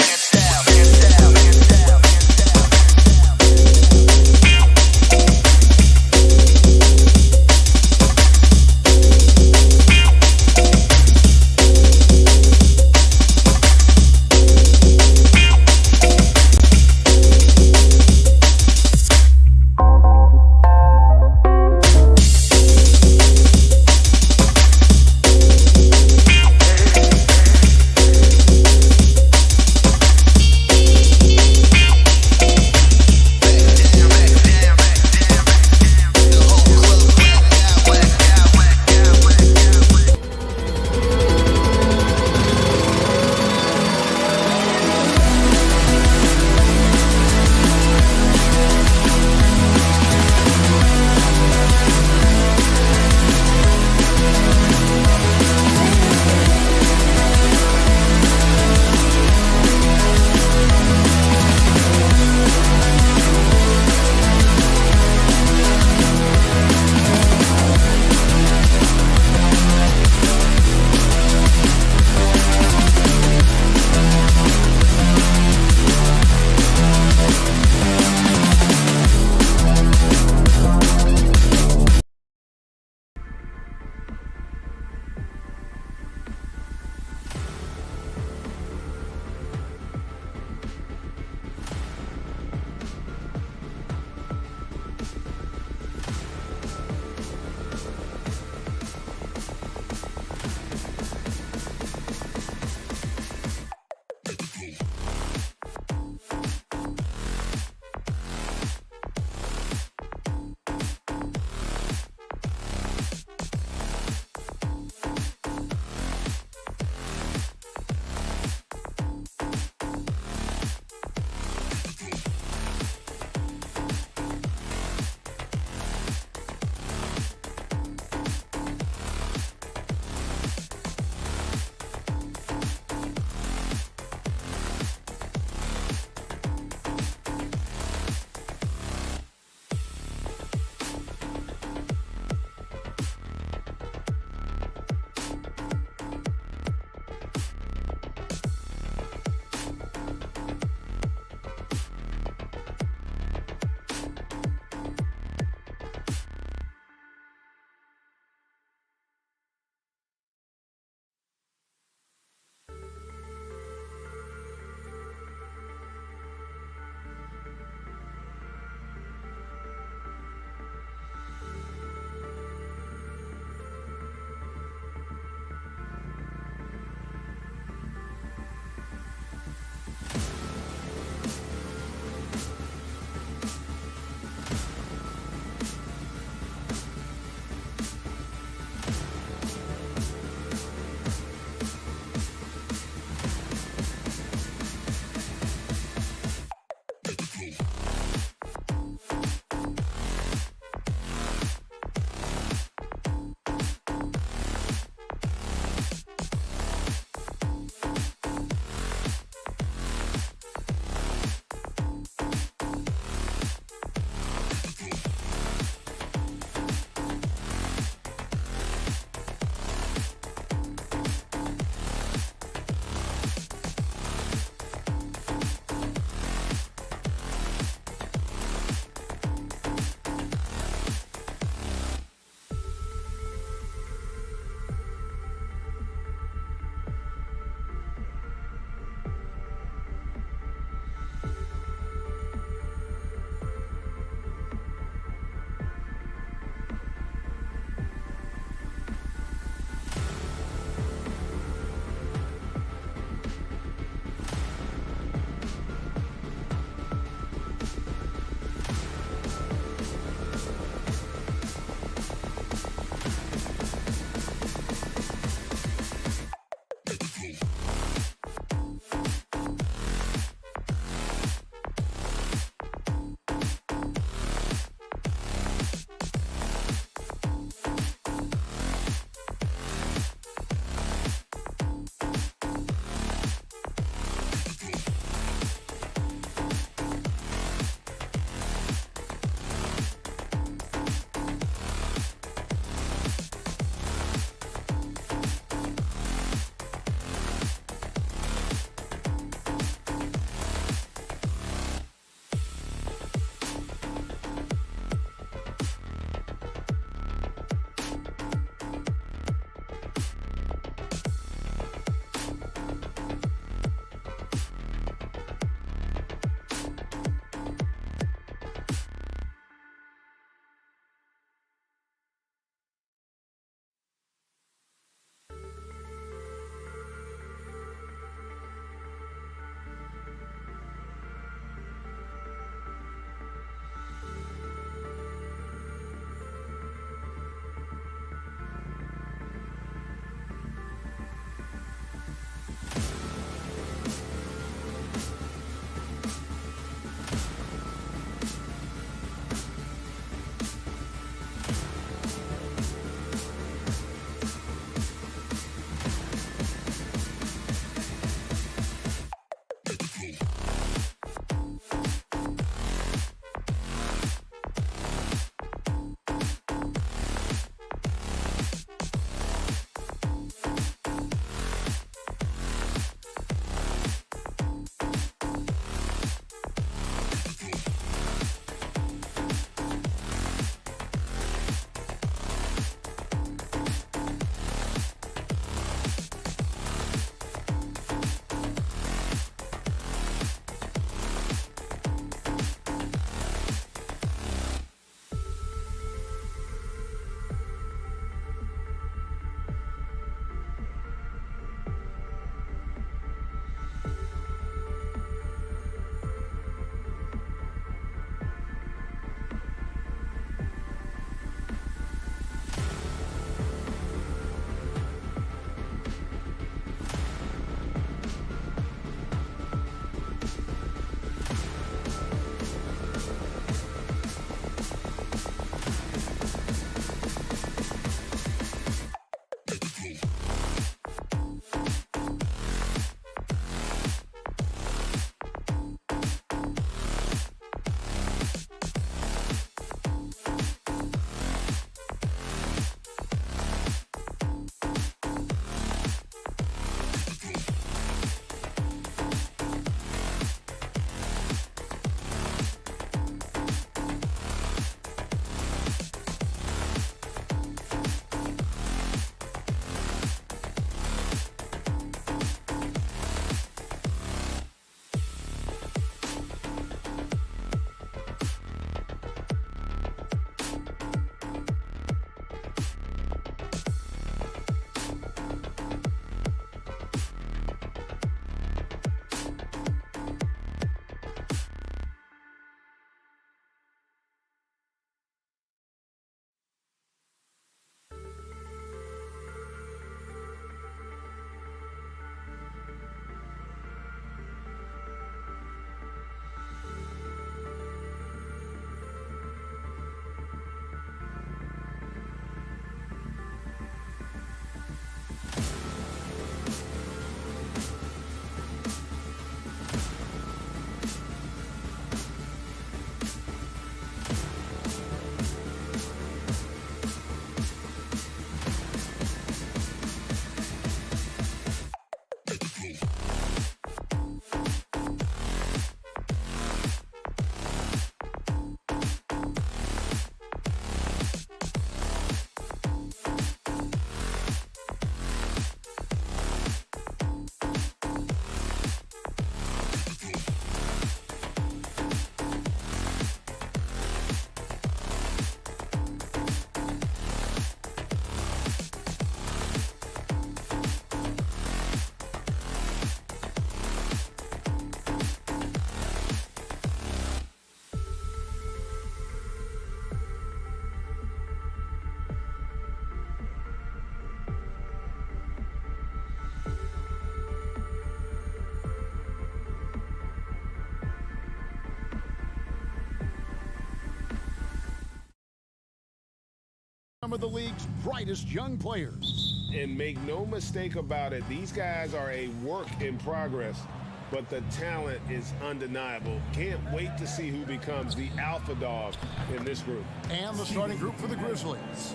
some of the league's brightest young players. And make no mistake about it, these guys are a work in progress, but the talent is undeniable. Can't wait to see who becomes the alpha dog in this group. And the starting group for the Grizzlies.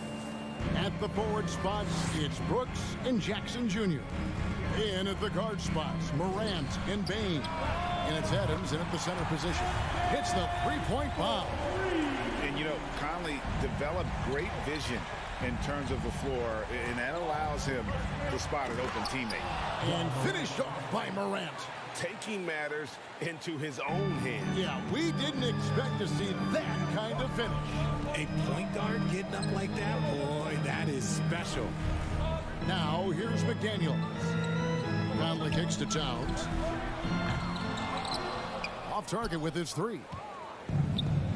At the forward spots, it's Brooks and Jackson Jr. In at the guard spots, Morant and Bain. And it's Adams in at the center position. Hits the three-point bomb. And, you know, Conley developed great vision in terms of the floor, and that allows him to spot an open teammate. And finished off by Morant. Taking matters into his own hands. Yeah, we didn't expect to see that kind of finish. A point guard getting up like that, boy, that is special. Now, here's McDaniels. Conley kicks to Towns. Off target with his three.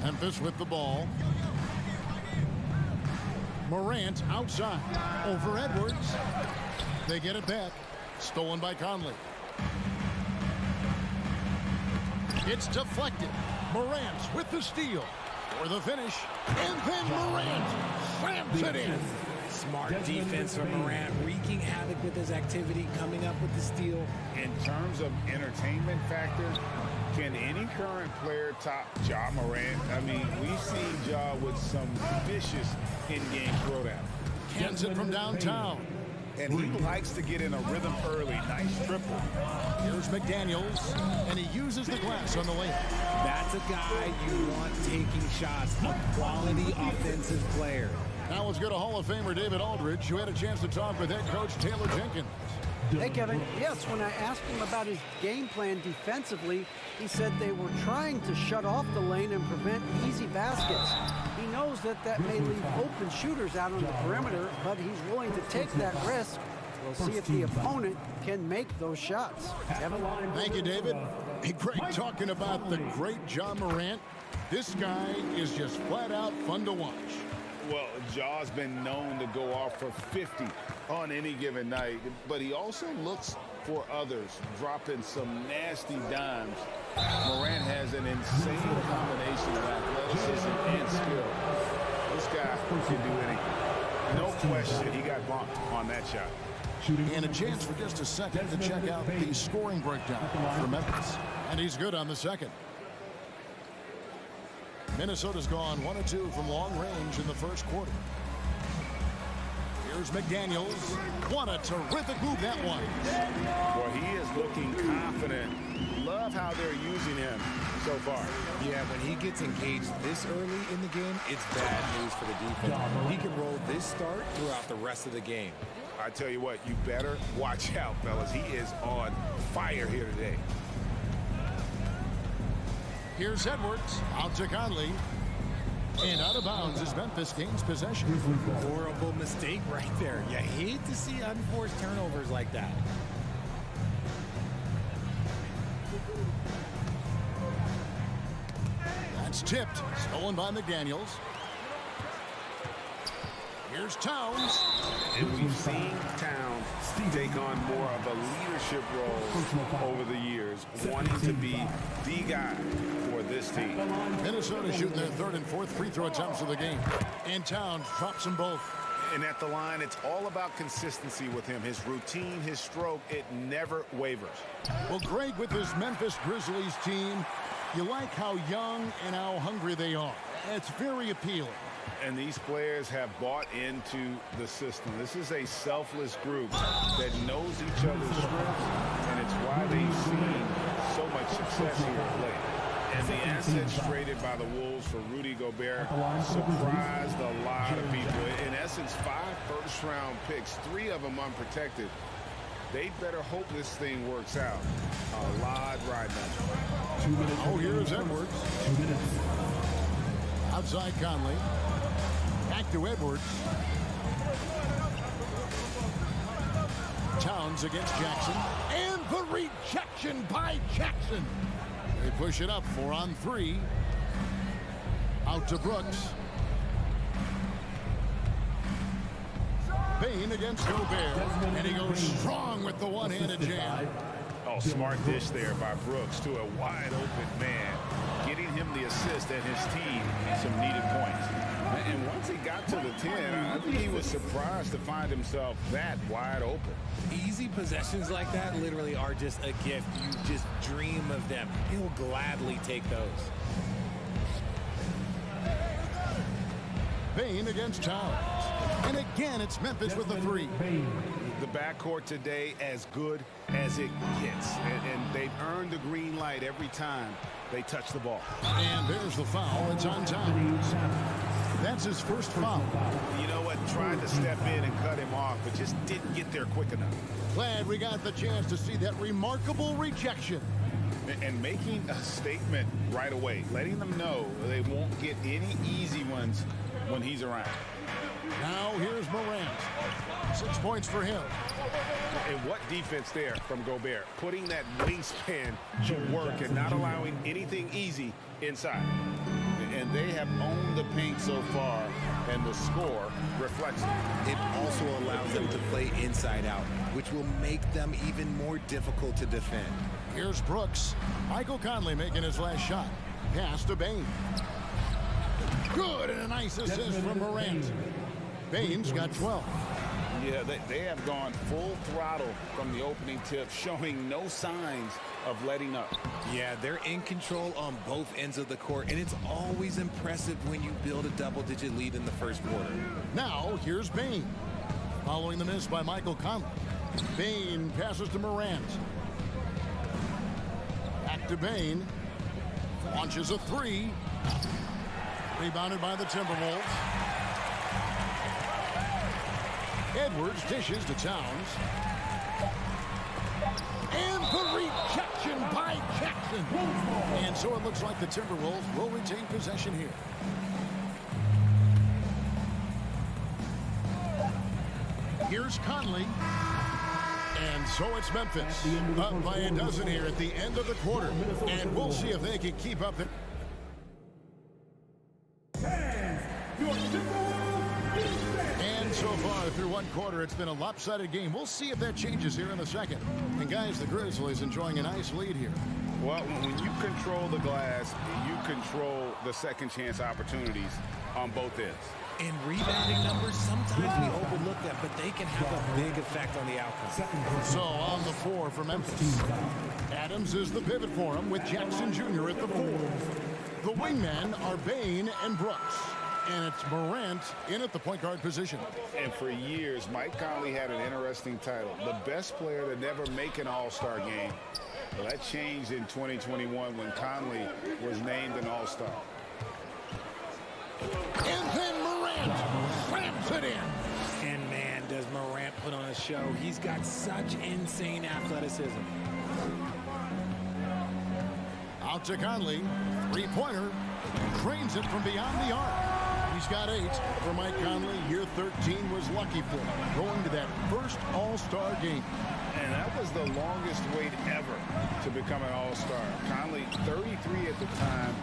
Memphis with the ball. Morant outside. Over Edwards. They get it back. Stolen by Conley. It's deflected. Morant with the steal. For the finish. And then Morant slams it in. Smart defense from Morant, wreaking havoc with his activity, coming up with the steal. In terms of entertainment factor, can any current player top Ja Morant? I mean, we've seen Ja with some vicious in-game throwdown. Gets it from downtown. And he likes to get in a rhythm early. Nice triple. Here's McDaniels, and he uses the glass on the lane. That's a guy you want taking shots, a quality offensive player. Now let's go to Hall of Famer David Aldridge, who had a chance to talk with head coach Taylor Jenkins. Hey, Kevin. Yes, when I asked him about his game plan defensively, he said they were trying to shut off the lane and prevent easy baskets. He knows that may leave open shooters out on the perimeter, but he's willing to take that risk. We'll see if the opponent can make those shots. Kevin? Thank you, David. Hey, Greg, talking about the great Ja Morant, this guy is just flat out fun to watch. Well, Ja's been known to go off for 50 on any given night, but he also looks for others, dropping some nasty dimes. Morant has an insane combination of athleticism and skill. This guy can do anything. No question, he got bumped on that shot. And a chance for just a second to check out the scoring breakdown for Memphis. And he's good on the second. Minnesota's gone 1 of 2 from long range in the first quarter. Here's McDaniels. What a terrific move that was. Well, he is looking confident. Love how they're using him so far. Yeah, when he gets engaged this early in the game, it's bad news for the defense. He can roll this start throughout the rest of the game. I tell you what, you better watch out, fellas. He is on fire here today. Here's Edwards, out to Conley. And out of bounds as Memphis gains possession. Horrible mistake right there. You hate to see unforced turnovers like that. That's tipped, stolen by McDaniels. Here's Towns. And we've seen Towns take on more of a leadership role over the years, wanting to be the guy for this team. Minnesota shooting their third and fourth free throw attempts of the game. And Towns drops them both. And at the line, it's all about consistency with him. His routine, his stroke, it never wavers. Well, Greg, with this Memphis Grizzlies team, you like how young and how hungry they are. It's very appealing. And these players have bought into the system. This is a selfless group that knows each other's strengths, and it's why they've seen so much success here play. And the assets traded by the Wolves for Rudy Gobert surprised a lot of people. In essence, 5 first-round picks, 3 of them unprotected. They better hope this thing works out. A lot riding on it. 2 minutes. Oh, here's Edwards. 2 minutes. Outside Conley. Back to Edwards. Towns against Jackson. And the rejection by Jackson. They push it up 4 on 3. Out to Brooks. Bain against Gobert. And he goes strong with the one-handed jam. Oh, smart dish there by Brooks to a wide-open man, getting him the assist and his team some needed points. And once he got to the 10, I think he was surprised to find himself that wide open. Easy possessions like that literally are just a gift. You just dream of them. He'll gladly take those. Bane against Towns. And again, it's Memphis with the three. The backcourt today as good as it gets. And they've earned the green light every time they touch the ball. And there's the foul. It's on Towns. That's his first foul. You know what? Tried to step in and cut him off, but just didn't get there quick enough. Glad we got the chance to see that remarkable rejection. And making a statement right away, letting them know they won't get any easy ones when he's around. Now here's Morant. 6 points for him. And what defense there from Gobert, putting that wingspan to work and not allowing anything easy inside. And they have owned the paint so far, and the score reflects it. It also allows them to play inside out, which will make them even more difficult to defend. Here's Brooks. Michael Conley making his last shot. Pass to Bane. Good, and a nice assist from Morant. Bane's got 12. Yeah, they have gone full throttle from the opening tip, showing no signs of letting up. Yeah, they're in control on both ends of the court, and it's always impressive when you build a double-digit lead in the first quarter. Now, here's Bane. Following the miss by Michael Conley. Bane passes to Morant. Back to Bane. Launches a three. Rebounded by the Timberwolves. Edwards dishes to Towns. And the rejection by Jackson. And so it looks like the Timberwolves will retain possession here. Here's Conley. And so it's Memphis. Up by a dozen here at the end of the quarter. And we'll see if they can keep up the... And so far through one quarter, it's been a lopsided game. We'll see if that changes here in the second. And guys, the Grizzlies enjoying a nice lead here. Well, when you control the glass, you control the second chance opportunities on both ends. In rebounding numbers, sometimes we overlook that, but they can have a big effect on the outcome. So on the floor for Memphis, Adams is the pivot for him with Jackson Jr. at the 4. The wingmen are Bane and Brooks. And it's Morant in at the point guard position. And for years, Mike Conley had an interesting title. The best player to never make an all-star game. Well, that changed in 2021 when Conley was named an all-star. And then Morant slams it in. And man, does Morant put on a show. He's got such insane athleticism. Out to Conley. Three-pointer. Drains it from beyond the arc. He's got 8 for Mike Conley. Year 13 was lucky for him, going to that first All-Star game. And that was the longest wait ever to become an All-Star. Conley, 33 at the time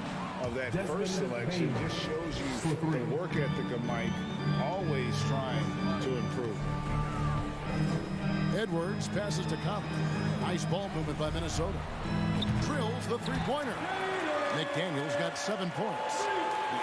of that first selection, just shows you the work ethic of Mike, always trying to improve. Edwards passes to Conley. Nice ball movement by Minnesota. Drills the three-pointer. McDaniel's got 7 points.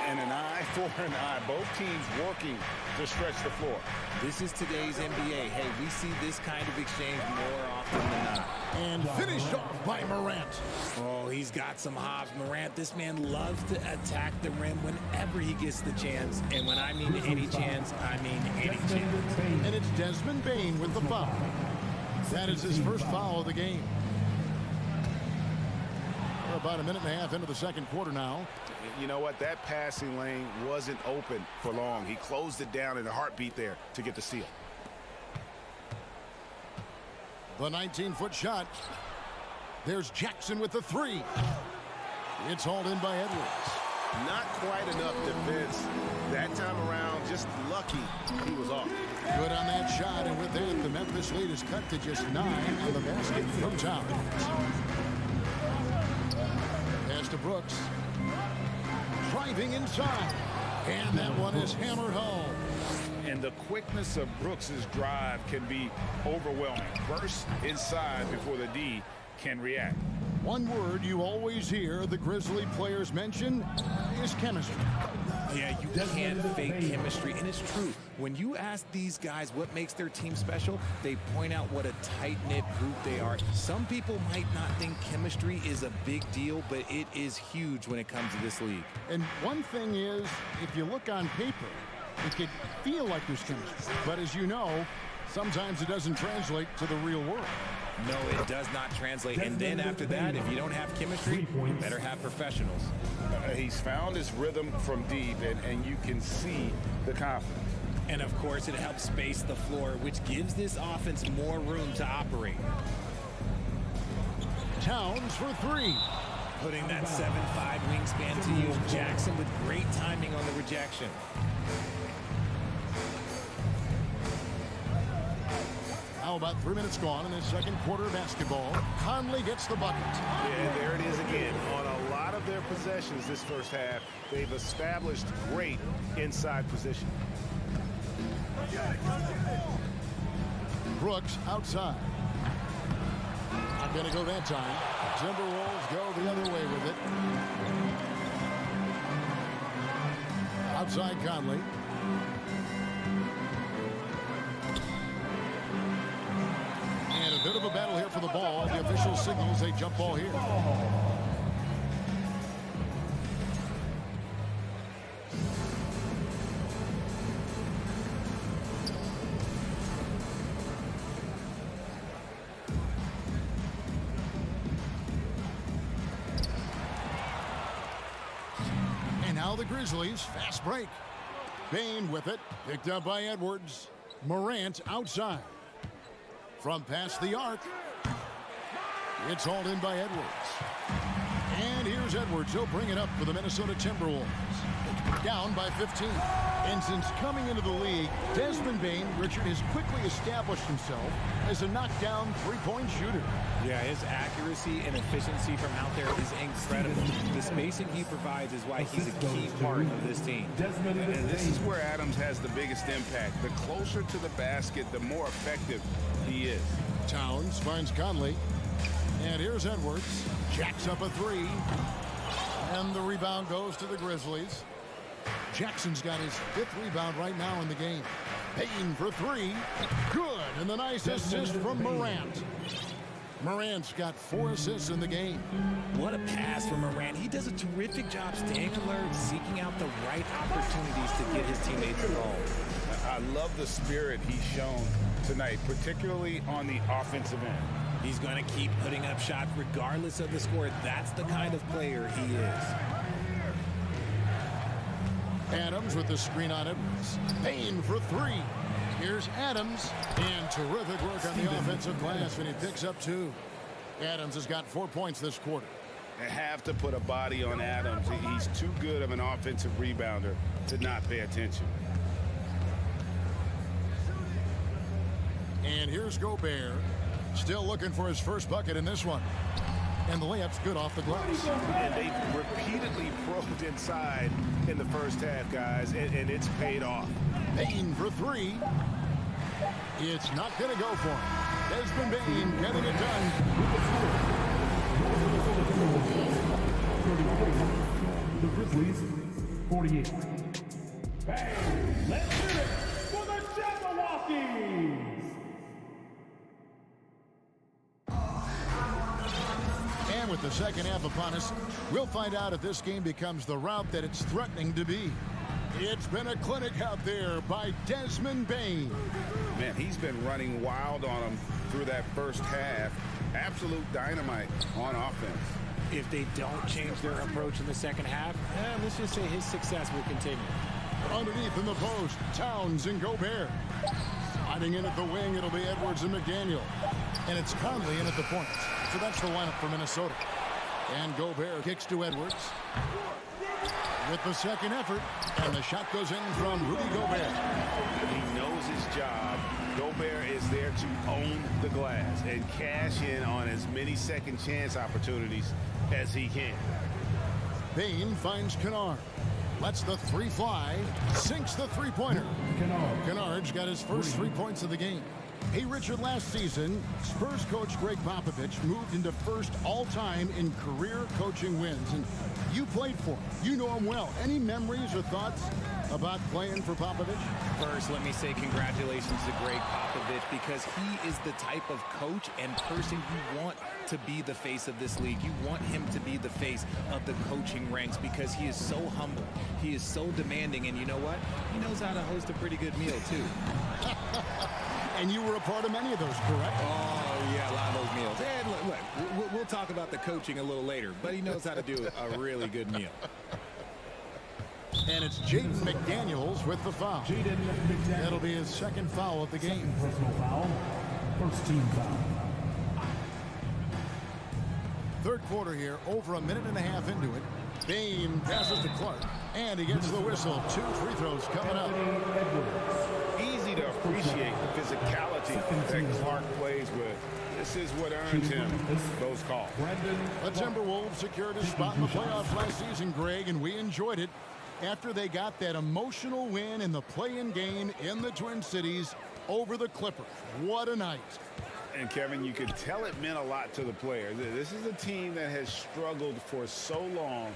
And an eye for an eye. Both teams working to stretch the floor. This is today's NBA. Hey, we see this kind of exchange more often than not. And finished off by Morant. Oh, he's got some hops. Morant, this man loves to attack the rim whenever he gets the chance. And when I mean any chance, I mean any chance. And it's Desmond Bane with the foul. That is his first foul of the game. We're about a minute and a half into the second quarter now. You know what? That passing lane wasn't open for long. He closed it down in a heartbeat there to get the steal. The 19-foot shot. There's Jackson with the 3. It's hauled in by Edwards. Not quite enough defense that time around. Just lucky he was off. Good on that shot, and with that, the Memphis lead is cut to just 9 on the basket from Towns. Pass to Brooks. Driving inside. And that one is hammered home. And the quickness of Brooks's drive can be overwhelming. Burst inside before the D can react. One word you always hear the Grizzly players mention is chemistry. Yeah, you can't fake chemistry, and it's true. When you ask these guys what makes their team special, they point out what a tight-knit group they are. Some people might not think chemistry is a big deal, but it is huge when it comes to this league. And one thing is, if you look on paper, it could feel like there's chemistry. But as you know, sometimes it doesn't translate to the real world. No, it does not translate. And then after that, if you don't have chemistry, you better have professionals. He's found his rhythm from deep, and you can see the confidence. And, of course, it helps space the floor, which gives this offense more room to operate. Towns for three. Putting that 7'5" wingspan to use. Jackson with great timing on the rejection. How about 3 minutes gone in his second quarter of basketball? Conley gets the bucket. Yeah, there it is again. On a lot of their possessions this first half, they've established great inside position. Brooks outside. Not going to go that time. Timberwolves go the other way with it. Outside Conley. And a bit of a battle here for the ball. The official signals a jump ball here. And now the Grizzlies, fast break. Bane with it, picked up by Edwards. Morant outside. From past the arc, it's hauled in by Edwards. And here's Edwards. He'll bring it up for the Minnesota Timberwolves. Down by 15. And since coming into the league, Desmond Bane, Richard, has quickly established himself as a knockdown three-point shooter. Yeah, his accuracy and efficiency from out there is incredible. The spacing he provides is why he's a key part of this team. And this is where Adams has the biggest impact. The closer to the basket, the more effective he is. Towns finds Conley. And here's Edwards. Jacks up a three. And the rebound goes to the Grizzlies. Jackson's got his 5th rebound right now in the game. Payton for three. Good. And the nice assist from Morant. Morant's got 4 assists in the game. What a pass from Morant. He does a terrific job staying alert, seeking out the right opportunities to get his teammates involved. I love the spirit he's shown tonight, particularly on the offensive end. He's going to keep putting up shots regardless of the score. That's the kind of player he is. Adams with the screen on Edwards. Payne for three. Here's Adams. And terrific work on the offensive glass, and he picks up 2. Adams has got 4 points this quarter. They have to put a body on Adams. He's too good of an offensive rebounder to not pay attention. And here's Gobert. Still looking for his first bucket in this one. And the layup's good off the glass. And they've repeatedly probed inside in the first half, guys, and it's paid off. Payne for three. It's not going to go for him. Desmond Bane getting it done. The Grizzlies, 48. Bang! Let's hear it for the Jabberwockies! And with the second half upon us, we'll find out if this game becomes the route that it's threatening to be. It's been a clinic out there by Desmond Bane. Man, he's been running wild on them through that first half. Absolute dynamite on offense. If they don't change their approach in the second half, let's just say his success will continue. Underneath in the post, Towns and Gobert. Sliding in at the wing, it'll be Edwards and McDaniel. And it's Conley in at the point. So that's the lineup for Minnesota. And Gobert kicks to Edwards. With the second effort, and the shot goes in from Rudy Gobert. He knows his job. Gobert is there to own the glass and cash in on as many second chance opportunities as he can. Bane finds Kennard. Lets the three fly. Sinks the three-pointer. Kennard's got his first 3 points of the game. Hey, Richard, last season, Spurs coach Greg Popovich moved into first all-time in career coaching wins. And You played for him. You know him well. Any memories or thoughts about playing for Popovich? First, let me say congratulations to Greg Popovich, because he is the type of coach and person you want to be the face of this league. You want him to be the face of the coaching ranks, because he is so humble. He is so demanding, and you know what? He knows how to host a pretty good meal, too. And you were a part of many of those, correct? Oh, yeah, a lot of those meals. And look, we'll talk about the coaching a little later, but he knows how to do a really good meal. And it's Jaden McDaniels with the foul. That'll be his second foul of the game. Personal foul. First team foul. Third quarter here, over a minute and a half into it. Bame passes to Clark, and he gets the whistle. 2 free throws coming up. Easy to appreciate the physicality that Clark plays with. This is what earns him those calls. The Timberwolves secured a spot in the playoffs last season, Greg, and we enjoyed it after they got that emotional win in the play-in game in the Twin Cities over the Clippers. What a night. And Kevin, you could tell it meant a lot to the players. This is a team that has struggled for so long,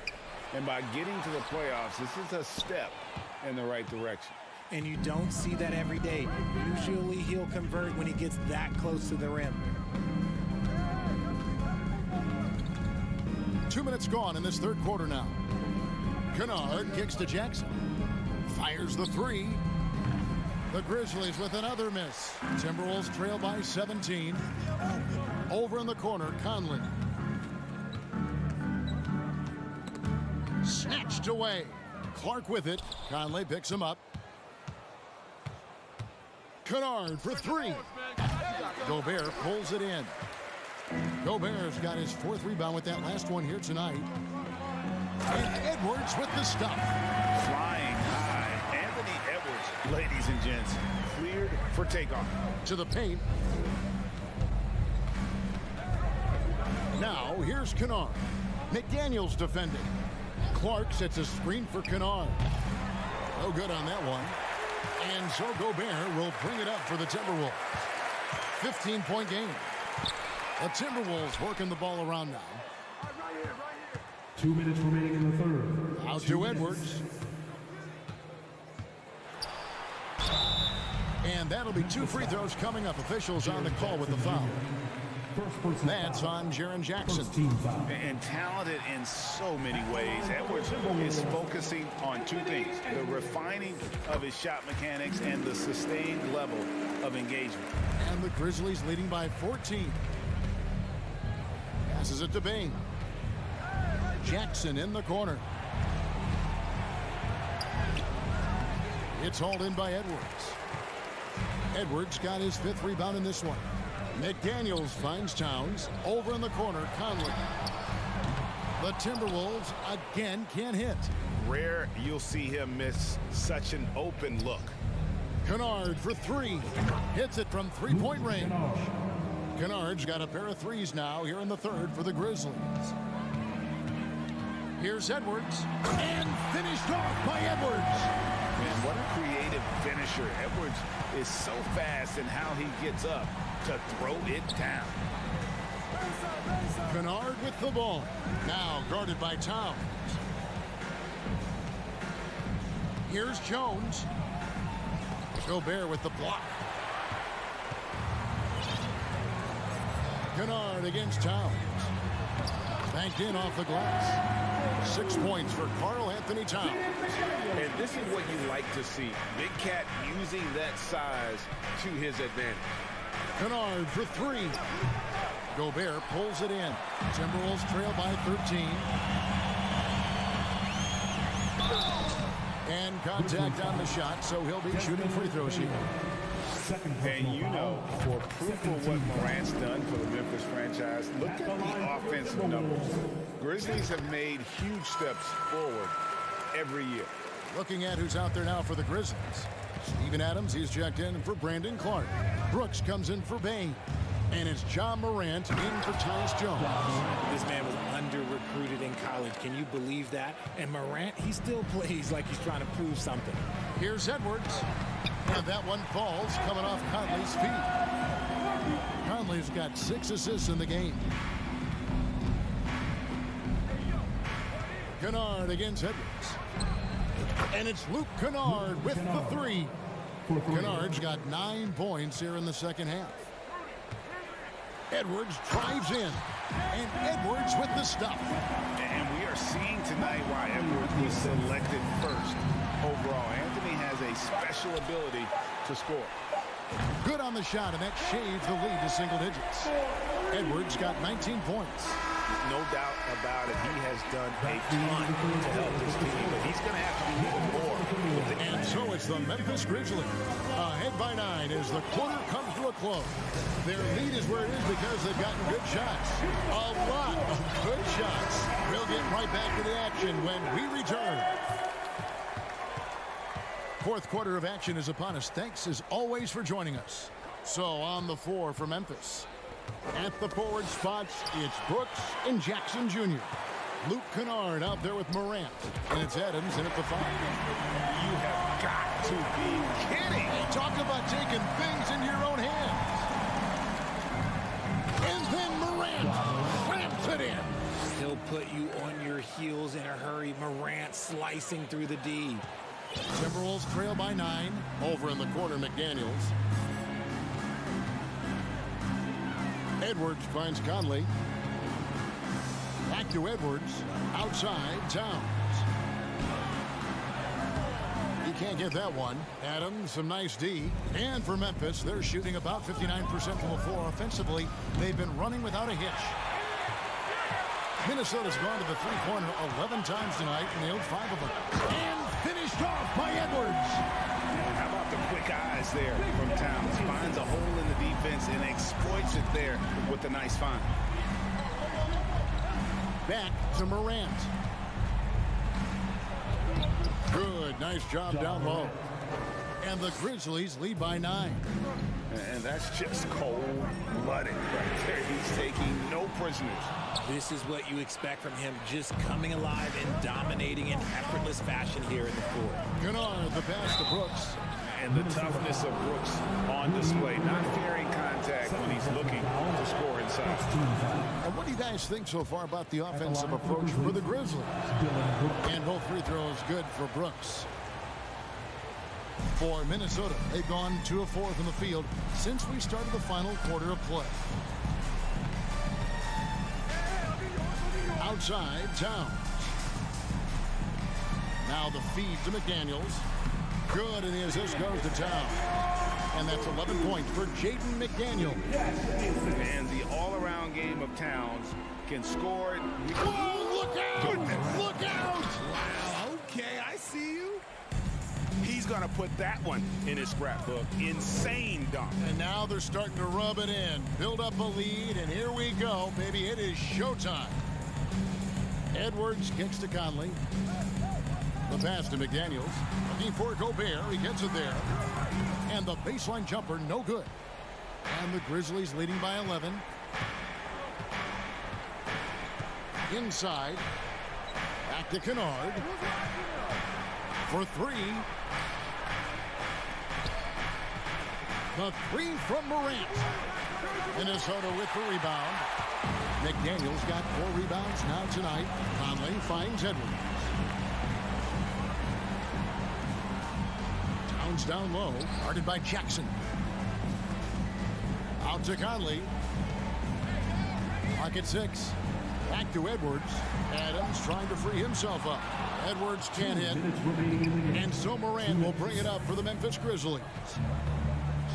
and by getting to the playoffs, this is a step in the right direction. And you don't see that every day. Usually he'll convert when he gets that close to the rim. 2 minutes gone in this third quarter now. Kennard kicks to Jackson. Fires the three. The Grizzlies with another miss. Timberwolves trail by 17. Over in the corner, Conley. Snatched away. Clark with it. Conley picks him up. Kennard for three. Gobert pulls it in. Gobert's got his 4th rebound with that last one here tonight. And Edwards with the stuff. Flying high. Anthony Edwards, ladies and gents, cleared for takeoff. To the paint. Now here's Kennard. McDaniels defending. Clark sets a screen for Kennard. No good on that one. And so Gobert will bring it up for the Timberwolves. 15-point game. The Timberwolves working the ball around now. 2 minutes remaining in the third. Out to Edwards. And that'll be 2 free throws coming up. Officials on the call with the foul. That's on Jaren Jackson. And talented in so many ways. Edwards is focusing on 2 things: the refining of his shot mechanics and the sustained level of engagement. And the Grizzlies leading by 14. Passes it to Bane. Jackson in the corner. It's hauled in by Edwards. Edwards got his 5th rebound in this one. McDaniels finds Towns. Over in the corner, Conley. The Timberwolves again can't hit. Rare you'll see him miss such an open look. Kennard for 3. Hits it from 3-point range. Kennard's got a pair of 3s now here in the third for the Grizzlies. Here's Edwards. And finished off by Edwards. Man, what a creative finisher. Edwards is so fast in how he gets up to throw it down. Kennard with the ball. Now guarded by Towns. Here's Jones. Gobert with the block. Kennard against Towns. Banked in off the glass. 6 points for Karl Anthony Towns. And this is what you like to see. Big Cat using that size to his advantage. Kennard for 3. Gobert pulls it in. Timberwolves trail by 13. And contact on the shot, so he'll be shooting free throws here. And you know, for proof of what Morant's done for the Memphis franchise, look at the offensive numbers. Grizzlies have made huge steps forward every year. Looking at who's out there now for the Grizzlies. Steven Adams, he's checked in for Brandon Clark. Brooks comes in for Bane. And it's John Morant in for Tyus Jones. This man was under-recruited in college. Can you believe that? And Morant, he still plays like he's trying to prove something. Here's Edwards. And that one falls coming off Conley's feet. Conley's got 6 assists in the game. Kennard against Edwards. And it's Luke Kennard with the three. Kennard's got 9 points here in the second half. Edwards drives in. And Edwards with the stuff. And we are seeing tonight why Edwards was selected first overall. Anthony has a special ability to score. Good on the shot, and that shaves the lead to single digits. Edwards got 19 points. No doubt about it. He has done a ton to help this team, but he's going to have to do even more. And so it's the Memphis Grizzlies ahead by 9 as the quarter comes to a close. Their lead is where it is because they've gotten good shots. A lot of good shots. We'll get right back to the action when we return. Fourth quarter of action is upon us. Thanks as always for joining us. So on the floor for Memphis. At the forward spots, it's Brooks and Jackson Jr. Luke Kennard out there with Morant. And it's Adams in at the 5. You have got to be kidding. Hey, talk about taking things in your own hands. And then Morant clamps it in. He'll put you on your heels in a hurry. Morant slicing through the D. Timberwolves trail by 9. Over in the corner, McDaniels. Edwards finds Conley. Back to Edwards. Outside, Towns. He can't get that one. Adams, some nice D. And for Memphis, they're shooting about 59% from the floor. Offensively, they've been running without a hitch. Minnesota's gone to the three-pointer 11 times tonight, nailed 5 of them. And finished off by Edwards. How about the quick eyes there from Towns? Finds a hole in the defense and exploits it there with a nice find. Back to Morant. Good, nice job down low. And the Grizzlies lead by 9. And that's just cold-blooded right there. He's taking no prisoners. This is what you expect from him, just coming alive and dominating in effortless fashion here in the fourth. Kennard, the pass to Brooks. And the toughness of Brooks on display, not fearing contact when he's looking to score inside. And what do you guys think so far about the offensive approach for the Grizzlies? And both free throws good for Brooks. For Minnesota, they've gone 2 of 4 from the field since we started the final quarter of play. Outside, Towns. Now the feed to McDaniels. Good, and the assist goes to Towns. And that's 11 points for Jaden McDaniel. And the all-around game of Towns can score. Whoa, look out! Goodness. Look out! Wow, okay, I see you. He's going to put that one in his scrapbook. Insane dunk. And now they're starting to rub it in. Build up a lead, and here we go, baby. It is showtime. Edwards kicks to Conley. The pass to McDaniels. Looking for Gobert. He gets it there. And the baseline jumper, no good. And the Grizzlies leading by 11. Inside. Back to Kennard. For 3. The 3 from Morant. Minnesota with the rebound. McDaniels got 4 rebounds now tonight. Conley finds Edwards. Towns down low, guarded by Jackson. Out to Conley. Clock at 6. Back to Edwards. Adams trying to free himself up. Edwards can't hit. And so Morant will bring it up for the Memphis Grizzlies.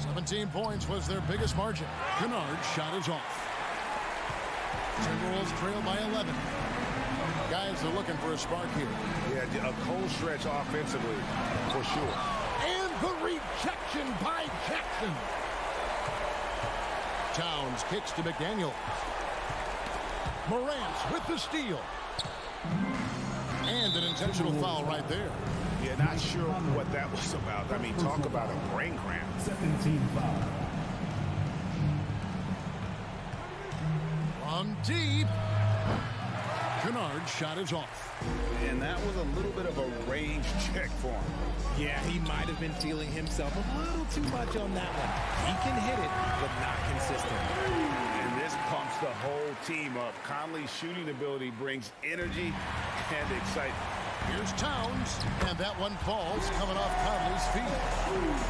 17 points was their biggest margin. Kennard's shot is off. Timberwolves trail by 11. Guys are looking for a spark here. Yeah, a cold stretch offensively, for sure. And the rejection by Jackson. Towns kicks to McDaniels. Morant with the steal. And an intentional foul right there. Yeah, not sure what that was about. I mean, talk about a brain cramp. 17 foul. From deep. Kennard's shot is off. And that was a little bit of a range check for him. Yeah, he might have been feeling himself a little too much on that one. He can hit it, but not consistent. And this pumps the whole team up. Conley's shooting ability brings energy and excitement. Here's Towns, and that one falls coming off Conley's feet.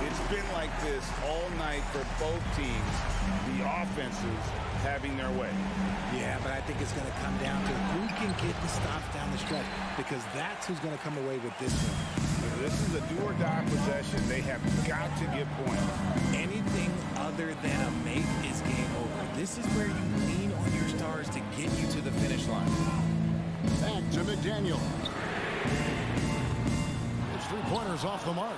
It's been like this all night for both teams. The offenses having their way. Yeah, but I think it's going to come down to who can get the stops down the stretch, because that's who's going to come away with this one. This is a do-or-die possession. They have got to get points. Anything other than a make is game over. This is where you lean on your stars to get you to the finish line. Back to McDaniel. It's three-pointers off the mark.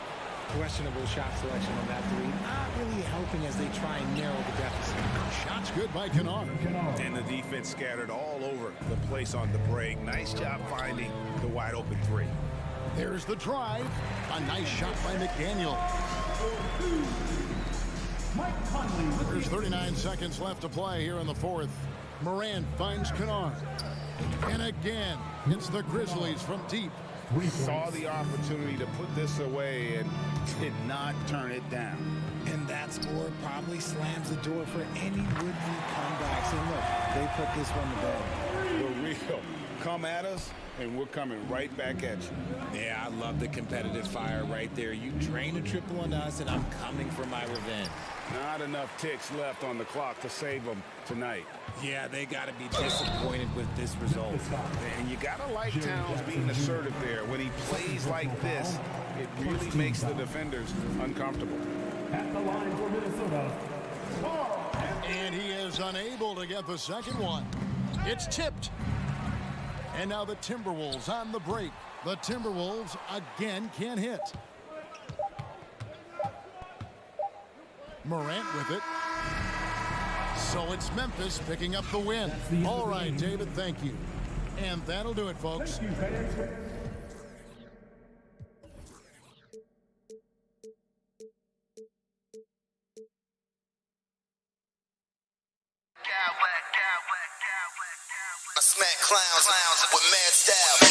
Questionable shot selection on that three. Not really helping as they try and narrow the deficit. Shots good by Kennard. And the defense scattered all over the place on the break. Nice job finding the wide-open three. There's the drive. A nice shot by McDaniel. There's 39 seconds left to play here in the fourth. Morant finds Kennard. And again, it's the Grizzlies from deep. We saw the opportunity to put this away and did not turn it down. And that score probably slams the door for any would-be comebacks. And look, they put this one to bed. The real come at us, and we're coming right back at you. Yeah, I love the competitive fire right there. You drain a triple on us, and I'm coming for my revenge. Not enough ticks left on the clock to save them tonight. Yeah, they got to be disappointed with this result. And you got to like Towns being assertive there. When he plays like this, it really makes the defenders uncomfortable. At the line for Minnesota. And he is unable to get the second one. It's tipped. And now the Timberwolves on the break. The Timberwolves again can't hit. Morant with it. So it's Memphis picking up the win. All right, David, thank you. And that'll do it, folks. Thank you, fans. I smack clowns with mad style.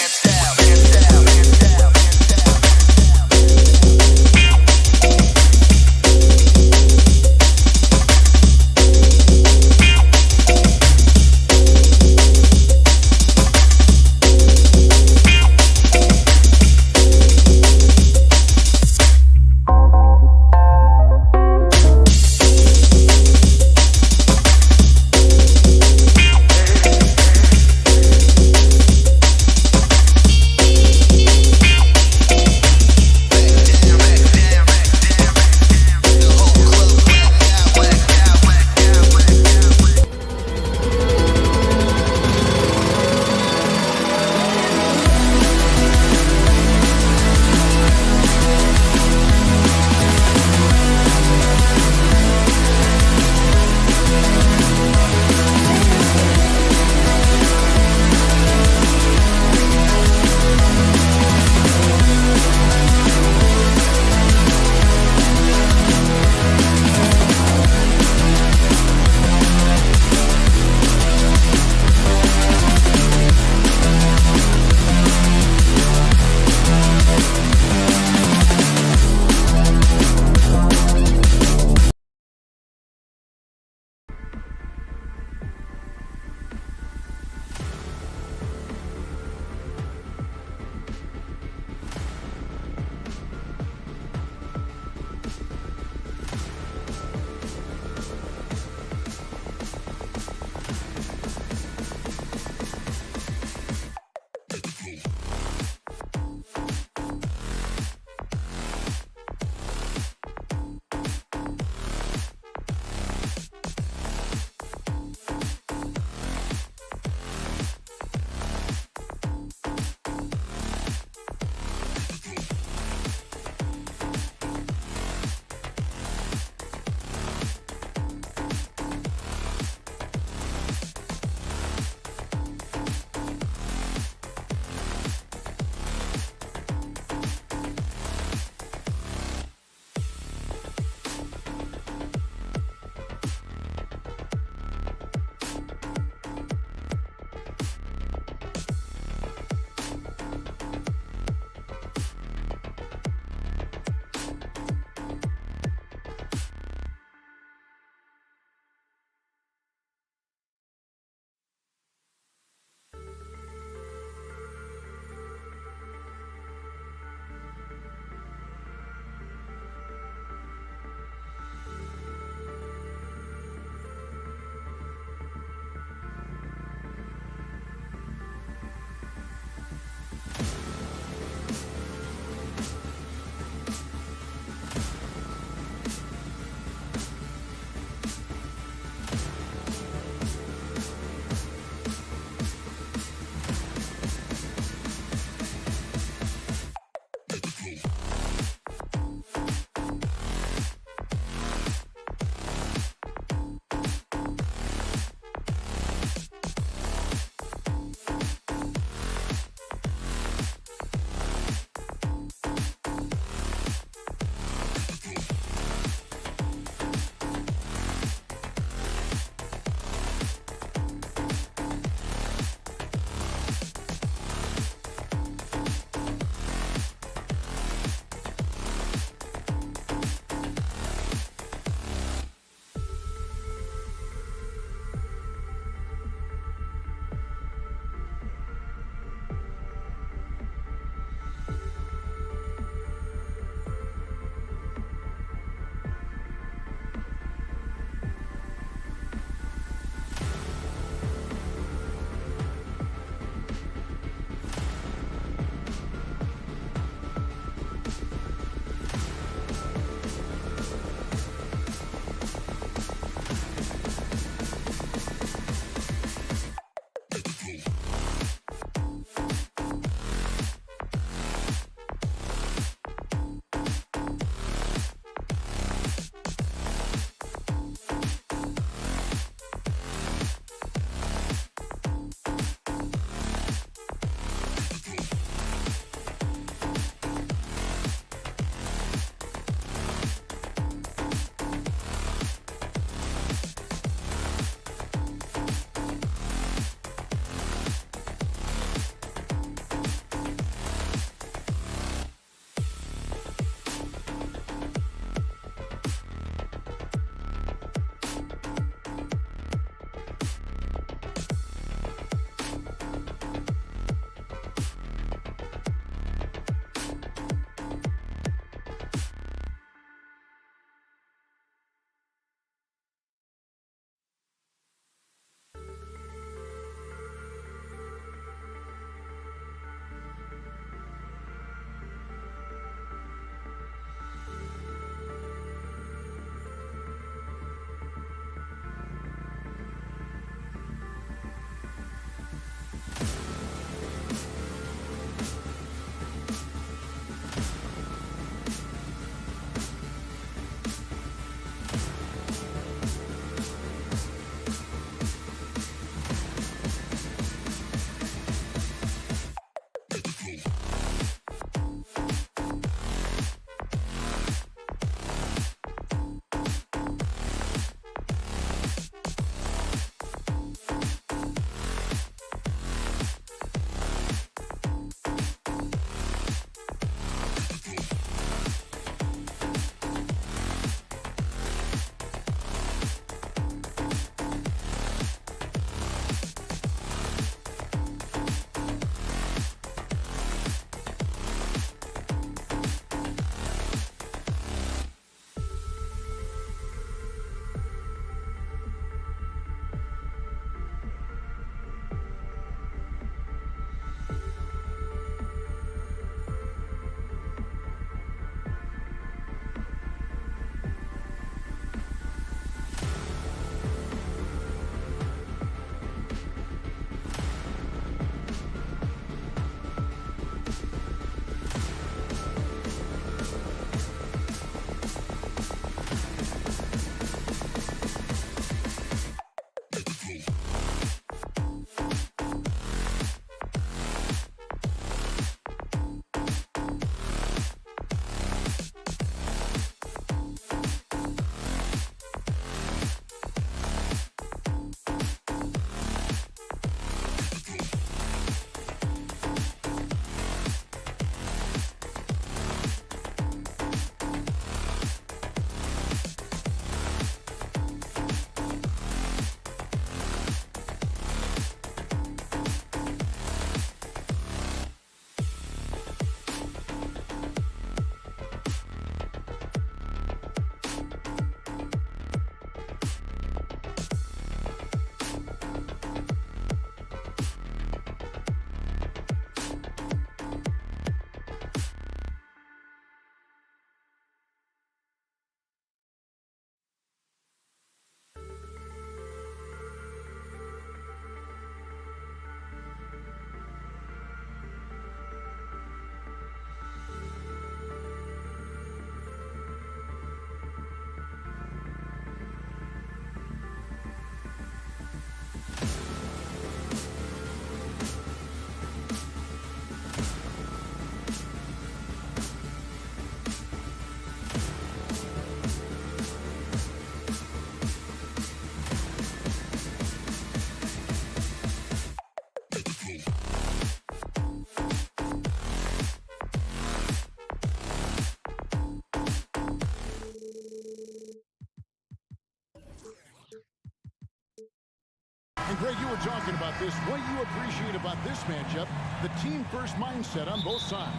And Greg, you were talking about this. What you appreciate about this matchup, the team-first mindset on both sides.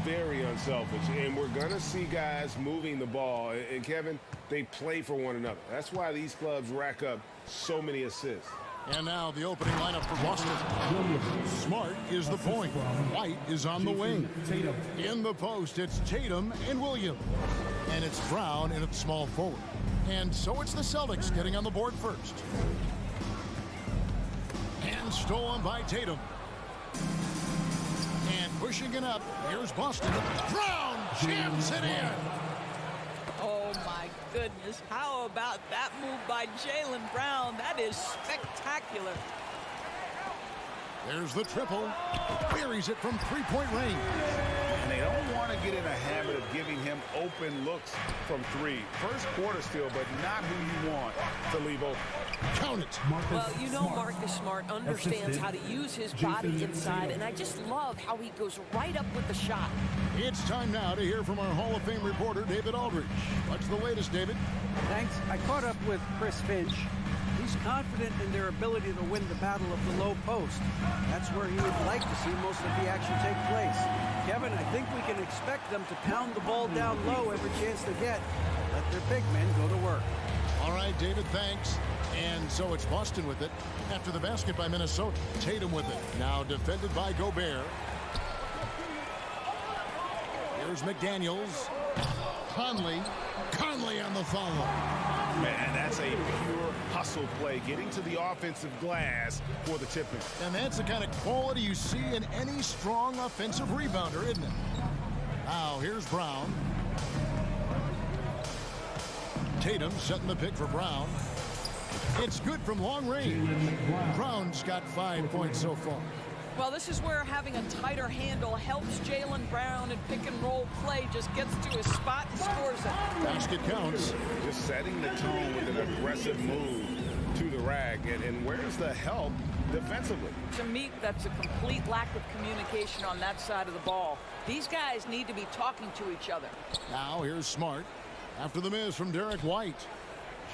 Very unselfish, and we're going to see guys moving the ball. And Kevin, they play for one another. That's why these clubs rack up so many assists. And now the opening lineup for Boston. Smart is the point. White is on the wing. In the post, it's Tatum and Williams. And it's Brown in at small forward. And so it's the Celtics getting on the board first. And stolen by Tatum. And pushing it up, here's Boston. Brown jams it in. Oh, my goodness. How about that move by Jaylen Brown? That is spectacular. There's the triple. Buries it from three-point range. And they don't want to get in a habit of giving him open looks from three. First quarter still, but not who you want to leave open. Count it. Well, you know Marcus Smart understands how to use his body inside, and I just love how he goes right up with the shot. It's time now to hear from our Hall of Fame reporter, David Aldridge. What's the latest, David? Thanks. I caught up with Chris Finch. He's confident in their ability to win the battle of the low post. That's where he would like to see most of the action take place. Kevin, I think we can expect them to pound the ball down low every chance they get. Let their big men go to work. All right, David, thanks. And so it's Boston with it. After the basket by Minnesota, Tatum with it. Now defended by Gobert. Here's McDaniels. Conley on the follow. Man, that's a pure hustle play, getting to the offensive glass for the tipping. And that's the kind of quality you see in any strong offensive rebounder, isn't it? Now, here's Brown. Tatum setting the pick for Brown. It's good from long range. Brown's got 5 points so far. Well, this is where having a tighter handle helps Jaylen Brown in pick-and-roll play. Just gets to his spot and scores it. Basket counts. Just setting the tone with an aggressive move to the rack. And where's the help defensively? To me, that's a complete lack of communication on that side of the ball. These guys need to be talking to each other. Now here's Smart. After the miss from Derek White.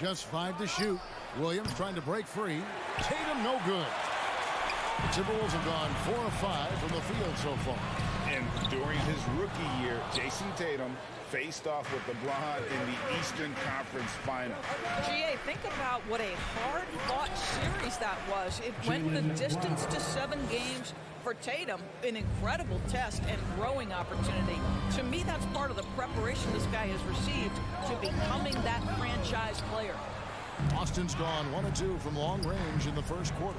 Just 5 to shoot. Williams trying to break free. Tatum no good. The Timberwolves have gone 4 of 5 from the field so far. And during his rookie year, Jason Tatum faced off with LeBron in the Eastern Conference Final. GA, think about what a hard-fought series that was. It went the distance to 7 games for Tatum. An incredible test and growing opportunity. To me, that's part of the preparation this guy has received to becoming that franchise player. Boston's gone 1 of 2 from long range in the first quarter.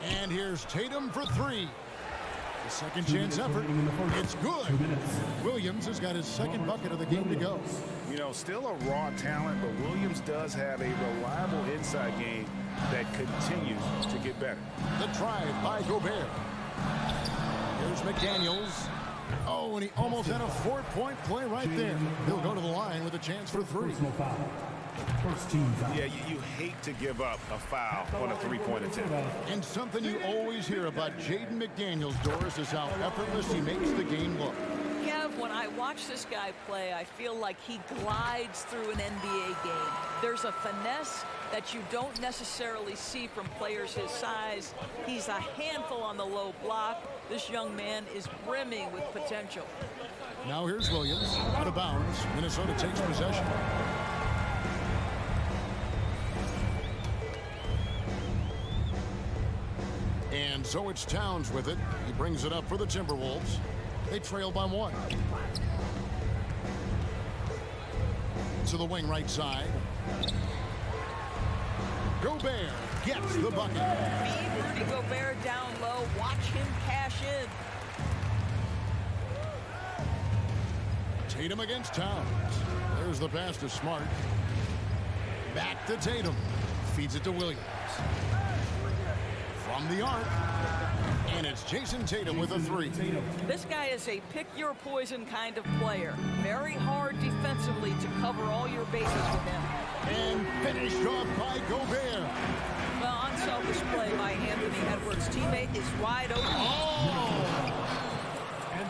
And here's Tatum for 3. The second chance effort. It's good. Williams has got his second bucket of the game to go. You know, still a raw talent, but Williams does have a reliable inside game that continues to get better. The drive by Gobert. Here's McDaniels. Oh, and he almost had a 4-point play right there. He'll go to the line with a chance for 3. First team foul. Yeah, you hate to give up a foul on a 3-point attempt. And something you always hear about Jaden McDaniels, Doris, is how effortless he makes the game look. Kev, when I watch this guy play, I feel like he glides through an NBA game. There's a finesse that you don't necessarily see from players his size. He's a handful on the low block. This young man is brimming with potential. Now here's Williams. Out of bounds. Minnesota takes possession. And so it's Towns with it. He brings it up for the Timberwolves. They trail by 1. To the wing right side. Gobert gets the bucket. Feed Rudy Gobert down low. Watch him cash in. Tatum against Towns. There's the pass to Smart. Back to Tatum. Feeds it to Williams. From the arc. And it's Jason Tatum with a 3. This guy is a pick-your-poison kind of player. Very hard defensively to cover all your bases with him. And finished off by Gobert. Well, unselfish play by Anthony Edwards. Teammate is wide open. Oh!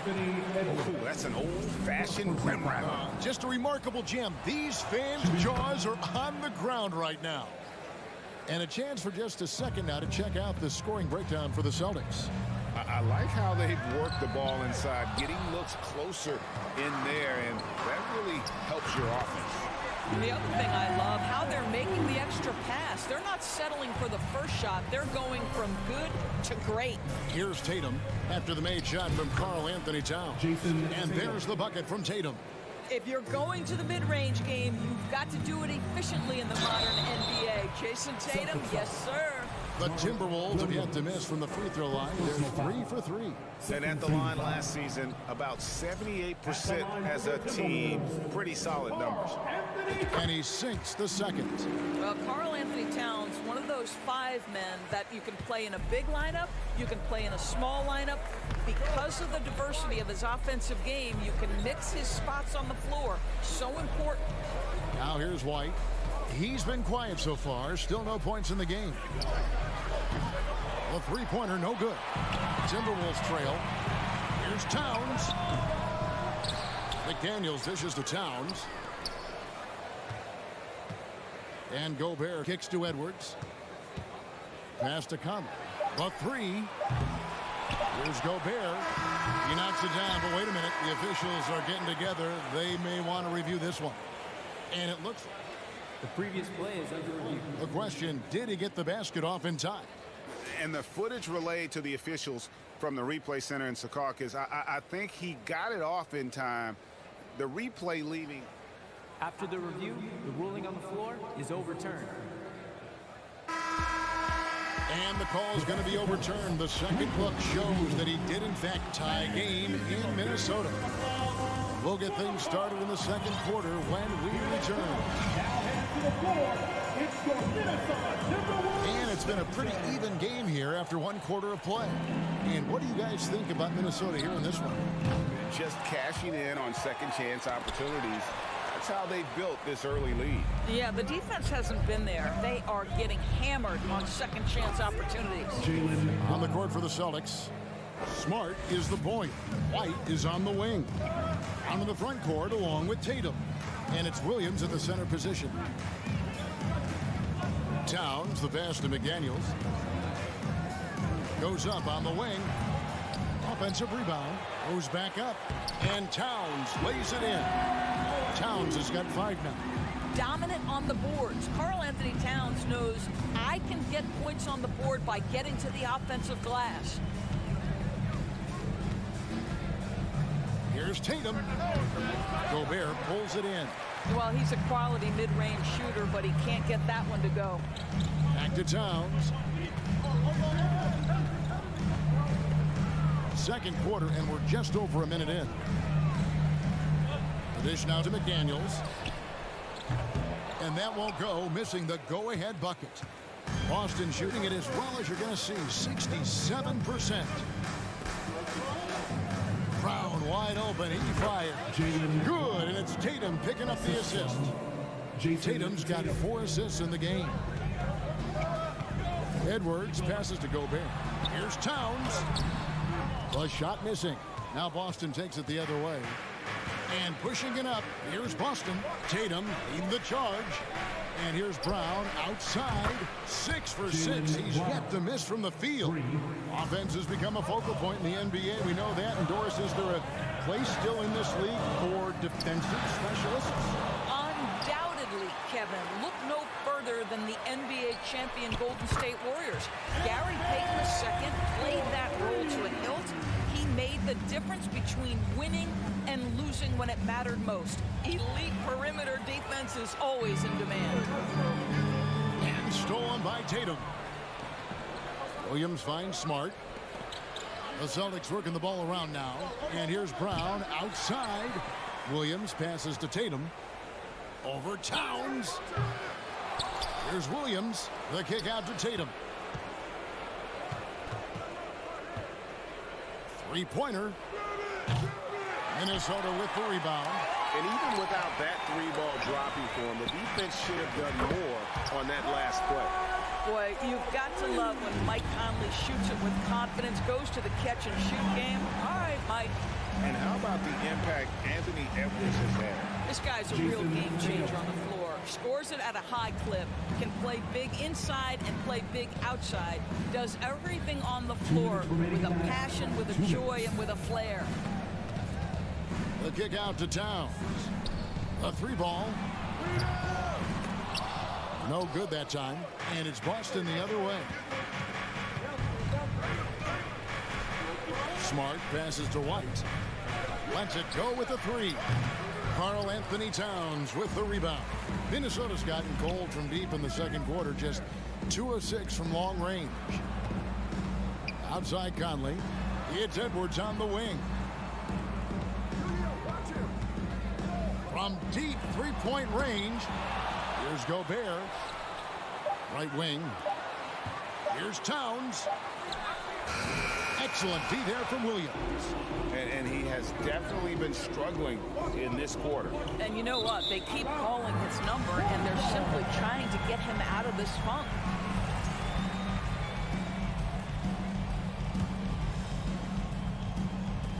Ooh, that's an old-fashioned rim wrap. Just a remarkable jam. These fans' jaws are on the ground right now. And a chance for just a second now to check out the scoring breakdown for the Celtics. I like how they've worked the ball inside, getting looks closer in there, and that really helps your offense. And the other thing I love, how they're making the extra pass. They're not settling for the first shot. They're going from good to great. Here's Tatum after the made shot from Karl Anthony Towns. And there's the bucket from Tatum. If you're going to the mid-range game, you've got to do it efficiently in the modern NBA. Jason Tatum, yes, sir. The Timberwolves have yet to miss from the free throw line. They're 3 for 3. And at the line last season, about 78% as a team. Pretty solid numbers. And he sinks the second. Well, Karl Anthony Towns, one of those 5 men that you can play in a big lineup, you can play in a small lineup. Because of the diversity of his offensive game, you can mix his spots on the floor. So important. Now here's White. He's been quiet so far. Still no points in the game. The three-pointer, no good. Timberwolves trail. Here's Towns. McDaniels dishes to Towns. And Gobert kicks to Edwards. Pass to Conley. The three. Here's Gobert. He knocks it down, but wait a minute. The officials are getting together. They may want to review this one. And it looks like the previous play is under review. The question, did he get the basket off in time? And the footage relayed to the officials from the replay center in Secaucus, I think he got it off in time. The replay leaving. After the review, the ruling on the floor is overturned. And the call is going to be overturned. The second look shows that he did, in fact, tie game in Minnesota. We'll get things started in the second quarter when we return. And it's been a pretty even game here after one quarter of play. And what do you guys think about Minnesota here in this one? Just cashing in on second chance opportunities. That's how they built this early lead. Yeah, the defense hasn't been there. They are getting hammered on second chance opportunities. On the court for the Celtics, Smart is the point. White is on the wing. Onto the front court along with Tatum. And it's Williams at the center position. Towns, the pass to McDaniels. Goes up on the wing. Offensive rebound. Goes back up. And Towns lays it in. Towns has got 5 now. Dominant on the boards. Karl Anthony Towns knows I can get points on the board by getting to the offensive glass. Here's Tatum. Gobert pulls it in. Well, he's a quality mid-range shooter, but he can't get that one to go. Back to Towns. Second quarter, and we're just over a minute in. The dish now to McDaniels. And that won't go, missing the go-ahead bucket. Boston shooting it as well as you're going to see, 67%. Brown wide open, he fired. Good, and it's Tatum picking up the assist. Tatum's got 4 assists in the game. Edwards passes to Gobert. Here's Towns. The shot missing. Now Boston takes it the other way. And pushing it up, here's Boston. Tatum leading the charge. And here's Brown outside. 6 for 6. He's yet to miss from the field. Offense has become a focal point in the NBA. We know that. And Doris, is there a place still in this league for defensive specialists? Undoubtedly, Kevin. Look no further than the NBA champion Golden State Warriors. Gary Payton II played that role to a hilt. He made the difference between winning and losing when it mattered most. Elite perimeter defense is always in demand. And stolen by Tatum. Williams finds Smart. The Celtics working the ball around now. And here's Brown outside. Williams passes to Tatum. Over Towns. Here's Williams. The kick out to Tatum. Three-pointer. Minnesota with the rebound. And even without that 3-ball dropping for him, the defense should have done more on that last play. Boy, you've got to love when Mike Conley shoots it with confidence, goes to the catch and shoot game. All right, Mike. And how about the impact Anthony Edwards has had? This guy's a real game changer on the floor. Scores it at a high clip, can play big inside and play big outside. Does everything on the floor with a passion, with a joy, and with a flair. The kick out to Towns. A three ball. No good that time. And it's Boston the other way. Smart passes to White. Lets it go with a three. Karl Anthony Towns with the rebound. Minnesota's gotten cold from deep in the second quarter. Just 2 of 6 from long range. Outside Conley. It's Edwards on the wing. From deep three-point range. Here's Gobert. Right wing. Here's Towns. Excellent D there from Williams. And he has definitely been struggling in this quarter. And you know what? They keep calling his number, and they're simply trying to get him out of this funk.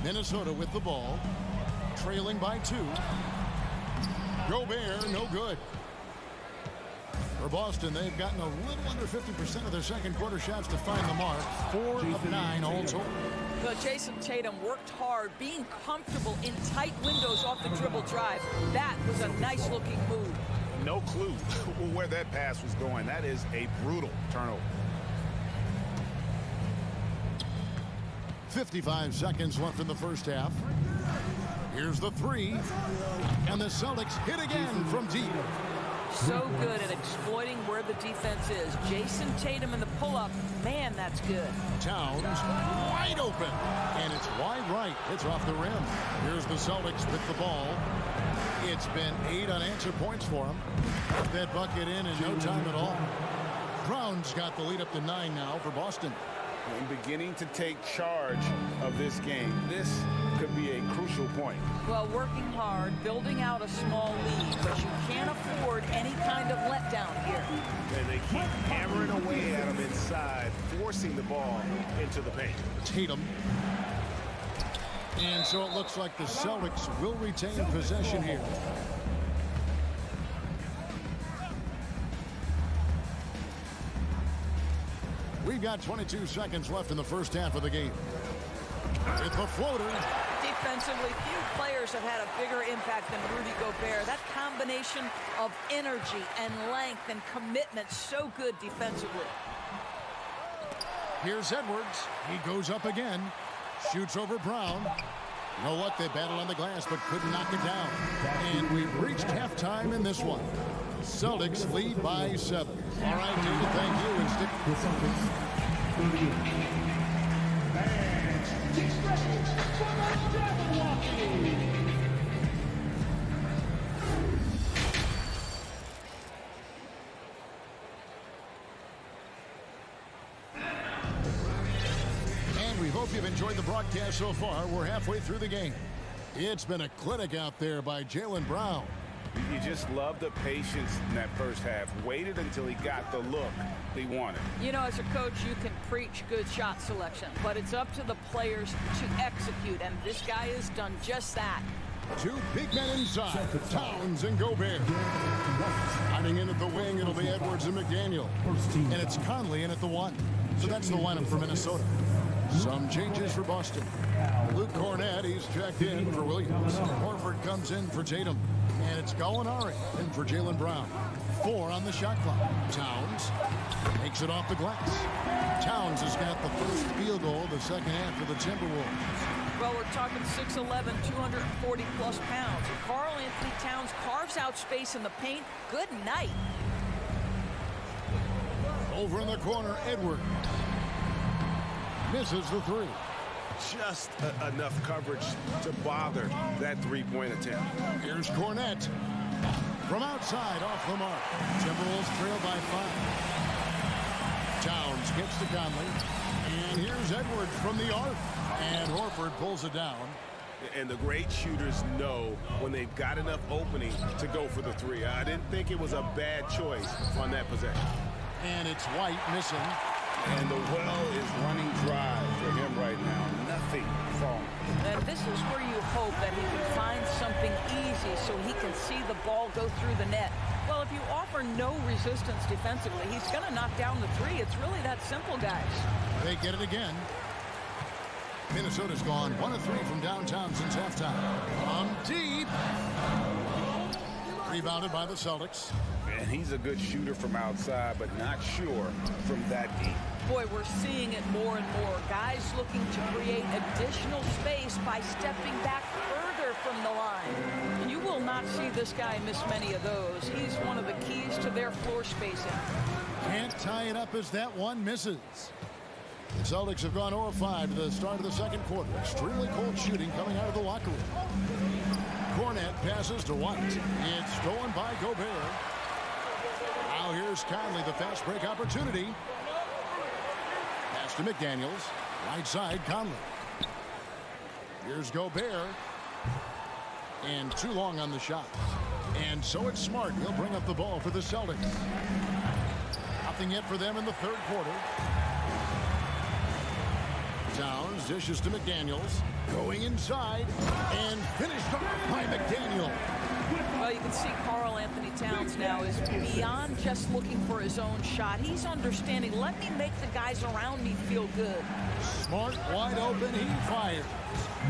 Minnesota with the ball. Trailing by 2. Gobert, no good. For Boston, they've gotten a little under 50% of their second quarter shots to find the mark. 4 of 9 all total. Well, Jason Tatum worked hard, being comfortable in tight windows off the dribble drive. That was a nice-looking move. No clue where that pass was going. That is a brutal turnover. 55 seconds left in the first half. Here's the three. And the Celtics hit again from deep. So good at exploiting where the defense is. Jason Tatum in the pull-up. Man, that's good. Towns wide open. And it's wide right. It's off the rim. Here's the Celtics with the ball. It's been 8 unanswered points for them. Put that bucket in no time at all. Brown's got the lead up to 9 now for Boston. And beginning to take charge of this game. This could be a crucial point. Well, working hard, building out a small lead, but you can't afford any kind of letdown here. And they keep hammering away at him inside, forcing the ball into the paint. Tatum. And so it looks like the Celtics will retain possession here. We've got 22 seconds left in the first half of the game. It's the floater. Defensively, few players have had a bigger impact than Rudy Gobert. That combination of energy and length and commitment, so good defensively. Here's Edwards. He goes up again. Shoots over Brown. You know what? They battled on the glass but couldn't knock it down. And we've reached halftime in this one. Celtics lead by 7. All right, David, thank you. And stick with Celtics. And we hope you've enjoyed the broadcast so far. We're halfway through the game. It's been a clinic out there by Jaylen Brown. You just love the patience in that first half. Waited until he got the look he wanted. You know, as a coach, you can preach good shot selection, but it's up to the players to execute, and this guy has done just that. 2 big men inside, Towns and Gobert. Hiding in at the wing, it'll be Edwards and McDaniel. And it's Conley in at the 1. So that's the lineup for Minnesota. Some changes for Boston. Luke Cornett, he's checked in for Williams. Horford comes in for Tatum. And it's Gallinari in for Jaylen Brown. 4 on the shot clock. Towns makes it off the glass. Towns has got the first field goal of the second half for the Timberwolves. Well, we're talking 6'11", 240-plus pounds. Karl Anthony Towns carves out space in the paint. Good night. Over in the corner, Edwards. Misses the 3. Just enough coverage to bother that three-point attempt. Here's Cornett. From outside, off the mark. Timberwolves trail by 5. Towns gets to Conley. And here's Edwards from the arc. And Horford pulls it down. And the great shooters know when they've got enough opening to go for the 3. I didn't think it was a bad choice on that possession. And it's White missing. And the well is running dry for him right now. Nothing falling. And this is where you hope that he can find something easy so he can see the ball go through the net. Well, if you offer no resistance defensively, he's going to knock down the three. It's really that simple, guys. They get it again. Minnesota's gone 1 of 3 from downtown since halftime. From deep. Rebounded by the Celtics. And he's a good shooter from outside, but not sure from that deep. Boy, we're seeing it more and more. Guys looking to create additional space by stepping back further from the line. You will not see this guy miss many of those. He's one of the keys to their floor spacing. Can't tie it up as that one misses. The Celtics have gone 0-5 to the start of the second quarter. Extremely cold shooting coming out of the locker room. Cornet passes to White. It's stolen by Gobert. Now here's Conley, the fast break opportunity. Pass to McDaniels. Right side, Conley. Here's Gobert. And too long on the shot. And so it's Smart. He'll bring up the ball for the Celtics. Nothing yet for them in the third quarter. Towns dishes to McDaniels. Going inside. And finished off by McDaniel. Well, you can see Karl Anthony Towns now is beyond just looking for his own shot. He's understanding, let me make the guys around me feel good. Smart wide open. He fires.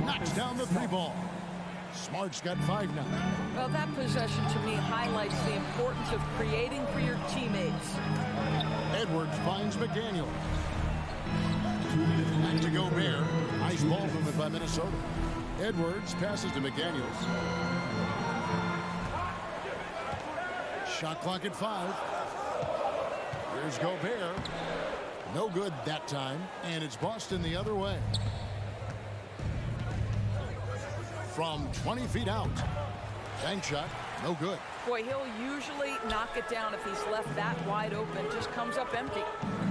Knocks down the 3 ball. Smart's got 5 now. Well, that possession to me highlights the importance of creating for your teammates. Edwards finds McDaniel. Back to Gobert. Nice ball movement by Minnesota. Edwards passes to McDaniels. Shot clock at 5. Here's Gobert. No good that time. And it's Boston the other way. From 20 feet out. Bank shot. No good. Boy, he'll usually knock it down if he's left that wide open. Just comes up empty.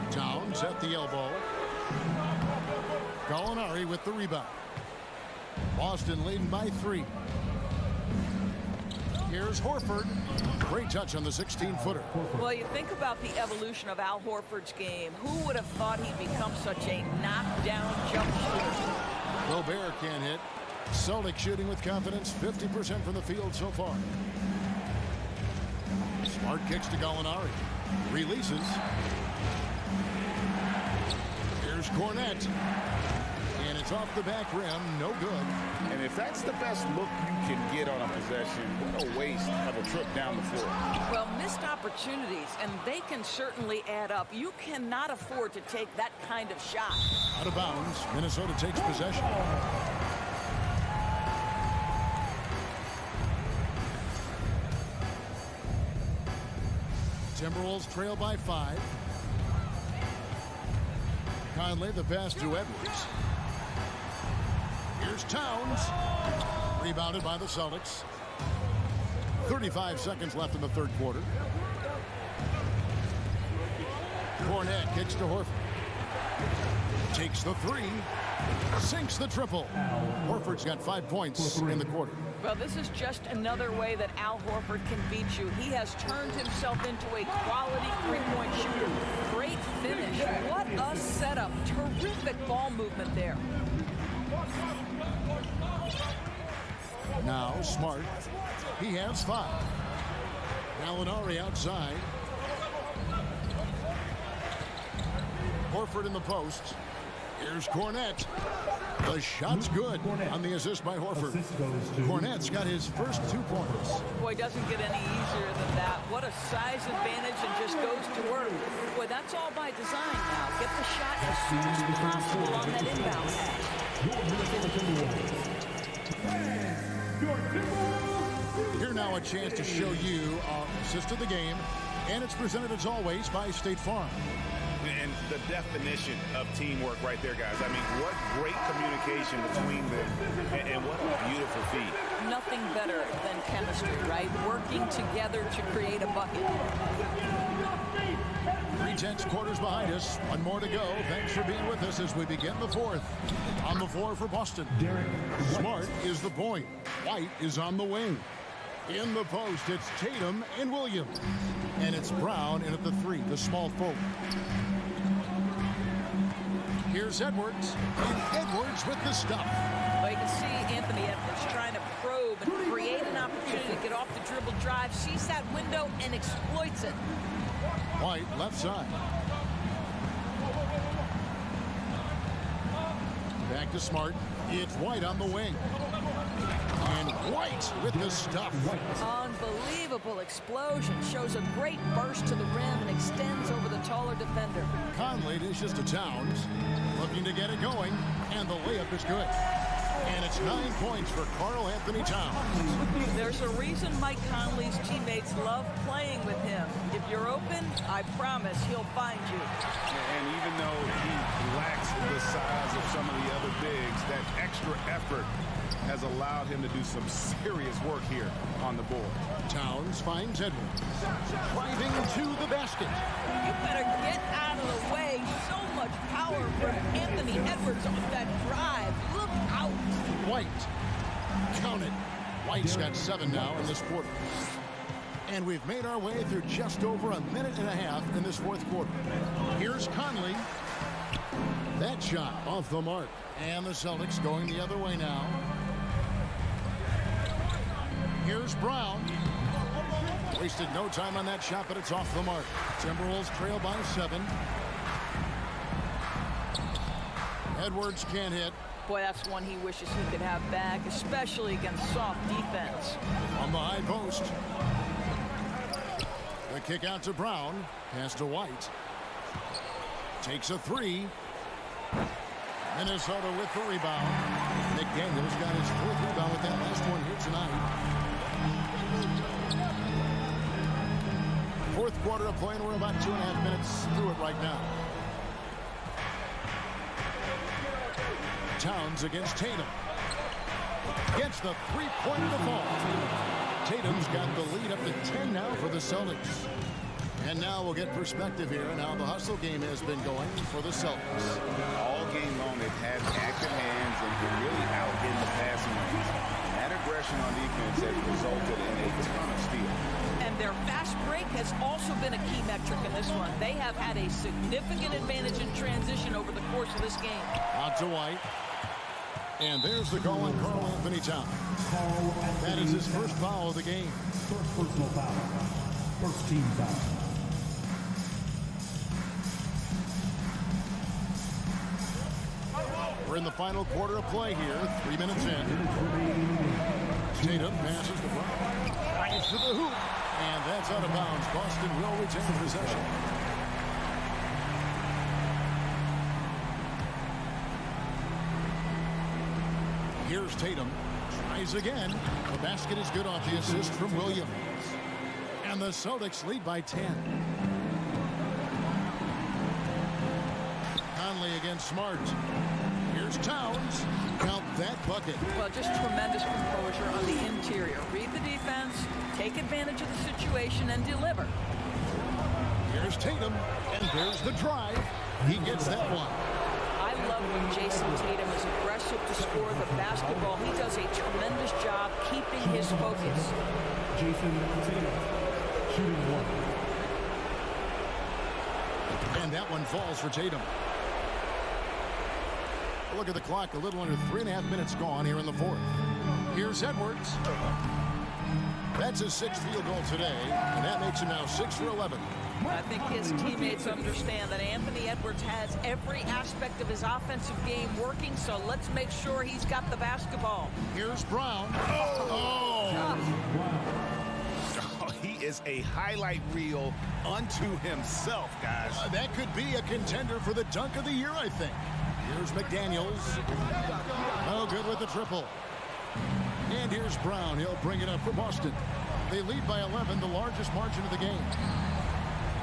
Towns at the elbow. Gallinari with the rebound. Boston leading by 3. Here's Horford. Great touch on the 16-footer. Well, you think about the evolution of Al Horford's game. Who would have thought he'd become such a knockdown jump shooter? Gobert can't hit. Celtics shooting with confidence, 50% from the field so far. Smart kicks to Gallinari. Releases. Here's Cornet. And it's off the back rim. No good. And if that's the best look you can get on a possession, what a waste of a trip down the floor. Well, missed opportunities, and they can certainly add up. You cannot afford to take that kind of shot. Out of bounds. Minnesota takes possession. Timberwolves trail by 5. Conley, the pass to Edwards. Here's Towns. Rebounded by the Celtics. 35 seconds left in the third quarter. Cornet kicks to Horford. Takes the 3. Sinks the triple. Horford's got 5 points in the quarter. Well, this is just another way that Al Horford can beat you. He has turned himself into a quality three-point shooter. Great finish. What a setup. Terrific ball movement there. Now Smart. He has 5. Gallinari outside. Horford in the post. Here's Cornet. The shot's good on the assist by Horford. Cornet's got his first 2 points. Boy, doesn't get any easier than that. What a size advantage, and just goes to work. Boy, that's all by design now. Get the shot as soon as possible on that inbound pass. Here now a chance to show you our assist of the game, and it's presented as always by State Farm. And the definition of teamwork right there, guys. I mean, what great communication between them, and what a beautiful feat. Nothing better than chemistry, right? Working together to create a bucket. 3 quarters behind us. 1 more to go. Thanks for being with us as we begin the 4th. On the floor for Boston. Smart is the point. White is on the wing. In the post, it's Tatum and Williams. And it's Brown in at the 3, the small forward. Here's Edwards. And Edwards with the stuff. Well, you can see Anthony Edwards trying to probe and create an opportunity to get off the dribble drive, sees that window, and exploits it. White, left side. Back to Smart. It's White on the wing. And White with the stuff. Unbelievable explosion. Shows a great burst to the rim and extends over the taller defender. Conley dishes to Towns. Looking to get it going. And the layup is good. And it's 9 points for Karl Anthony Towns. There's a reason Mike Conley's teammates love playing with him. If you're open, I promise he'll find you. And even though he lacks the size of some of the other bigs, that extra effort has allowed him to do some serious work here on the board. Towns finds Edwards. Driving to the basket. You better get out of the way. So much power from Anthony Edwards on that drive. Look out. White. Count it. White's got 7 now in this quarter. And we've made our way through just over a minute and a half in this fourth quarter. Here's Conley. That shot off the mark. And the Celtics going the other way now. Here's Brown. Wasted no time on that shot, but it's off the mark. Timberwolves trail by 7. Edwards can't hit. Boy, that's one he wishes he could have back, especially against soft defense. On the high post. The kick out to Brown. Pass to White. Takes a 3. Minnesota with the rebound. McDaniels got his 4th rebound with that last one here tonight. Fourth quarter of play, and we're about 2.5 minutes through it right now. Towns against Tatum. Gets the three-pointer to fall. Tatum's got the lead up to 10 now for the Celtics. And now we'll get perspective here on how the hustle game has been going for the Celtics. All game long, they've had active hands and been really out in the passing lanes. That aggression on defense has resulted in a ton of steals. And their fast break has also been a key metric in this one. They have had a significant advantage in transition over the course of this game. Out to White. And there's the call on Karl Anthony Towns. That is his first foul of the game. First personal foul. First team foul. We're in the final quarter of play here. 3 minutes in. Tatum passes to Brown. Drives to the hoop. And that's out of bounds. Boston will retain possession. Here's Tatum. Tries again. The basket is good off the assist from Williams. And the Celtics lead by 10. Conley against Smart. Here's Towns. Count that bucket. Well, just tremendous composure on the interior. Read the defense, take advantage of the situation, and deliver. Here's Tatum, and there's the drive. He gets that one. I love when Jason Tatum is aggressive to score the basketball. He does a tremendous job keeping his focus. Jason Tatum, shooting 1. And that one falls for Tatum. Look at the clock, a little under 3.5 minutes gone here in the fourth. Here's Edwards. That's his 6th field goal today, and that makes him now 6 for 11. I think his teammates understand that Anthony Edwards has every aspect of his offensive game working, so let's make sure he's got the basketball. Here's Brown. He is a highlight reel unto himself, guys. That could be a contender for the dunk of the year, I think. Here's McDaniels. No good with the triple. And here's Brown. He'll bring it up for Boston. They lead by 11, the largest margin of the game.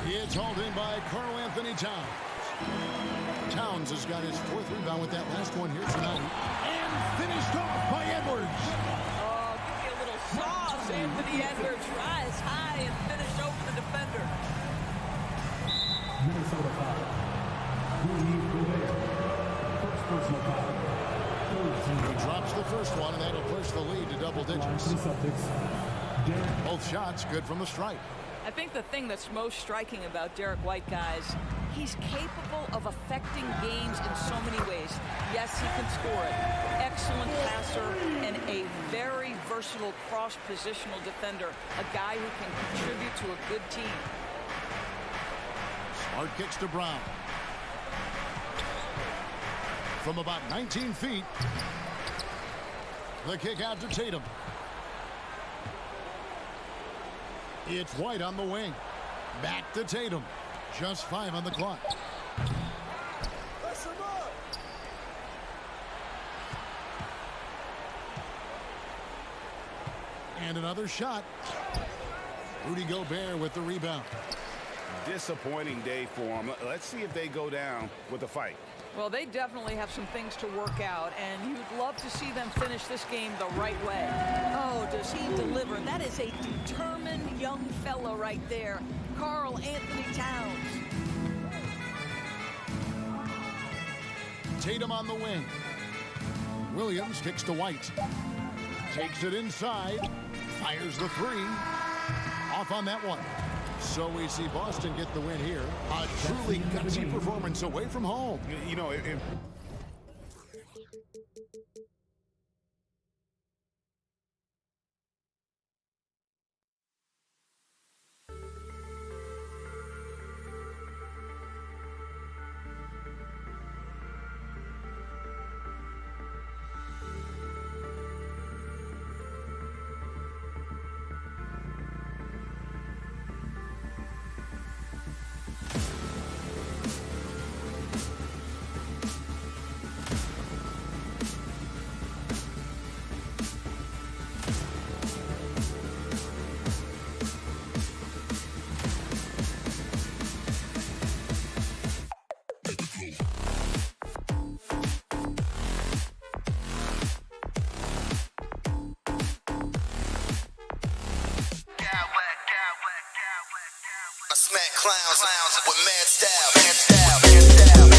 It's hauled in by Karl Anthony Towns. Towns has got his 4th rebound with that last one here tonight. And finished off by Edwards. Oh, give me a little sauce. Anthony Edwards rise high and finish over the defender. Minnesota foul. First personal foul. He drops the first one, and that'll push the lead to double digits. For the Celtics, Both shots good from the stripe. I think the thing that's most striking about Derek White, guys, he's capable of affecting games in so many ways. Yes, he can score it. Excellent passer and a very versatile cross-positional defender. A guy who can contribute to a good team. Smart kicks to Brown. From about 19 feet. The kick out to Tatum. It's White on the wing. Back to Tatum. Just 5 on the clock. And another shot. Rudy Gobert with the rebound. Disappointing day for him. Let's see if they go down with a fight. Well, they definitely have some things to work out, and you'd love to see them finish this game the right way. Oh, does he deliver? That is a determined young fella right there, Karl Anthony Towns. Tatum on the wing. Williams kicks to White. Takes it inside. Fires the three. Off on that one. So we see Boston get the win here. A truly gutsy performance away from home. You know, I smack clowns with mad style.